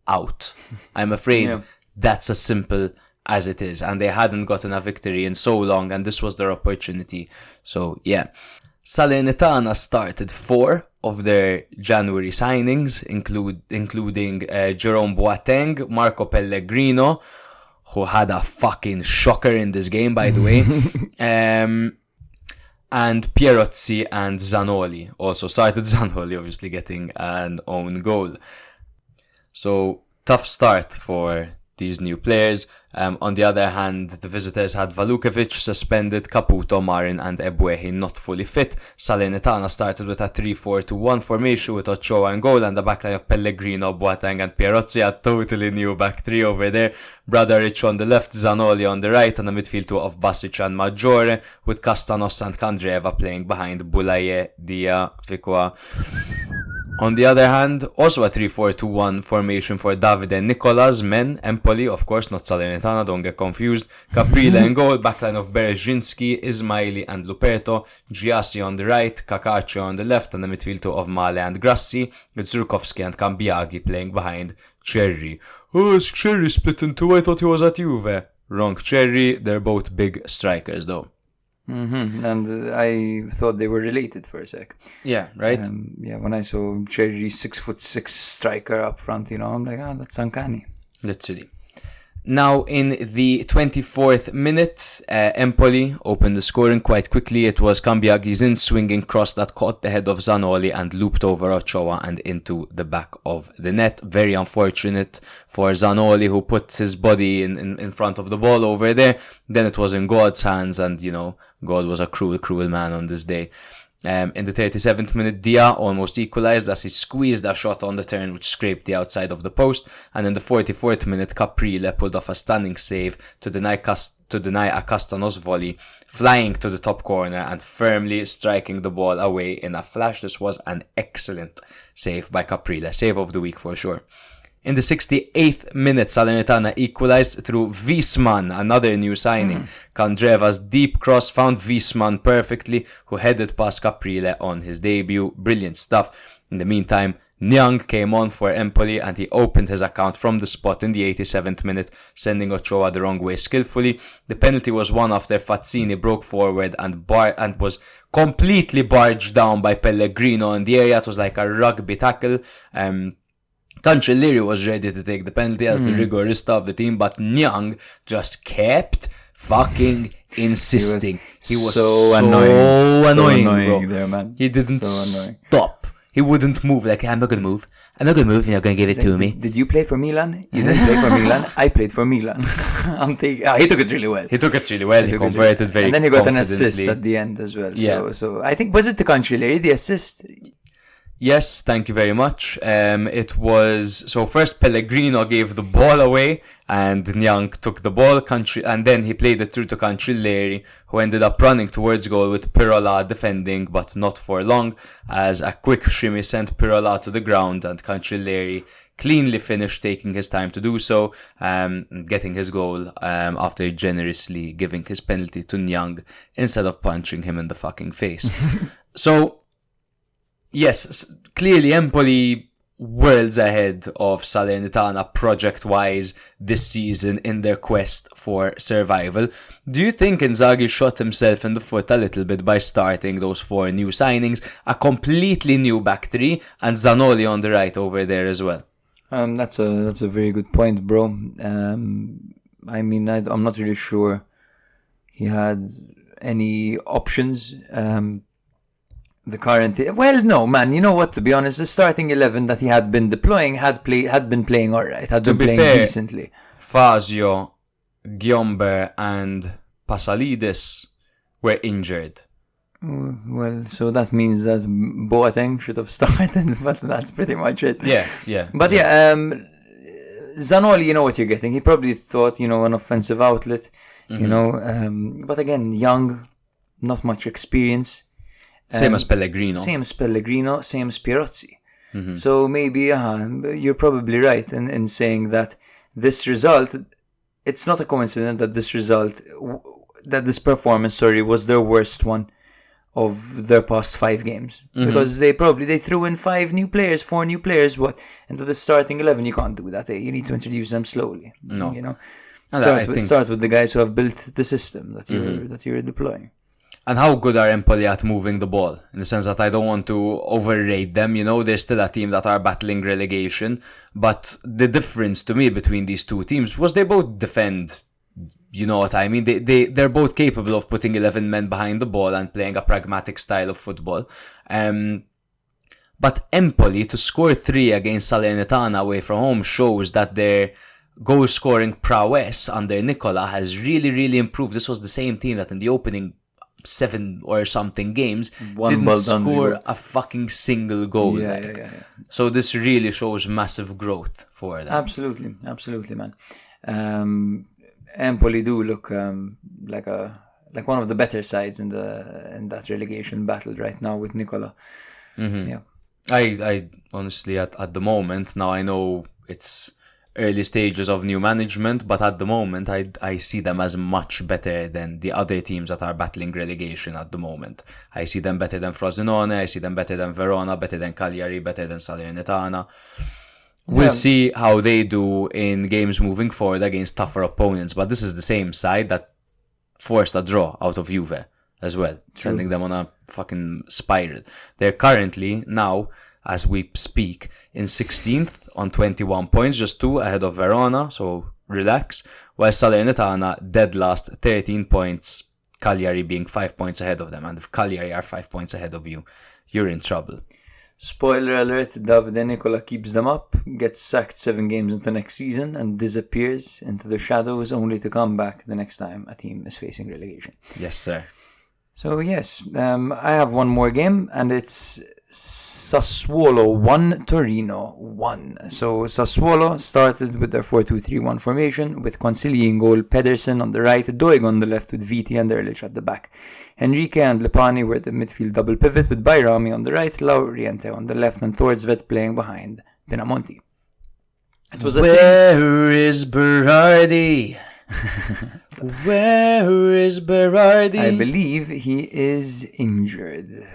out. I'm afraid that's as simple as it is, and they hadn't gotten a victory in so long, and this was their opportunity. So Salernitana started 4 of their January signings, including Jerome Boateng, Marco Pellegrino, who had a fucking shocker in this game, by the way, and Pierozzi and Zanoli. Also started Zanoli, obviously getting an own goal. So tough start for these new players. On the other hand, the visitors had Valukovic suspended, Caputo, Marin and Ebuehi not fully fit. Salernitana started with a 3-4-2-1 formation with Ochoa in goal and the backline of Pellegrino, Boateng and Pierozzi, a totally new back three over there. Bradaric on the left, Zanoli on the right, and a midfield two of Basic and Maggiore, with Castanos and Candreva playing behind Boulaye, Dia, Ficua. On the other hand, also a 3-4-2-1 formation for Davide and Nicola's men. Empoli, of course, not Salernitana, don't get confused. Caprile in goal, backline of Berezinski, Ismaili and Luperto. Giassi on the right, Cacace on the left, and the midfield two of Male and Grassi, with Zurkowski and Cambiaghi playing behind Cherry. Oh, is Cherry split in two? I thought he was at Juve. Wrong, Cherry. They're both big strikers, though. And I thought they were related for a sec. Yeah, right? When I saw Cherry 6'6" striker up front, I'm like, that's uncanny. Literally. Now, in the 24th minute, Empoli opened the scoring quite quickly. It was Cambiaghi's in-swinging cross that caught the head of Zanoli and looped over Ochoa and into the back of the net. Very unfortunate for Zanoli, who put his body in front of the ball over there. Then it was in God's hands, and, God was a cruel, cruel man on this day. In the 37th minute, Dia almost equalised as he squeezed a shot on the turn which scraped the outside of the post, and in the 44th minute, Caprile pulled off a stunning save to deny a Castanos volley, flying to the top corner and firmly striking the ball away in a flash. This was an excellent save by Caprile, save of the week for sure. In the 68th minute, Salernitana equalised through Wiesmann, another new signing. Kandreva's deep cross found Wiesmann perfectly, who headed past Caprile on his debut. Brilliant stuff. In the meantime, Nyang came on for Empoli and he opened his account from the spot in the 87th minute, sending Ochoa the wrong way skillfully. The penalty was won after Fazzini broke forward and was completely barged down by Pellegrino in the area. It was like a rugby tackle. Cancellieri was ready to take the penalty as the rigorista of the team, but Nyang just kept fucking insisting. He was so annoying, bro. There, man. He didn't stop. He wouldn't move. Like, I'm not gonna move. You're not gonna give it to me. Did you play for Milan? You didn't play for Milan. I played for Milan. He took it really well. He converted very. And then he got an assist at the end as well. Yeah. So I think, was it to Cancellieri, the assist? Yes, thank you very much. It was, so first Pellegrino gave the ball away and Nyang took the ball, and then he played it through to Cancellieri, who ended up running towards goal with Pirola defending, but not for long, as a quick shimmy sent Pirola to the ground and Cancellieri cleanly finished, taking his time to do so, getting his goal after generously giving his penalty to Nyang instead of punching him in the fucking face. So, yes, clearly Empoli worlds ahead of Salernitana project-wise this season in their quest for survival. Do you think Inzaghi shot himself in the foot a little bit by starting those 4 new signings, a completely new back three, and Zanoli on the right over there as well? That's a very good point, bro. I mean, I'm not really sure he had any options. Well, no, man. You know what? To be honest, the starting 11 that he had been deploying had been playing all right. Had been playing decently. Fazio, Gyomber, and Pasalidis were injured. Well, so that means that Boateng should have started, but that's pretty much it. Yeah. But Zanoli, you know what you're getting. He probably thought, an offensive outlet, but again, young, not much experience. Same as Pellegrino. Same as Pirozzi. So maybe you're probably right in saying that this result, it's not a coincidence that this performance, was their worst one of their past 5 games. Because they threw in 4 new players, into the starting 11. You can't do that. You need to introduce them slowly. No. Start with the guys who have built the system that you're deploying. And how good are Empoli at moving the ball? In the sense that I don't want to overrate them. They're still a team that are battling relegation. But the difference to me between these two teams was they both defend. You know what I mean? They're both capable of putting 11 men behind the ball and playing a pragmatic style of football. But Empoli, to score 3 against Salernitana away from home, shows that their goal-scoring prowess under Nicola has really, really improved. This was the same team that in the opening 7 or something games didn't score a fucking single goal. Yeah. So this really shows massive growth for them. Absolutely, man. Empoli do look like one of the better sides in that relegation battle right now with Nicola. Yeah. I honestly at the moment, now I know it's early stages of new management, but at the moment I see them as much better than the other teams that are battling relegation at the moment. I see them better than Frosinone, I see them better than Verona, better than Cagliari, better than Salernitana. We'll see how they do in games moving forward against tougher opponents, but this is the same side that forced a draw out of Juve as well, sending them on a fucking spiral. They're currently now, as we speak, in 16th on 21 points, just 2 ahead of Verona, so relax. While Salernitana dead last, 13 points, Cagliari being 5 points ahead of them. And if Cagliari are 5 points ahead of you, you're in trouble. Spoiler alert, Davide Nicola keeps them up, gets sacked 7 games into next season, and disappears into the shadows, only to come back the next time a team is facing relegation. Yes, sir. So yes, I have one more game, and it's Sassuolo 1, Torino 1. So Sassuolo started with their 4-2-3-1 formation, with Consigli in goal, Pedersen on the right, Doig on the left with Viti and Erlich at the back. Henrique and Lepani were the midfield double pivot, with Bayrami on the right, Lauriente on the left, and Thorstvedt playing behind Pinamonti. It was Where is Berardi? Where is Berardi? I believe he is injured.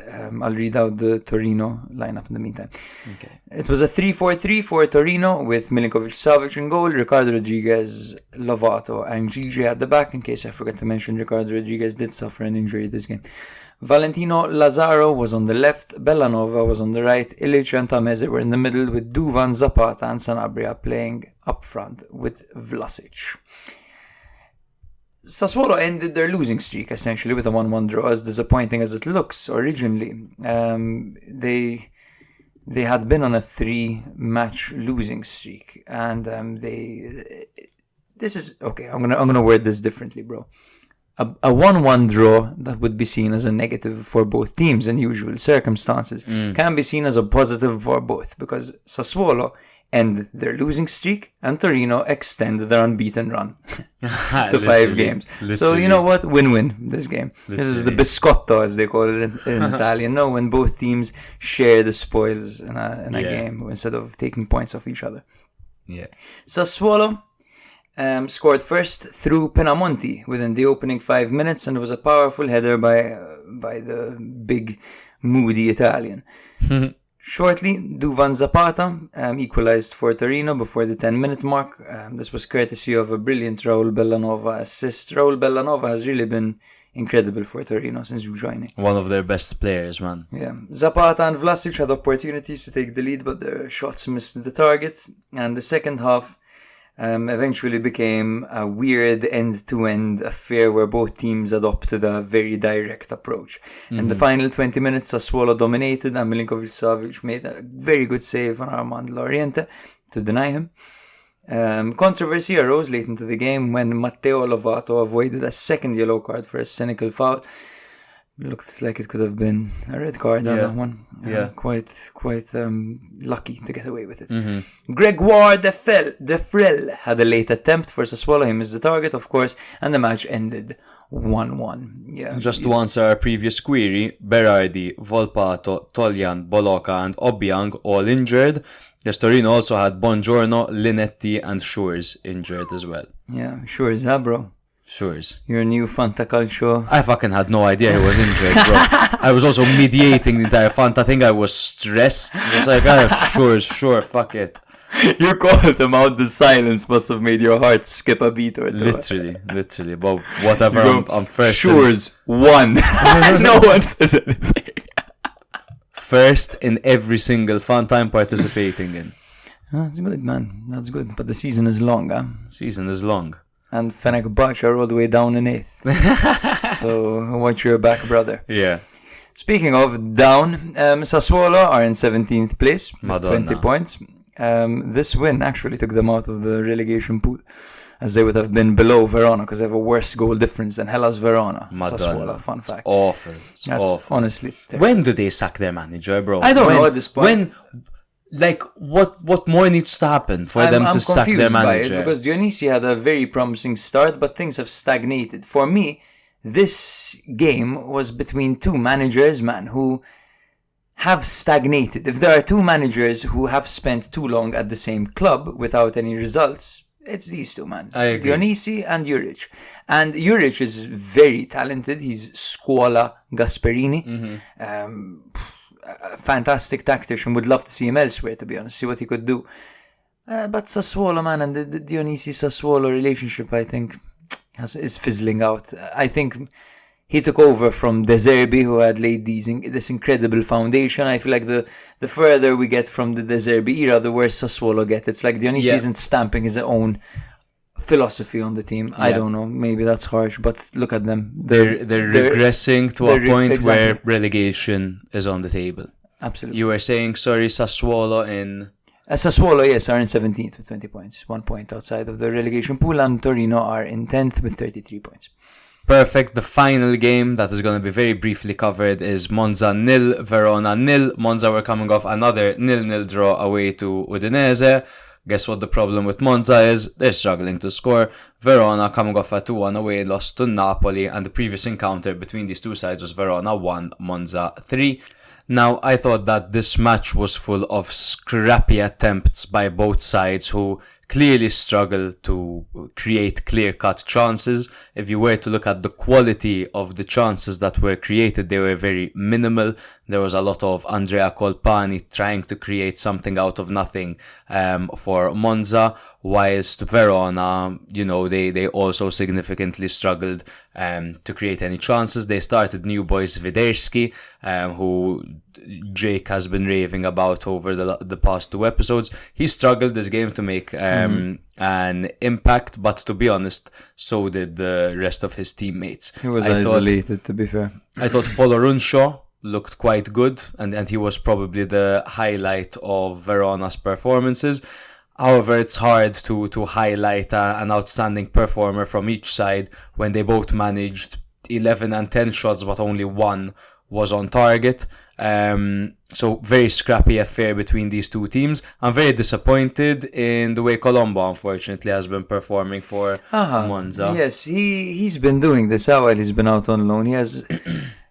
I'll read out the Torino lineup in the meantime. Okay. It was a 3-4-3 for Torino, with Milinkovic-Savic in goal, Ricardo Rodriguez, Lovato, and Gigi at the back. In case I forgot to mention, Ricardo Rodriguez did suffer an injury this game. Valentino Lazaro was on the left, Bellanova was on the right, Ilic and Tameze were in the middle, with Duvan, Zapata and Sanabria playing up front with Vlasic. Sassuolo ended their losing streak essentially with a 1-1 draw, as disappointing as it looks originally. They had been on a 3-match losing streak, and this is okay. I'm gonna word this differently, bro. A 1-1 draw that would be seen as a negative for both teams in usual circumstances can be seen as a positive for both, because Sassuolo end their losing streak and Torino extend their unbeaten run to 5 games. So you know what? Win-win this game. This is the biscotto, as they call it in Italian. No, when both teams share the spoils in a game instead of taking points off each other. Yeah. Sassuolo scored first through Pinamonti within the opening 5 minutes, and it was a powerful header by the big, moody Italian. Shortly, Duvan Zapata equalized for Torino before the 10-minute mark. This was courtesy of a brilliant Raul Bellanova assist. Raul Bellanova has really been incredible for Torino since joining. One of their best players, man. Yeah. Zapata and Vlasic had opportunities to take the lead, but their shots missed the target. And the second half eventually became a weird end-to-end affair where both teams adopted a very direct approach. In the final 20 minutes, Sassuolo dominated, and Milinkovic-Savic made a very good save on Armand Lauriente to deny him. Controversy arose late into the game when Matteo Lovato avoided a second yellow card for a cynical foul. Looked like it could have been a red card on that one. Quite lucky to get away with it. Gregoire Defrel had a late attempt for Sassuolo. He missed the target, of course, and the match ended 1-1. Yeah. Just to answer our previous query, Berardi, Volpato, Toljan, Boloca and Obiang all injured. Yes, Torino also had Bongiorno, Linetti and Shores injured as well. Yeah, Shores, bro? Shores. Your new Fantacalcio. I fucking had no idea he was injured, bro. I was also mediating the entire Fanta thing. I was stressed. It was like, sure, fuck it. You called him out. The silence must have made your heart skip a beat or two. Literally. But whatever, I'm first. Shores won. No one says anything. First in every single Fanta I'm participating in. That's good, man. That's good. But the season is long, huh? Season is long. And Fenerbahce are all the way down in 8th. So watch your back, brother. Yeah. Speaking of down, Sassuolo are in 17th place with 20 points. This win actually took them out of the relegation pool, as they would have been below Verona because they have a worse goal difference than Hellas Verona. Sassuolo, fun fact. Awful. That's awful. Honestly terrible. When do they sack their manager, bro? I don't know at this point. What more needs to happen for them to sack their manager? Because Dionisi had a very promising start, but things have stagnated. For me, this game was between two managers, man, who have stagnated. If there are two managers who have spent too long at the same club without any results, it's these two, man. I agree. Dionisi and Juric. And Juric is very talented. He's Scuola Gasperini. A fantastic tactician. Would love to see him elsewhere, to be honest, see what he could do. But Sassuolo, man, and the Dionisi-Sassuolo relationship, I think, is fizzling out. I think he took over from De Zerbi, who had laid this incredible foundation. I feel like the further we get from the De Zerbi era, the worse Sassuolo get. It's like Dionisi isn't stamping his own philosophy on the team. I don't know, maybe that's harsh, but look at them. They're regressing to a point where relegation is on the table. Absolutely. You were saying, sorry, Sassuolo in... Sassuolo, yes, are in 17th with 20 points. 1 point outside of the relegation pool, and Torino are in 10th with 33 points. Perfect. The final game that is going to be very briefly covered is Monza 0, Verona 0. Monza were coming off another 0-0 draw away to Udinese. Guess what the problem with Monza is? They're struggling to score. Verona coming off a 2-1 away loss to Napoli, and the previous encounter between these two sides was Verona 1, Monza 3. Now, I thought that this match was full of scrappy attempts by both sides who clearly struggle to create clear-cut chances. If you were to look at the quality of the chances that were created, they were very minimal. There was a lot of Andrea Colpani trying to create something out of nothing for Monza, whilst Verona, they also significantly struggled to create any chances. They started new boy Swiderski, who Jake has been raving about over the past 2 episodes. He struggled this game to make an impact, but to be honest, so did the rest of his teammates. He was isolated, to be fair. I thought Folorunshaw looked quite good, and he was probably the highlight of Verona's performances. However, it's hard to highlight an outstanding performer from each side when they both managed 11 and 10 shots, but only 1 was on target. So very scrappy affair between these two teams. I'm very disappointed in the way Colombo, unfortunately, has been performing for Monza. Yes, he's been doing this while he's been out on loan.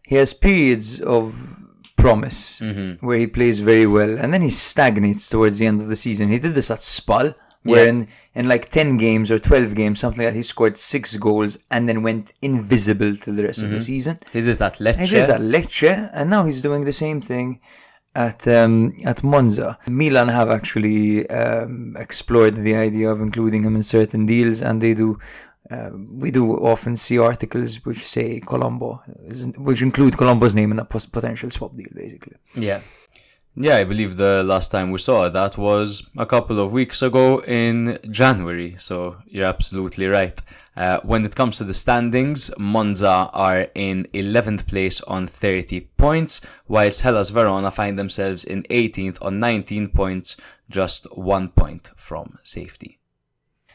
He has periods of promise where he plays very well, and then he stagnates towards the end of the season. He did this at Spal, where in like 10 games or 12 games, something like that, he scored 6 goals and then went invisible till the rest of the season. He did that Lecce. He did that Lecce, and now he's doing the same thing at Monza. Milan have actually explored the idea of including him in certain deals, and they do. We do often see articles which say Colombo, which include Colombo's name in a potential swap deal, basically. Yeah, I believe the last time we saw that was a couple of weeks ago in January, so you're absolutely right. When it comes to the standings, Monza are in 11th place on 30 points, whilst Hellas Verona find themselves in 18th on 19 points, just 1 point from safety.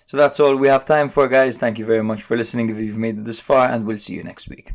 So that's all we have time for, guys. Thank you very much for listening if you've made it this far, and we'll see you next week.